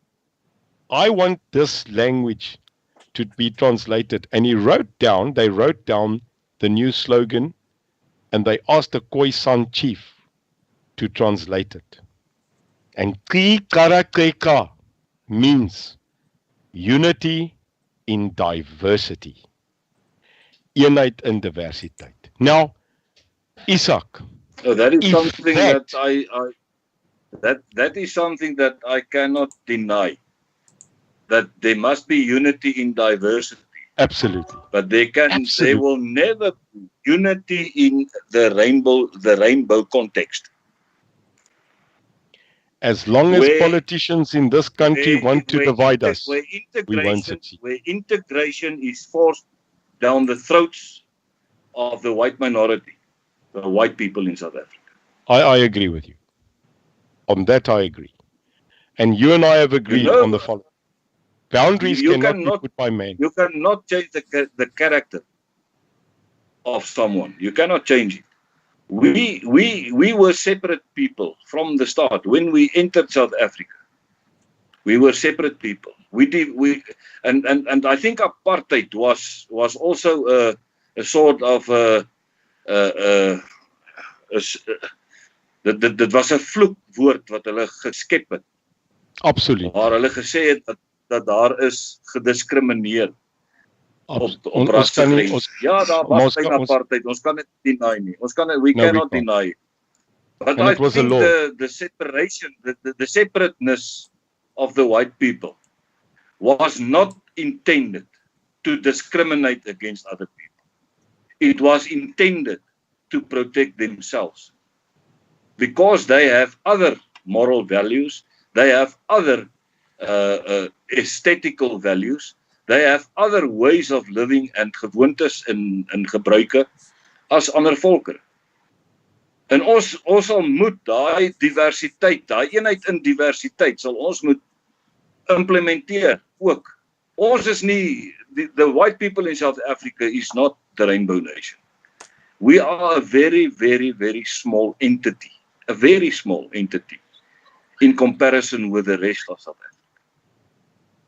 I want this language to be translated. And they wrote down the new slogan, and they asked the Khoi San chief to translate it. And Ki Kara Kreka means unity in diversity. Eenheid in diversiteit. Now, Izak. So that is something that is something that I cannot deny. That there must be unity in diversity. Absolutely. But there will never be unity in the rainbow context. As long as politicians in this country want to divide us, we won't succeed. Where integration is forced down the throats of the white minority, the white people in South Africa. I agree with you. On that I agree. And you and I have agreed on the following. Boundaries cannot be put by man. You cannot change the character of someone. You cannot change it. We were separate people from the start. When we entered South Africa, We were separate people. And I think apartheid was also a sort of dit was 'n vloekwoord wat hulle geskep het. Absoluut. Waar hulle gesê het dat daar is gediskrimineer op rassegrens. Ja, daar was geen apartheid. Ons kan dit deny nie. We cannot deny. But I think the separation, the separateness of the white people was not intended to discriminate against other people. It was intended to protect themselves. Because they have other moral values, they have other aesthetical values, they have other ways of living and gewoontes en gebruike as ander volkere. En ons sal moet daai diversiteit, daai eenheid in diversiteit sal ons moet implementeer ook. Ons is nie, the white people in South Africa is not the Rainbow Nation. We are a very, very, very small entity. A very small entity in comparison with the rest of South Africa.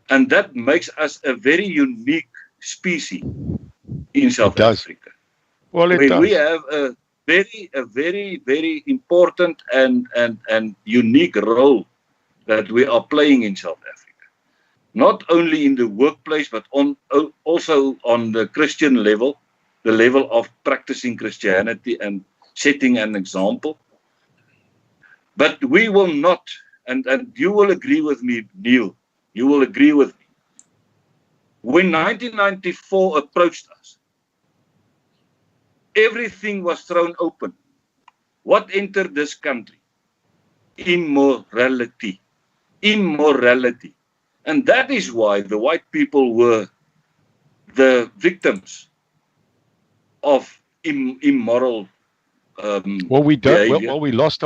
And that makes us a very unique species in South Africa. Well, We have a very, very important and unique role that we are playing in South Africa. Not only in the workplace, but also on the Christian level, the level of practicing Christianity and setting an example. But we will not, and you will agree with me, Neil, you will agree with me. When 1994 approached us, everything was thrown open. What entered this country? Immorality. Immorality. And that is why the white people were the victims of immoral behavior. We lost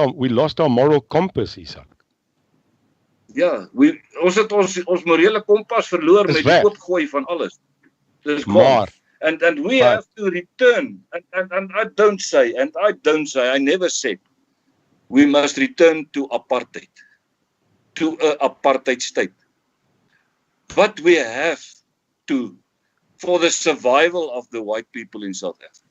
our moral compass, Izak. Ja, ons het ons morele kompas verloor met die oopgooi van alles. Dis gone. And we have to return, and I don't say, I never said, we must return to apartheid, to an apartheid state. But we have to, for the survival of the white people in South Africa,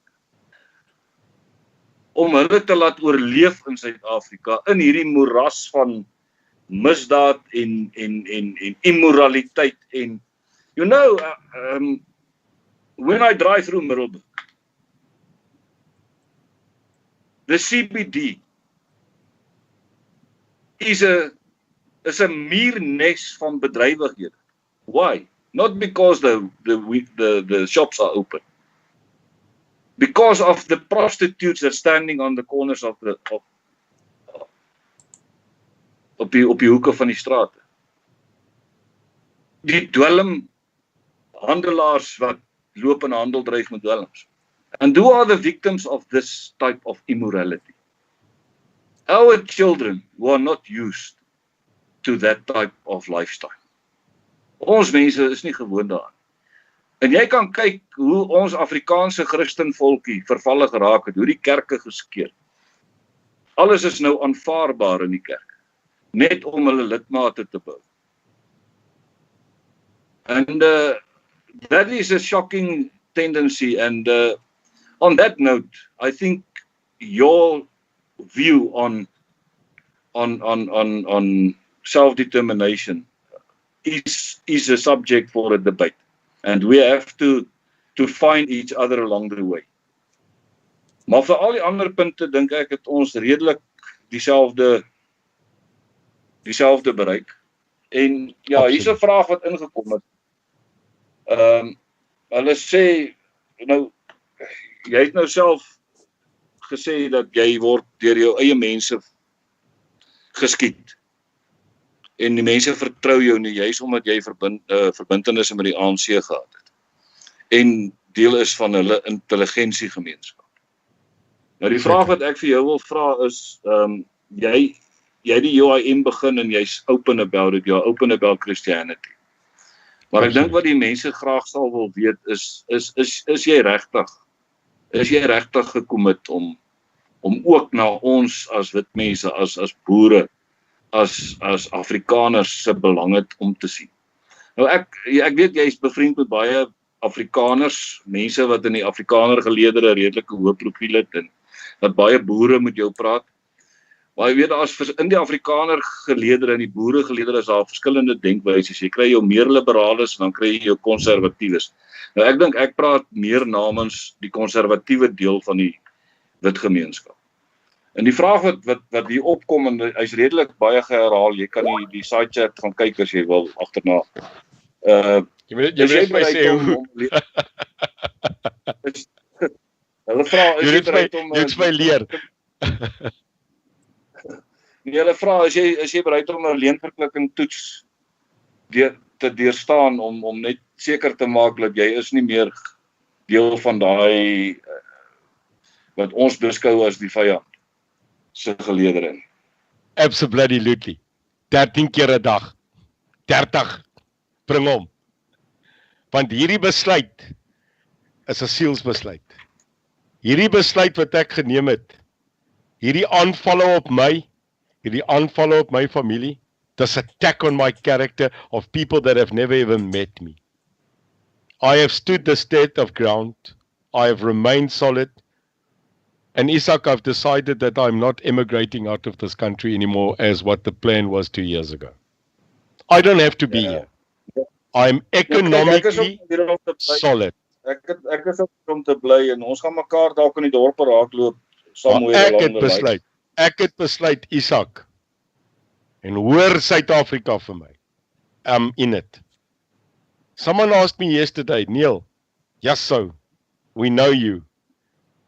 om hulle te laat oorleef in Suid-Afrika, in hierdie moeras van misdaad en immoraliteit en, you know, when I drive through Middelburg, the CBD is a muurnes van bedrywighede. Why? Not because the shops are open. Because of the prostitutes that are standing on the corners of op die hoeke van die strate. Die dwelmhandelaars wat loop en handel dryf met dwelms. And who are the victims of this type of immorality? Our children who are not used to that type of lifestyle. Ons mense is nie gewoond daaraan. En jy kan kyk hoe ons Afrikaanse Christenvolkie vervalle geraak het, hoe die kerke geskeur. Alles is nou aanvaarbaar in die kerk, net om hulle lidmate te bou. And that is a shocking tendency, and on that note, I think your view on self-determination is a subject for a debate, and we have to find each other along the way. Maar vir al die ander punte dink ek het ons redelik dieselfde bereik. En ja, hier is 'n vraag wat ingekom het. Hulle sê, nou, jy het nou self gesê dat jy word deur jou eie mense geskiet. En die mense vertrou jou nie, juis omdat jy verbintenisse met die ANC gehad het. En deel is van hulle intelligensiegemeenskap. Nou die vraag wat ek vir jou wil vra is, jy die UIM begin en jy's open about it, you're open about Christianity. Maar ek dink wat die mense graag sal wil weet is jy regtig? Is jy regtig gekommit om ook na ons as wit mense, as boere, as Afrikaners se belang het om te sien. Nou ek weet jy is bevriend met baie Afrikaners, mense wat in die Afrikaner geleedere redelike hoë profiel het en dat baie boere met jou praat. Maar jy weet in die Afrikaner geleedere en die boere geleedere is daar verskillende denkwyses. Jy kry jou meer liberales en dan kry jy jou konservatiewes. Nou ek dink ek praat meer namens die konservatiewe deel van die wit gemeenskap. En die vraag wat hier opkom en hy's redelik baie geherhaal. Jy kan die side chat gaan kyk as jy wil agterna. Jy weet my sê hoe. Hulle vra Jy weet my leer. Hulle vra is jy bereid om 'n leenverklikking toets te deurstaan om net seker te maak dat jy is nie meer deel van daai wat ons beskou as die vyand se geleedere nie. Absolutely. 13 keer 'n dag. 30. Bring hom. Want hierdie besluit is 'n sielsbesluit. Hierdie besluit wat ek geneem het, hierdie aanvalle op my, hierdie aanvalle op my familie, this attack on my character of people that have never even met me. I have stood the test of ground. I have remained solid. And Izak, I've decided that I'm not emigrating out of this country anymore as what the plan was 2 years ago. I don't have to be here. I'm economically solid. Ek is om te bly en ons gaan mekaar dalk in die dorpe raakloop Ek het besluit, Izak, en hoor Suid-Afrika vir my. I'm in it. Someone asked me yesterday, Neil, yes so, we know you.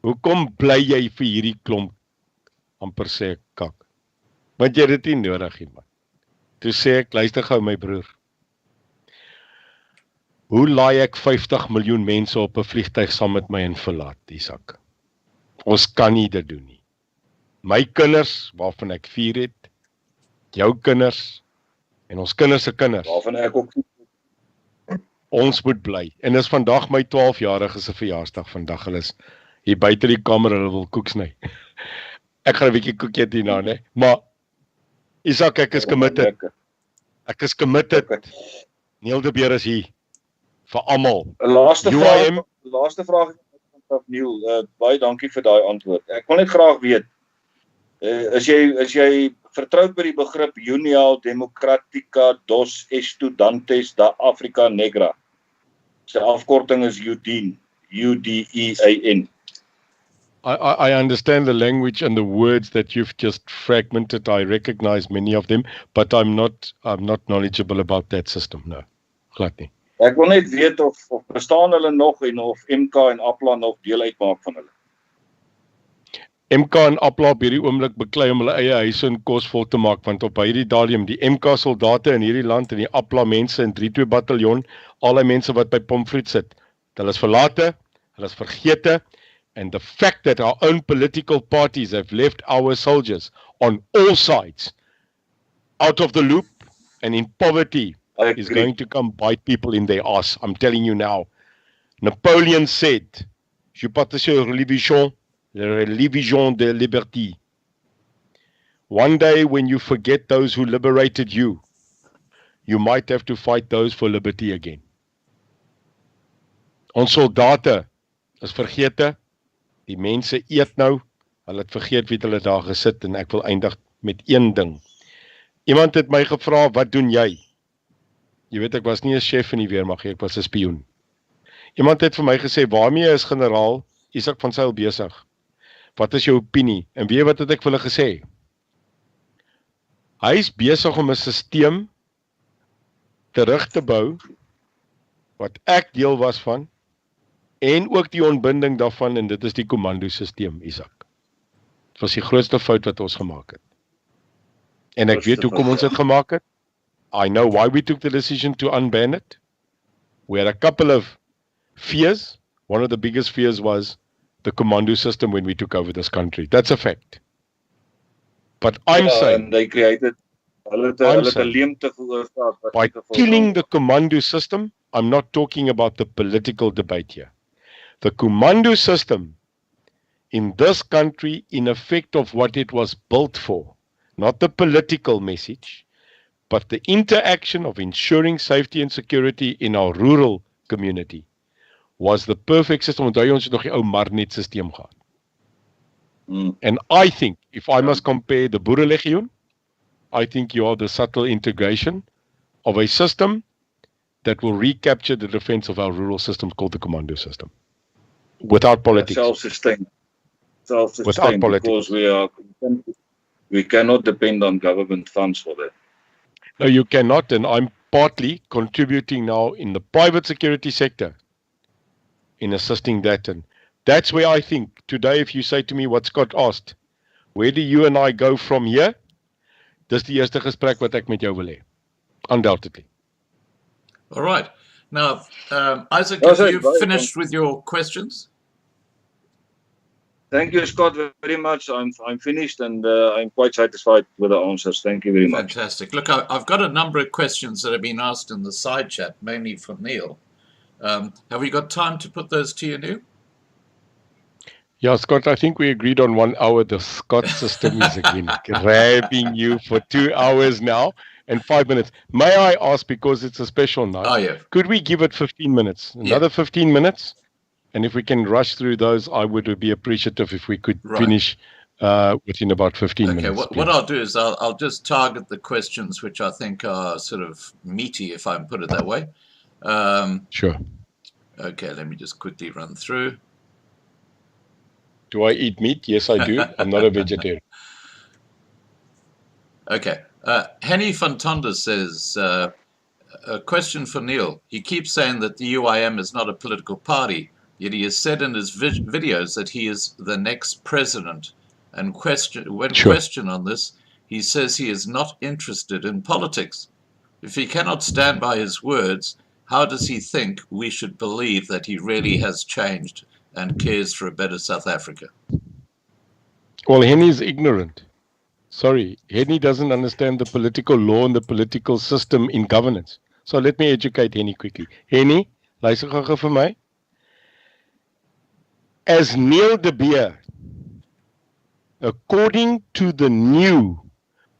Hoekom bly jy vir hierdie klomp, amper sê ek kak? Want jy het dit nie nodig, man. Toe sê ek, luister gou my broer. Hoe laai ek 50 miljoen mense op 'n vliegtuig saam met my en verlaat, Izak? Ons kan nie dit doen nie. My kinders, waarvan ek 4 het, jou kinders, en ons kinders se kinders, waarvan ek ook ons moet bly. En dis vandag my 12-jarige se verjaarsdag vandag. Hulle is hier buite die kamer, hulle wil koek sny. Ek gaan 'n bietjie koek eet hierna, né? Maar Izak, ek is committed. Ek is committed. Neil de Beer is hier vir almal. 'n laaste vraag van Neil. Baie dankie vir daai antwoord. Ek wil net graag weet, is jy vertroud by die begrip União Democrática dos Estudantes da África Negra? Sy afkorting is UDEAN, UDEAN. I understand the language and the words that you've just fragmented. I recognize many of them, but I'm not knowledgeable about that system. No, glad nie. Ek wil net weet of bestaan hulle nog en of MK en APLA nog deel uitmaak van hulle. MK en APLA op hierdie oomblik beklei om hulle eie huise en kos vol te maak, want op hierdie stadium die MK soldate in hierdie land en die APLA mense in 32 bataljon, al die mense wat by Pomfriet sit, hulle is verlate, hulle is vergete, and the fact that our own political parties have left our soldiers on all sides out of the loop and in poverty is going to come bite people in their ass. I'm telling you now. Napoleon said, je partage religion, la religion de liberté. One day when you forget those who liberated you, you might have to fight those for liberty again. Ons soldate is vergete, die mense eet nou, hulle het vergeet wie hulle daar gesit en ek wil eindig met een ding. Iemand het my gevra, wat doen jy? Jy weet, ek was nie 'n chef in die weermag, ek was 'n spioen. Iemand het vir my gesê, waarmee is generaal Izak van Zyl besig? Wat is jou opinie? En weet jy wat het ek vir hulle gesê? Hy is besig om 'n stelsel terug te bou, wat ek deel was van, en ook die ontbinding daarvan, en dit is die komando-sisteem, Izak. Dit was die grootste fout wat ons gemaak het. En ek weet hoekom ons dit gemaak het. I know why we took the decision to unban it. We had a couple of fears. One of the biggest fears was the commando system when we took over this country. That's a fact. But I'm saying, they created by killing the commando system, I'm not talking about the political debate here. The commando system in this country, in effect of what it was built for, not the political message, but the interaction of ensuring safety and security in our rural community was the perfect system. Onthou jy ons het nog die ou Marnet systeem gehad. And I think, if I must compare the Boerelegioen, I think you have the subtle integration of a system that will recapture the defense of our rural system called the commando system. Without politics. Self-sustained. Without politics. Because we cannot depend on government funds for that. No, you cannot, and I'm partly contributing now in the private security sector in assisting that. And that's where I think today, if you say to me what Scott asked, where do you and I go from here? Dis die eerste gesprek wat ek met jou wil hê. Undoubtedly. All right. Now, Isaac, have you finished with your questions? Thank you, Scott, very much. I'm finished, and I'm quite satisfied with the answers. Thank you very much. Fantastic. Look, I've got a number of questions that have been asked in the side chat, mainly from Neil. Have we got time to put those to you, Neil? Yeah, Scott, I think we agreed on 1 hour. The Scott system is again grabbing you for 2 hours now and 5 minutes. May I ask, because it's a special night, could we give it 15 minutes? Another 15 minutes? And if we can rush through those, I would be appreciative if we could finish within about 15 minutes. Okay, what I'll do is I'll just target the questions which I think are sort of meaty, if I can put it that way. Sure. Okay, let me just quickly run through. Do I eat meat? Yes, I do. I'm not a vegetarian. Okay. Henny van Tonder says, a question for Neil. He keeps saying that the UIM is not a political party, yet he has said in his videos that he is the next president. And when questioned on this, he says he is not interested in politics. If he cannot stand by his words, how does he think we should believe that he really has changed and cares for a better South Africa? Well, Henny is ignorant. Sorry, Henny doesn't understand the political law and the political system in governance. So let me educate Henny quickly. Henny, luister gou vir my. As Neil de Beer, according to the new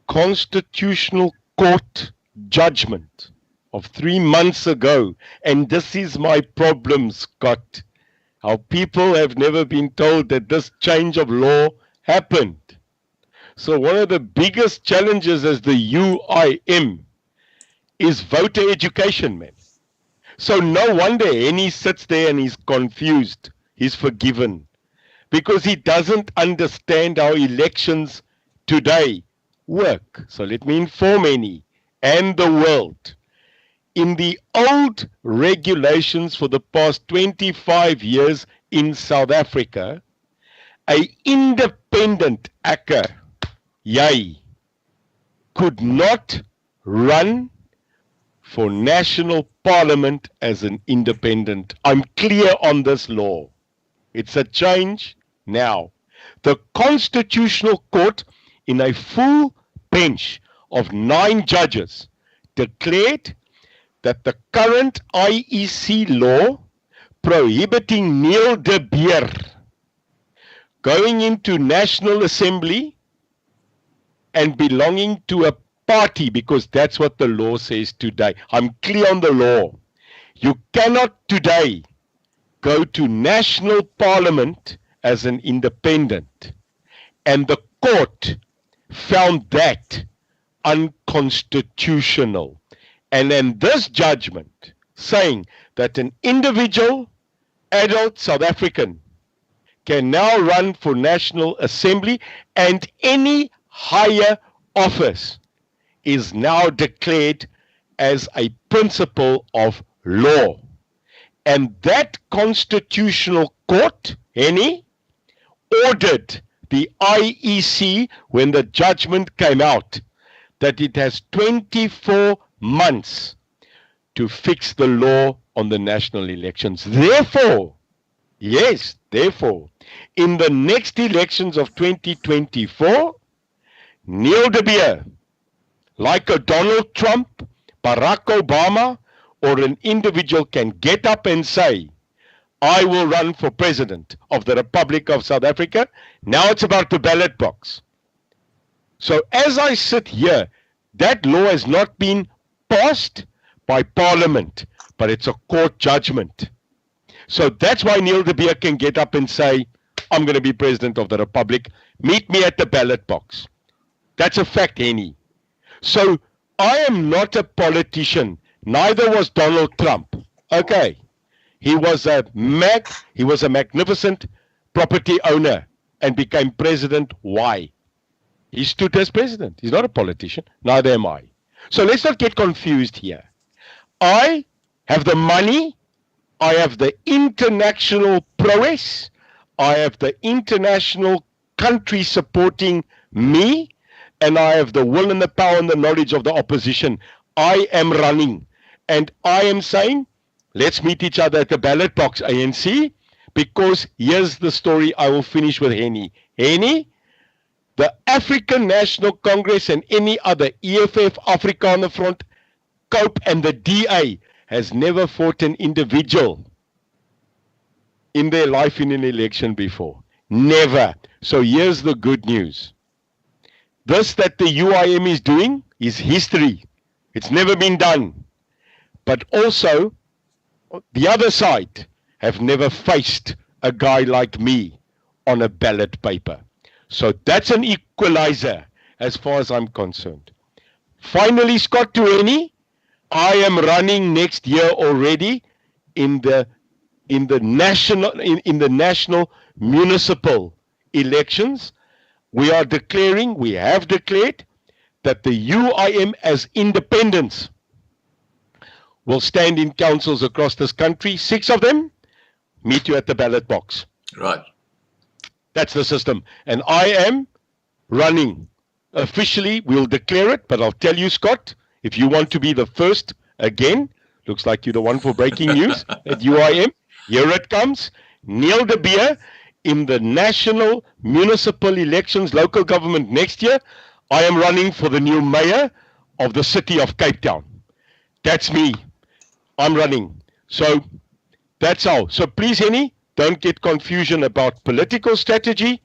Constitutional Court judgment of 3 months ago, and this is my problem, Scott, how people have never been told that this change of law happened. So one of the biggest challenges as the UIM is voter education, man. So no wonder Henny sits there and he's confused. He's forgiven. Because he doesn't understand how elections today work. So let me inform Henny and the world. In the old regulations for the past 25 years in South Africa, an independent actor, could not run for national parliament as an independent. I'm clear on this law. It's a change now. The Constitutional Court, in a full bench of 9 judges, declared that the current IEC law prohibiting Neil de Beer going into National Assembly and belonging to a party, because that's what the law says today. I'm clear on the law. You cannot today go to national parliament as an independent. And the court found that unconstitutional. And then this judgment saying that an individual, adult South African can now run for National Assembly and any higher office is now declared as a principle of law. And that Constitutional Court, Henny, ordered the IEC when the judgment came out that it has 24 months to fix the law on the national elections. Therefore, yes, therefore, in the next elections of 2024, Neil de Beer, like a Donald Trump, Barack Obama, or an individual can get up and say, I will run for president of the Republic of South Africa. Now it's about the ballot box. So as I sit here, that law has not been passed by Parliament, but it's a court judgment. So that's why Neil de Beer can get up and say, I'm going to be President of the Republic. Meet me at the ballot box. That's a fact, Henny. So I am not a politician. Neither was Donald Trump. Okay. He was a magnificent property owner and became president. Why? He stood as president. He's not a politician. Neither am I. So let's not get confused here. I have the money. I have the international prowess. I have the international country supporting me. And I have the will and the power and the knowledge of the opposition. I am running. And I am saying, let's meet each other at the ballot box, ANC. Because here's the story. I will finish with Henny. Henny, the African National Congress and any other EFF, Africa on the Front, COPE and the DA has never fought an individual in their life in an election before. Never. So here's the good news. This that the UIM is doing is history. It's never been done. But also, the other side have never faced a guy like me on a ballot paper. So that's an equalizer as far as I'm concerned. Finally, Scott Tueni, I am running next year already in the national municipal elections. We have declared that the UIM as independents will stand in councils across this country. 6 of them meet you at the ballot box. Right. That's the system. And I am running. Officially, we'll declare it, but I'll tell you, Scott, if you want to be the first again, looks like you're the one for breaking news at UIM. Here it comes. Neil de Beer in the national municipal elections, local government next year. I am running for the new mayor of the city of Cape Town. That's me. I'm running. So that's how. So please, Henny, don't get confusion about political strategy,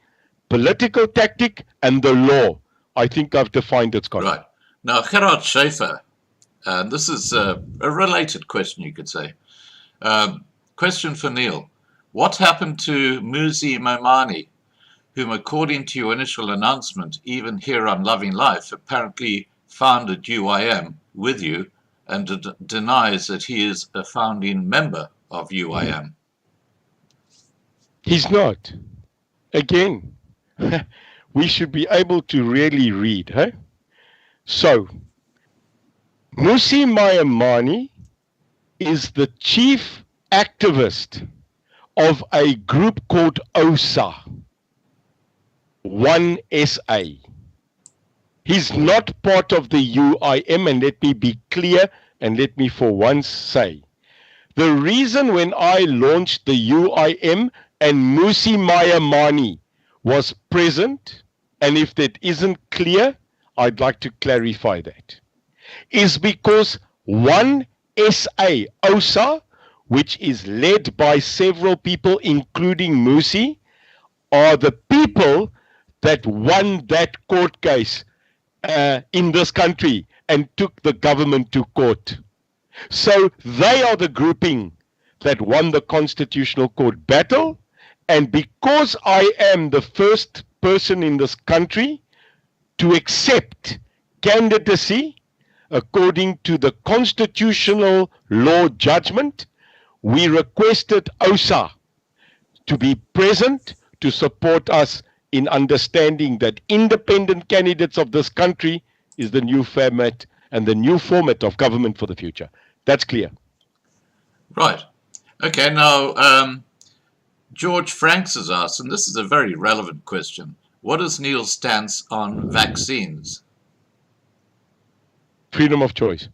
political tactic, and the law. I think I've defined it, Scott. Right. Now, Gerard Schaefer, this is a related question, you could say. Question for Neil. What happened to Muzi Momani, whom, according to your initial announcement, even here on Loving Life, apparently founded UIM with you and denies that he is a founding member of UIM? He's not. Again, we should be able to really read. Huh? So, Musi Mayamani is the chief activist of a group called OSA, 1SA. He's not part of the UIM, and let me be clear, and let me for once say, the reason when I launched the UIM and Musi Mayamani was present, and if that isn't clear, I'd like to clarify that, is because 1SA, OSA, which is led by several people, including Musi, are the people that won that court case in this country and took the government to court. So they are the grouping that won the Constitutional Court battle, and because I am the first person in this country to accept candidacy according to the constitutional law judgment, we requested OSA to be present to support us in understanding that independent candidates of this country is the new format and the new format of government for the future. That's clear. Right. Okay, now, George Franks has asked, and this is a very relevant question, what is Neil's stance on vaccines? Freedom of choice.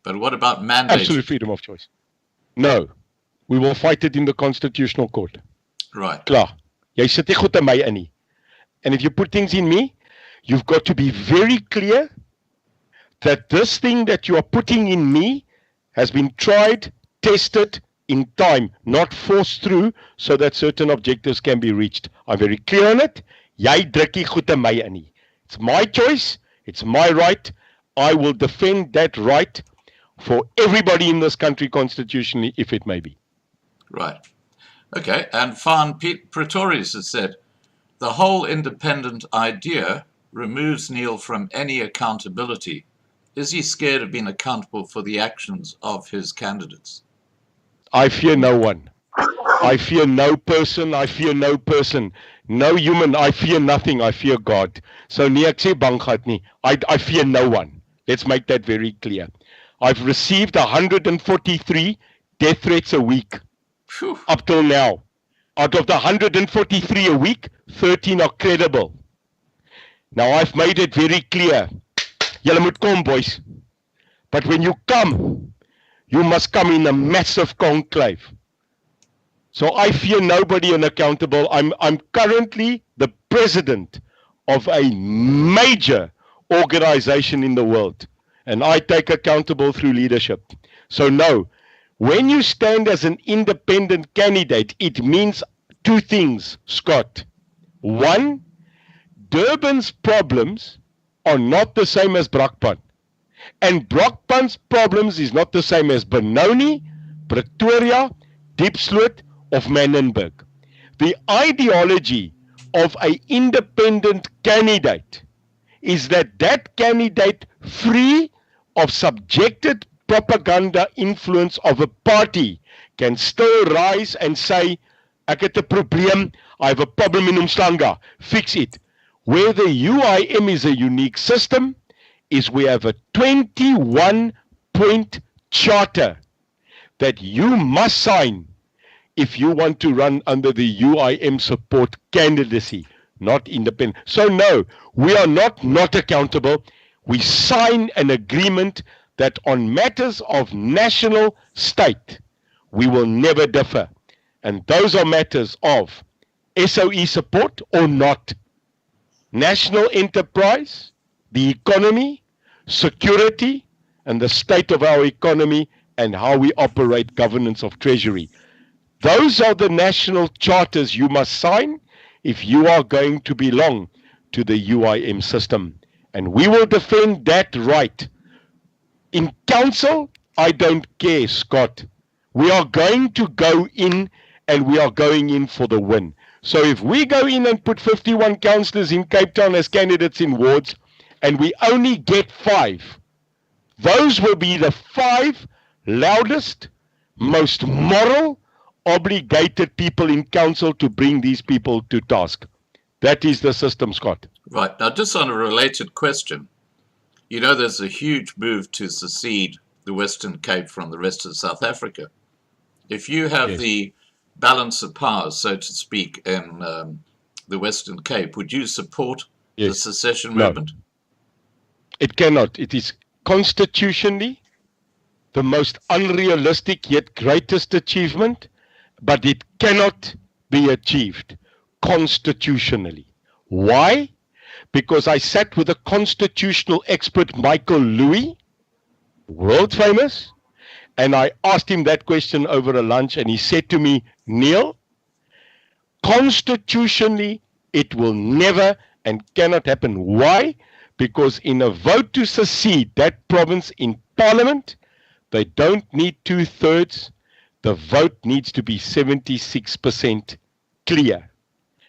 But what about mandates? Absolute freedom of choice. No. We will fight it in the Constitutional Court. Right. Klaar. Jy sit nie goed in my in nie. And if you put things in me, you've got to be very clear that this thing that you are putting in me has been tried, tested in time, not forced through so that certain objectives can be reached. I'm very clear on it. Jy druk nie goed in my in nie. It's my choice. It's my right. I will defend that right for everybody in this country constitutionally, if it may be. Right. Okay. And Fan Pretorius has said, the whole independent idea removes Neil from any accountability. Is he scared of being accountable for the actions of his candidates? I fear no one. I fear no person. I fear no person. No human. I fear nothing. I fear God. So nie ek sê bang gehad nie. I fear no one. Let's make that very clear. I've received 143 death threats a week. Phew. Up till now. Out of the 143 a week, 13 are credible. Now I've made it very clear. Julle moet kom, boys. But when you come, you must come in a massive conclave. So I fear nobody unaccountable. I'm currently the president of a major organization in the world. And I take accountable through leadership. So no, when you stand as an independent candidate, it means two things, Scott. One, Durban's problems are not the same as Brakpan. And Brakpan's problems is not the same as Benoni, Pretoria, Diepsloot, of Manenberg. The ideology of an independent candidate is that that candidate, free of subjected propaganda influence of a party, can still rise and say, ek het 'n probleem, I have a problem in Umhlanga, fix it. Where the UIM is a unique system, is we have a 21-point charter that you must sign if you want to run under the UIM support candidacy, not independent. So no, we are not accountable. We sign an agreement that on matters of national state, we will never differ. And those are matters of SOE support or not. National enterprise, the economy, security, and the state of our economy and how we operate governance of treasury. Those are the national charters you must sign if you are going to belong to the UIM system. And we will defend that right. In council, I don't care, Scott. We are going to go in and we are going in for the win. So if we go in and put 51 councillors in Cape Town as candidates in wards and we only get 5, those will be the 5 loudest, most moral, obligated people in council to bring these people to task. That is the system, Scott. Right. Now, just on a related question, you know there's a huge move to secede the Western Cape from the rest of South Africa. If you have the balance of powers, so to speak, in the Western Cape, would you support the secession movement? It cannot. It is constitutionally the most unrealistic yet greatest achievement, but it cannot be achieved constitutionally. Why? Because I sat with a constitutional expert, Michael Louis, world famous, and I asked him that question over a lunch, and he said to me, Neil, constitutionally, it will never and cannot happen. Why? Because in a vote to secede that province in Parliament, they don't need 2/3. The vote needs to be 76% clear.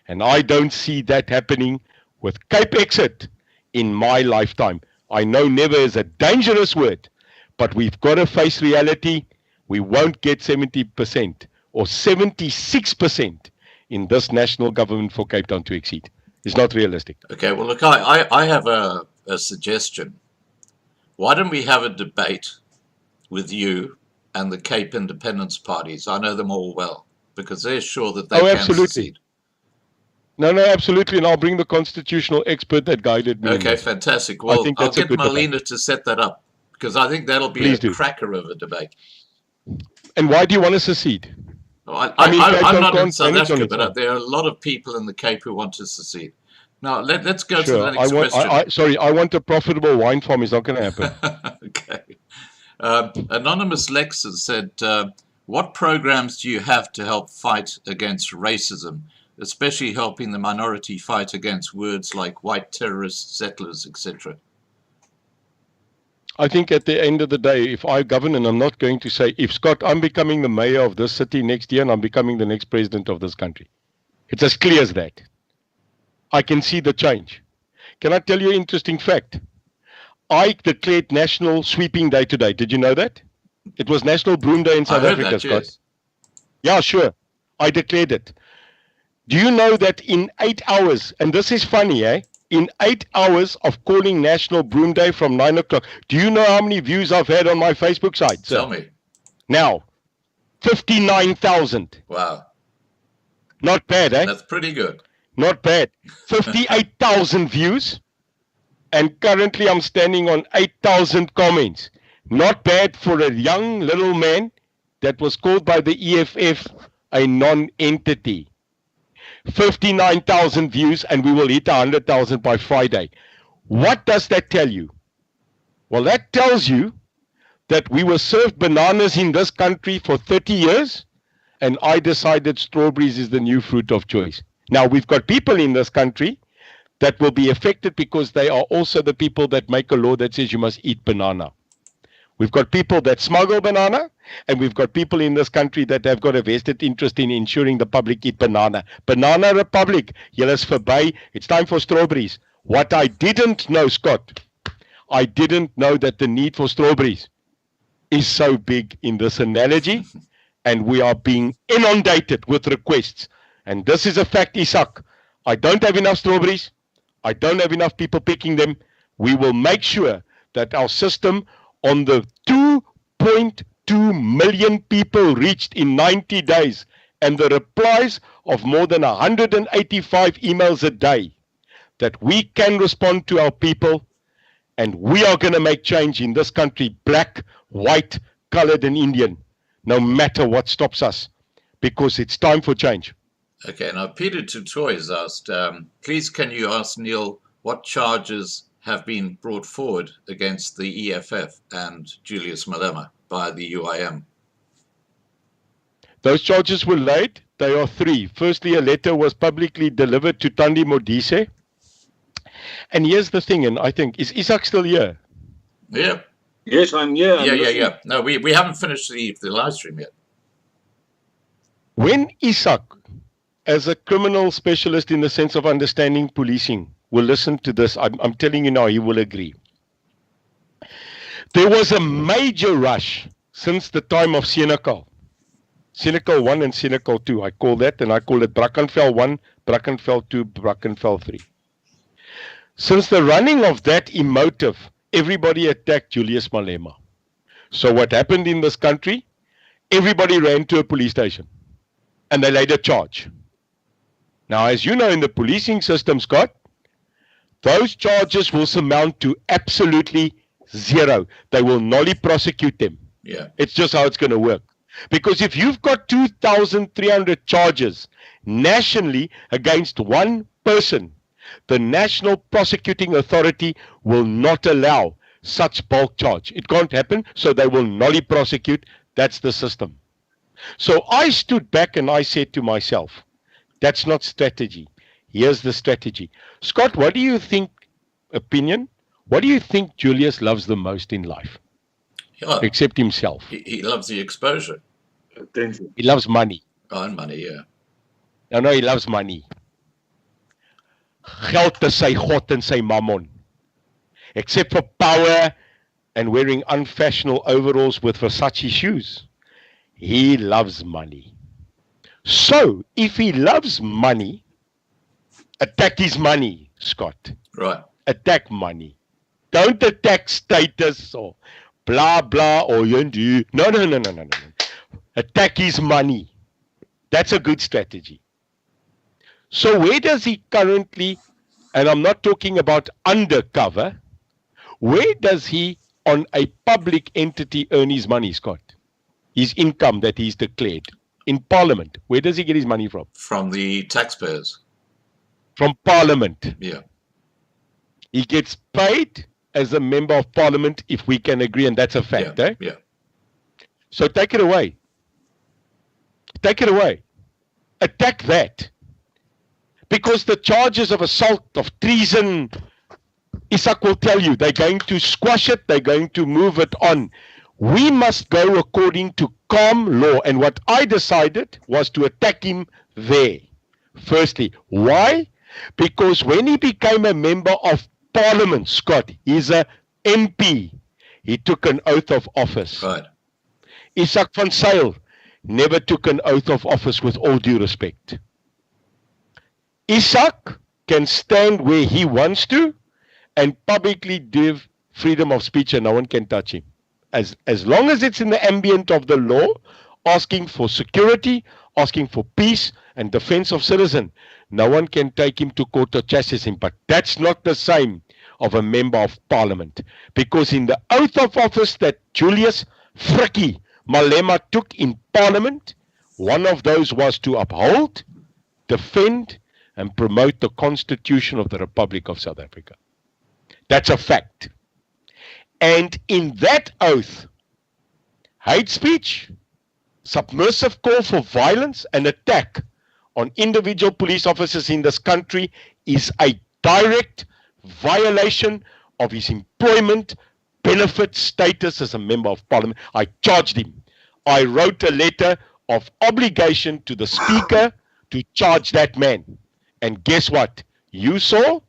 And I don't see that happening with Cape Exit in my lifetime. I know never is a dangerous word, but we've got to face reality. We won't get 70% or 76% in this national government for Cape Town to exceed. It's not realistic. Okay, well, look, I have a suggestion. Why don't we have a debate with you and the Cape Independence parties? I know them all well, because they're sure that they can succeed. No, absolutely, and I'll bring the constitutional expert that guided me. Okay, fantastic. Well, I'll get Marlena to set that up, because I think that'll be a cracker of a debate. And why do you want to secede? I'm not in South Africa, but there are a lot of people in the Cape who want to secede. Now, let's go to the next question. I want a profitable wine farm. It's not going to happen. Okay. Anonymous Lex has said, what programs do you have to help fight against racism? especially helping the minority fight against words like white terrorists, settlers, etc.? I think at the end of the day, if I govern, and I'm not going to say, if Scott, I'm becoming the mayor of this city next year and I'm becoming the next president of this country. It's as clear as that. I can see the change. Can I tell you an interesting fact? I declared National Sweeping Day today. Did you know that? It was National Broom Day in South Africa, that, Scott. yes. Yeah, sure. I declared it. Do you know that in 8 hours, and this is funny, in 8 hours of calling National Broom Day from 9 o'clock, do you know how many views I've had on my Facebook site, sir? Tell me. Now, 59,000. Wow. Not bad, That's pretty good. Not bad. 58,000 views. And currently I'm standing on 8,000 comments. Not bad for a young little man that was called by the EFF a non-entity. 59,000 views, and we will hit 100,000 by Friday. What does that tell you? Well, that tells you that we were served bananas in this country for 30 years, and I decided strawberries is the new fruit of choice. Now, we've got people in this country that will be affected because they are also the people that make a law that says you must eat banana. We've got people that smuggle banana, and we've got people in this country that have got a vested interest in ensuring the public eat banana. Banana Republic, julle is verby. It's time for strawberries. What I didn't know, Scott, I didn't know that the need for strawberries is so big in this analogy, and we are being inundated with requests. And this is a fact, Izak. I don't have enough strawberries. I don't have enough people picking them. We will make sure that our system on the 2.2 million people reached in 90 days and the replies of more than 185 emails a day, that we can respond to our people, and we are going to make change in this country, black, white, colored, and Indian, no matter what stops us, because it's time for change. Okay, now Peter Tutoy has asked, please can you ask Neil what charges have been brought forward against the EFF and Julius Malema by the UIM? Those charges were laid. They are three. Firstly, a letter was publicly delivered to Thandi Modise. And here's the thing, and I think, is Izak still here? Yeah. Yes, I'm here. Yeah. No, we haven't finished the live stream yet. When Izak, as a criminal specialist in the sense of understanding policing, will listen to this, I'm telling you now, he will agree. There was a major rush since the time of Senekal. Senekal 1 and Senekal 2, I call that, and I call it Brackenfell 1, Brackenfell 2, Brackenfell 3. Since the running of that emotive, everybody attacked Julius Malema. So what happened in this country? Everybody ran to a police station, and they laid a charge. Now, as you know, in the policing system, Scott, those charges will amount to absolutely zero. They will nolly prosecute them. Yeah. It's just how it's going to work. Because if you've got 2,300 charges nationally against one person, the National Prosecuting Authority will not allow such bulk charge. It can't happen, so they will nolly prosecute. That's the system. So I stood back and I said to myself, that's not strategy. Here's the strategy. Scott, what do you think, opinion, what do you think Julius loves the most in life? Yeah. Except himself. He loves the exposure. Attention. He loves money. Oh, and money, yeah. No, he loves money. Geld is sy God en sy mammon. Except for power and wearing unfashionable overalls with Versace shoes. He loves money. So, if he loves money, attack his money, Scott. Right. Attack money. Don't attack status or blah, blah, or you. No. Attack his money. That's a good strategy. So where does he currently, and I'm not talking about undercover, where does he on a public entity earn his money, Scott? His income that he's declared in Parliament. Where does he get his money from? From the taxpayers. From Parliament. Yeah. He gets paid as a member of Parliament, if we can agree, and that's a fact. Yeah. So take it away. Take it away. Attack that. Because the charges of assault, of treason, Izak will tell you, they're going to squash it, they're going to move it on. We must go according to calm law. And what I decided was to attack him there. Firstly, why? Because when he became a member of Parliament, Scott, he's a MP. He took an oath of office. Right. Izak van Zyl never took an oath of office, with all due respect. Izak can stand where he wants to and publicly give freedom of speech, and no one can touch him. As long as it's in the ambient of the law, asking for security, asking for peace and defense of citizen, no one can take him to court or chastise him. But that's not the same of a member of Parliament. Because in the oath of office that Julius Frikkie Malema took in Parliament, one of those was to uphold, defend, and promote the Constitution of the Republic of South Africa. That's a fact. And in that oath, hate speech, subversive call for violence and attack on individual police officers in this country is a direct violation of his employment benefit status as a member of Parliament. I charged him. I wrote a letter of obligation to the Speaker to charge that man. And guess what? You saw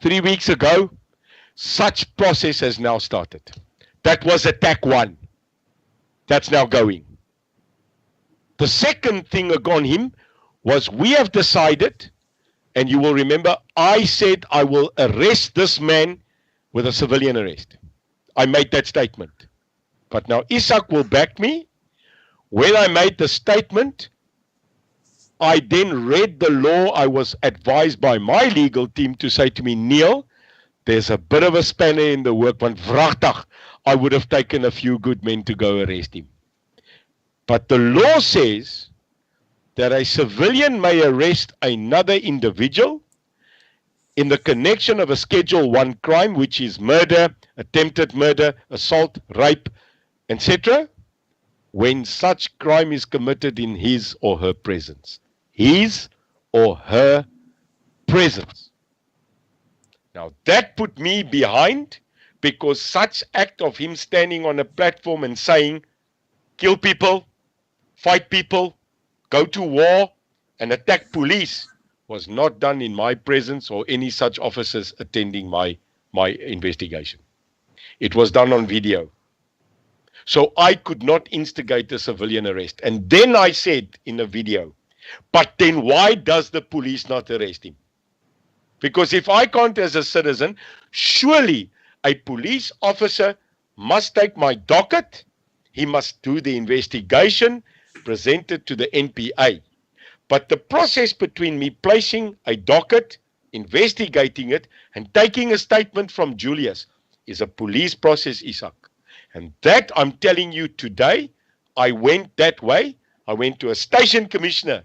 3 weeks ago, such process has now started. That was attack 1. That's now going. The second thing on him was, we have decided, and you will remember, I said I will arrest this man with a civilian arrest. I made that statement. But now Izak will back me. When I made the statement, I then read the law. I was advised by my legal team to say to me, Neil, there's a bit of a spanner in the work, want vragtig, I would have taken a few good men to go arrest him. But the law says that a civilian may arrest another individual in the connection of a Schedule 1 crime, which is murder, attempted murder, assault, rape, etc., when such crime is committed in his or her presence. His or her presence. Now that put me behind, because such act of him standing on a platform and saying, kill people, fight people, go to war and attack police, was not done in my presence or any such officers attending my investigation. It was done on video. So I could not instigate a civilian arrest. And then I said in a video, but then why does the police not arrest him? Because if I can't as a citizen, surely a police officer must take my docket, he must do the investigation, present it to the NPA. But the process between me placing a docket, investigating it, and taking a statement from Julius is a police process, Izak. And that, I'm telling you today, I went that way. I went to a station commissioner.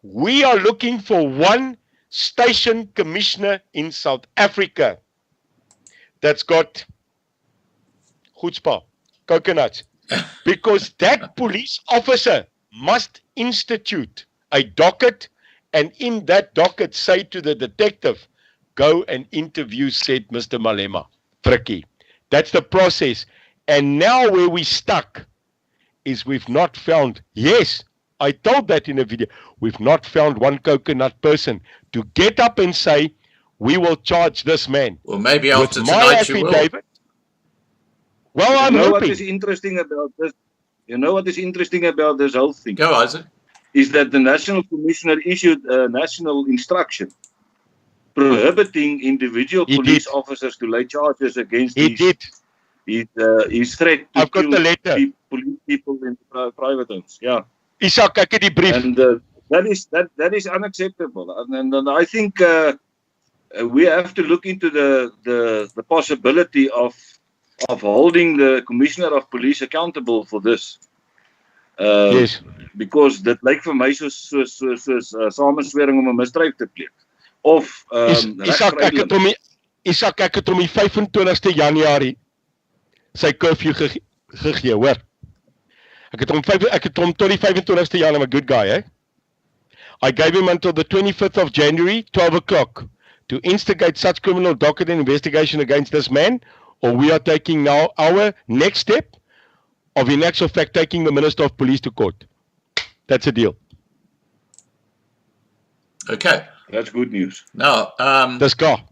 We are looking for one station commissioner in South Africa that's got chutzpah, coconuts. Because that police officer must institute a docket, and in that docket say to the detective, go and interview said Mr. Malema, Frikkie. That's the process. And now where we stuck is we've not found, yes, I told that in a video, we've not found one coconut person to get up and say, we will charge this man. Well, maybe after with my tonight you will. affidavit. Well, I'm hoping. What is interesting about this? You know what is interesting about this whole thing? Go, Isaac. Is that the National Commissioner issued a national instruction prohibiting individual police officers to lay charges against his threat to I've got the letter. Police people in private homes. Yeah. Izak, ek het die brief. And that is unacceptable. And I think we have to look into the possibility of holding the Commissioner of Police accountable for this. Yes. Because dit lyk vir my soos samenswering om 'n misdrijf te pleeg. Of Izak, ek het hom die 25ste Januarie sy curfew gegee, hoor. Ek het hom tot die 25ste Januarie, I'm a good guy, eh? I gave him until the 25th of January, 12 o'clock, to instigate such criminal docket and investigation against this man, or we are taking now our next step of, in actual fact, taking the Minister of Police to court. That's a deal. Okay. That's good news. Now, This car.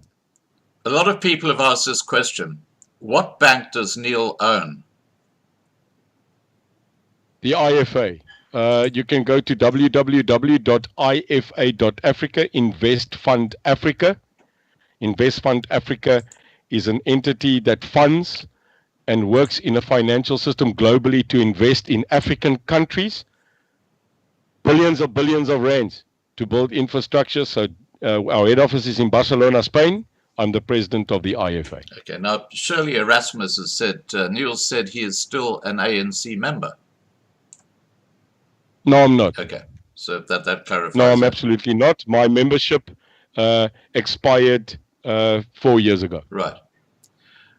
a lot of people have asked this question. What bank does Neil own? The IFA. You can go to www.ifa.africa, Invest Fund Africa. Invest Fund Africa is an entity that funds and works in a financial system globally to invest in African countries. Billions of rands to build infrastructure. So our head office is in Barcelona, Spain. I'm the president of the IFA. Okay, now Shirley Erasmus has said, Neil said he is still an ANC member. No, I'm not. Okay, so that clarifies. No, I'm absolutely not. My membership expired 4 years ago. Right.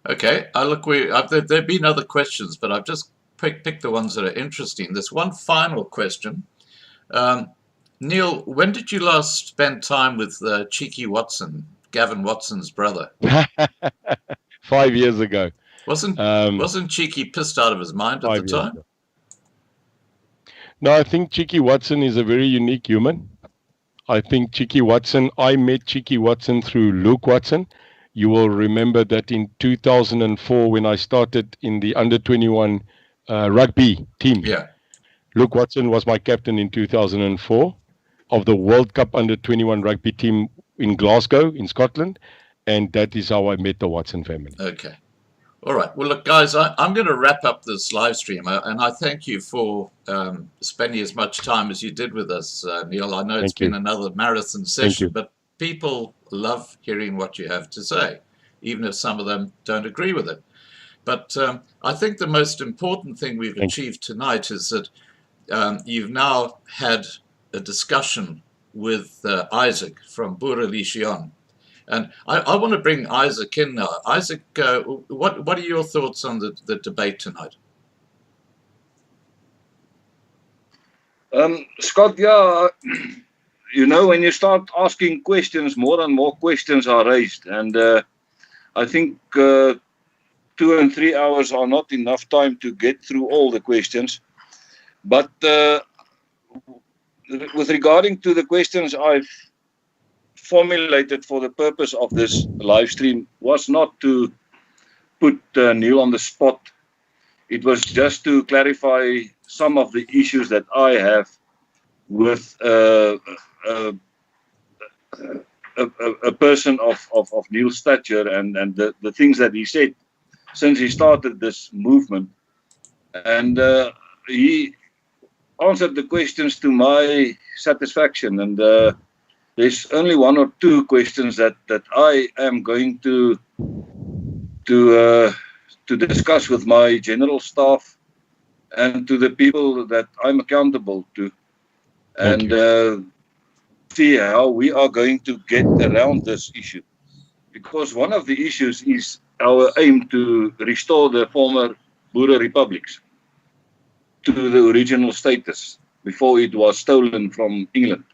Okay, look, there have been other questions, but I've just picked the ones that are interesting. There's one final question. Neil, when did you last spend time with Cheeky Watson, Gavin Watson's brother? 5 years ago. Wasn't Cheeky pissed out of his mind at the time? Ago. No, I think Cheeky Watson is a very unique human. I think Cheeky Watson, I met Cheeky Watson through Luke Watson. You will remember that in 2004 when I started in the under-21 rugby team. Yeah. Luke Watson was my captain in 2004 of the World Cup under-21 rugby team in Glasgow, in Scotland. And that is how I met the Watson family. Okay. All right. Well, look, guys, I'm going to wrap up this live stream, and I thank you for spending as much time as you did with us, Neil. I know it's been another marathon session, but people love hearing what you have to say, even if some of them don't agree with it. But I think the most important thing we've achieved tonight is that you've now had a discussion with Izak from Boerelegioen. And I want to bring Izak in now. Izak, what are your thoughts on the debate tonight? Scott, yeah, you know, when you start asking questions, more and more questions are raised. And I think 2 and 3 hours are not enough time to get through all the questions. But with regarding to the questions I've formulated for the purpose of this live stream was not to put Neil on the spot. It was just to clarify some of the issues that I have with a person of Neil's stature and the things that he said since he started this movement. And he answered the questions to my satisfaction. And there's only 1 or 2 questions that I am going to discuss with my general staff and to the people that I'm accountable to, and see how we are going to get around this issue. Because one of the issues is our aim to restore the former Boere republics to the original status before it was stolen from England.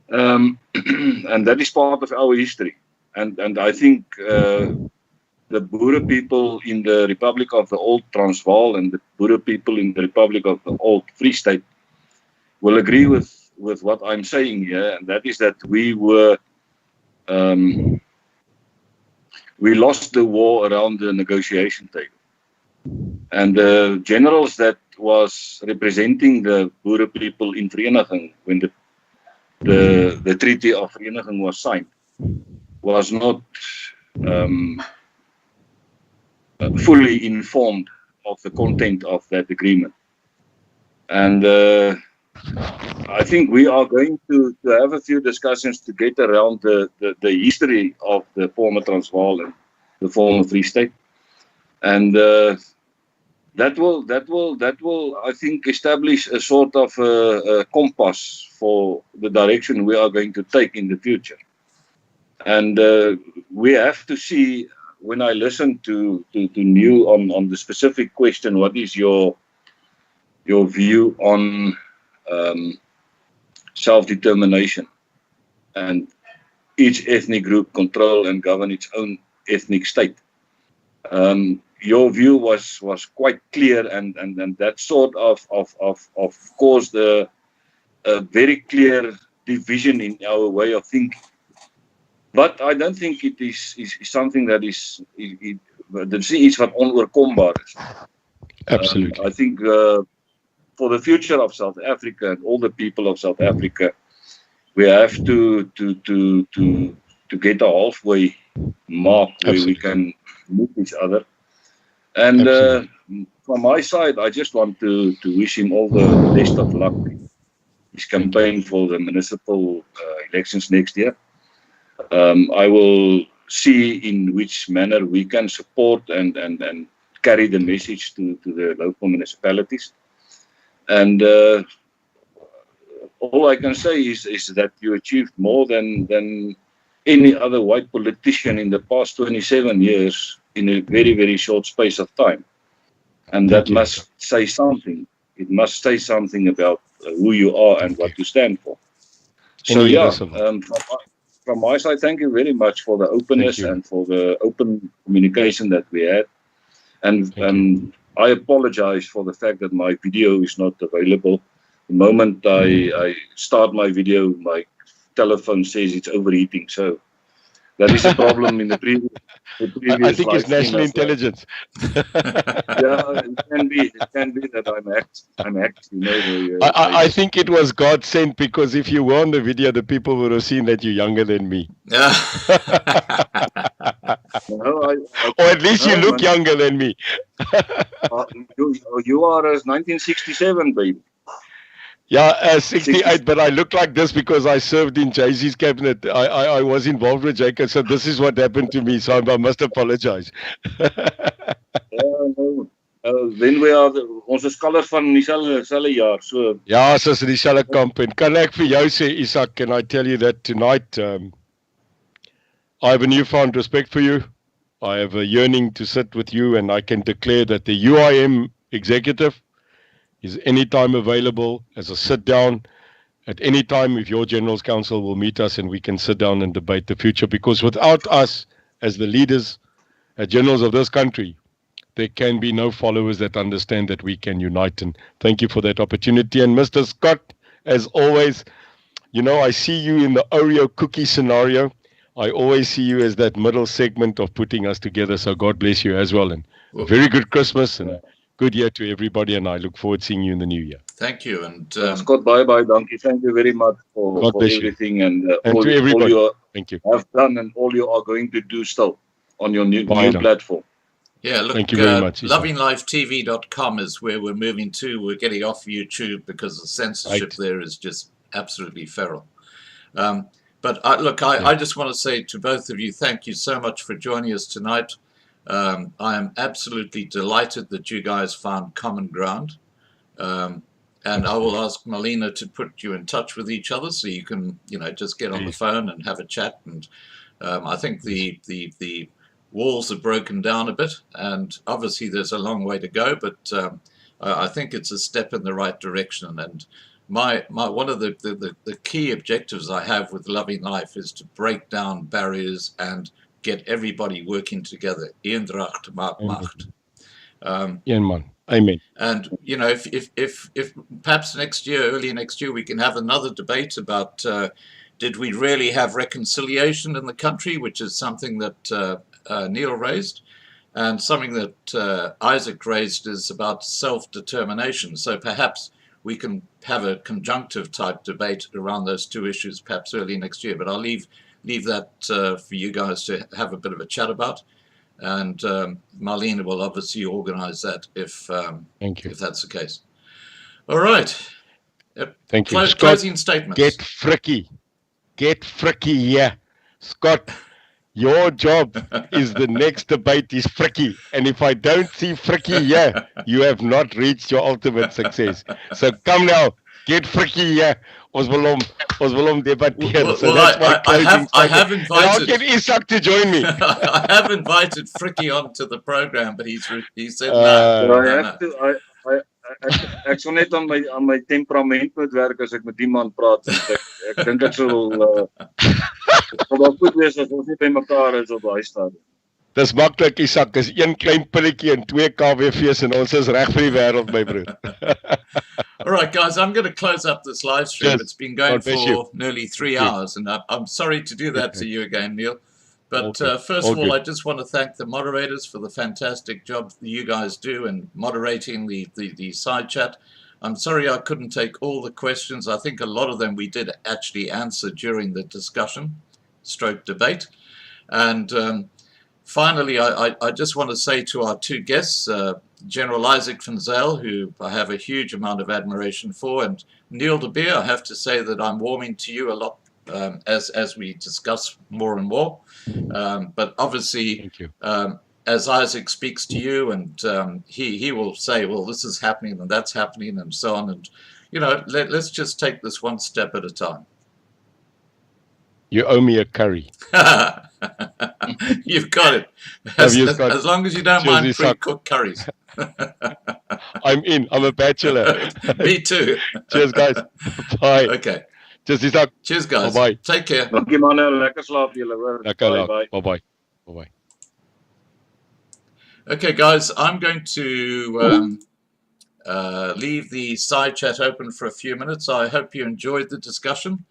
And that is part of our history. And I think the Boere people in the Republic of the Old Transvaal and the Boere people in the Republic of the Old Free State will agree with what I'm saying here, and that is that we lost the war around the negotiation table. And the generals that was representing the Boere people in Vereniging when the Treaty of Vereniging was signed was not fully informed of the content of that agreement. And I think we are going to have a few discussions to get around the history of the former Transvaal and the former Free State. And that will, I think, establish a sort of a compass for the direction we are going to take in the future. And we have to see, when I listen to Neil on the specific question, what is your view on self-determination, and each ethnic group control and govern its own ethnic state. Your view was quite clear, and that sort of caused a very clear division in our way of thinking. But I don't think it is something that is iets wat onoorkombaar is. Absolutely. I think for the future of South Africa and all the people of South Africa, we have to get a halfway mark where we can meet each other. And from my side, I just want to wish him all the best of luck in his campaign for the municipal elections next year. I will see in which manner we can support and carry the message to the local municipalities. And all I can say is that you achieved more than any other white politician in the past 27 years in a very, very short space of time. And that must say something. It must say something about who you are and what you stand for. So yeah, from my side, thank you very much for the openness and for the open communication that we had. And I apologize for the fact that my video is not available. The moment I start my video, my telephone says it's overheating. So that is a problem in the previous I think it's national intelligence. Yeah, it can be that I'm hacked. You know, I think it was God sent, because if you were on the video, the people would have seen that you're younger than me. Yeah. Or at least you look younger than me. You are as 1967, baby. Yeah, 68, but I look like this because I served in Jay-Z's cabinet. I was involved with Jacob, so this is what happened to me, so I must apologize. No. Then we are ons is kalers van dieselfde jaar, so Ja, soos in dieselfde kamp. En kan ek vir jou sê, Izak, can I tell you that tonight I have a newfound respect for you. I have a yearning to sit with you, and I can declare that the UIM executive is anytime available as a sit-down at any time if your General's Council will meet us and we can sit down and debate the future. Because without us as the leaders, as generals of this country, there can be no followers that understand that we can unite. And thank you for that opportunity. And Mr. Scott, as always, you know, I see you in the Oreo cookie scenario. I always see you as that middle segment of putting us together. So God bless you as well. And a very good Christmas and a good year to everybody. And I look forward to seeing you in the new year. Thank you. And Scott, bye, donkey. Thank you very much for everything you. and all to everybody. All you thank you. have done and all you are going to do still on your new platform. yeah, look, Thank you very much, lovinglivetv.com is where we're moving to. We're getting off YouTube because the censorship there is just absolutely feral. But I just want to say to both of you, thank you so much for joining us tonight. I am absolutely delighted that you guys found common ground. And I will ask Malina to put you in touch with each other so you can, you know, just get on the phone and have a chat. And I think the walls are broken down a bit, and obviously there's a long way to go, but I think it's a step in the right direction. And my one of the key objectives I have with Loving Life is to break down barriers and get everybody working together. Eendracht maakt macht. Amen. And you know, if perhaps next year, early next year, we can have another debate about did we really have reconciliation in the country, which is something that Neil raised, and something that Isaac raised is about self-determination. So perhaps we can have a conjunctive type debate around those two issues perhaps early next year. But I'll leave that for you guys to have a bit of a chat about. And Marlene will obviously organize that if that's the case. All right. Thank you. Scott, closing statements. Get fricky. Get fricky here. Scott, your job is the next debate is fricky. And if I don't see fricky here, you have not reached your ultimate success. So come now, get fricky here. Ons wil hom debatteer. So that's my closing statement. I have invited. And I'll get Izak to join me. I have invited Fricky onto the program, but he said no. ek sal net aan my temperament moet werk as ek met die man praat. Ek dink ek sal wel goed wees as ons nie by mekaar is op daai stadium. Dis maklik, Izak, is een klein pilletjie en 2 KWV's en ons is reg vir die wêreld, my broer. All right, guys, I'm going to close up this live stream. Yes. It's been going God bless for you. nearly 3 Thank you. hours, and I'm sorry to do that to you again, Neil. But All good. first All of all, good. I just want to thank the moderators for the fantastic job that you guys do in moderating the side chat. I'm sorry I couldn't take all the questions. I think a lot of them we did actually answer during the discussion, stroke debate. And finally, I just want to say to our two guests, General Izak van Zyl, who I have a huge amount of admiration for, and Neil de Beer, I have to say that I'm warming to you a lot as we discuss more and more. But obviously, Thank you. as Izak speaks to you, and he will say, well, this is happening and that's happening and so on. And, you know, let's just take this one step at a time. You owe me a curry. You've got it. As long as you don't Cheers, mind Izak. pre-cooked curries. I'm in. I'm a bachelor. Me too. Cheers, guys. Bye. Okay. Cheers, Izak. Cheers, guys. Bye-bye. Take care. Dankie manne, lekker slaap julle hoor. Lekker Bye laat. bye. Bye-bye. Bye-bye. Okay, guys, I'm going to leave the side chat open for a few minutes. I hope you enjoyed the discussion.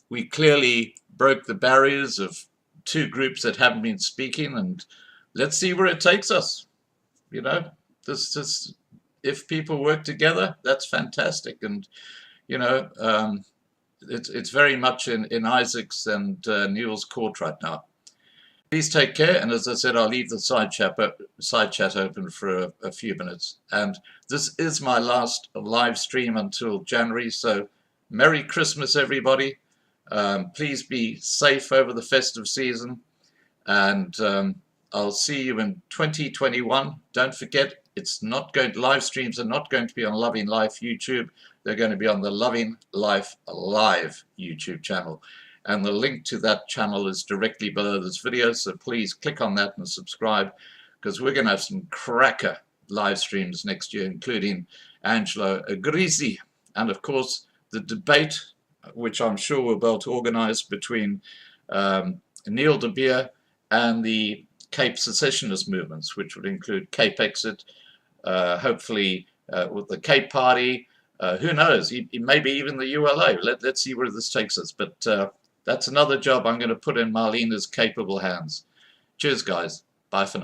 We clearly broke the barriers of two groups that haven't been speaking, and let's see where it takes us. You know, this if people work together, that's fantastic. And you know, it's very much in Izak's and Neil's court right now. Please take care, and as I said, I'll leave the side chat open for a few minutes. And this is my last live stream until January, so Merry Christmas, everybody. Please be safe over the festive season, and I'll see you in 2021. Don't forget, it's not going to, live streams are not going to be on Loving Life YouTube. They're going to be on the Loving Life Live YouTube channel. And the link to that channel is directly below this video, so please click on that and subscribe, because we're going to have some cracker live streams next year, including Angelo Grisi, and of course the debate, which I'm sure we'll be able to organize between Neil de Beer and the Cape secessionist movements, which would include Cape Exit, hopefully with the Cape Party, who knows, maybe even the ULA. Let's see where this takes us. But that's another job I'm going to put in Marlena's capable hands. Cheers, guys. Bye for now.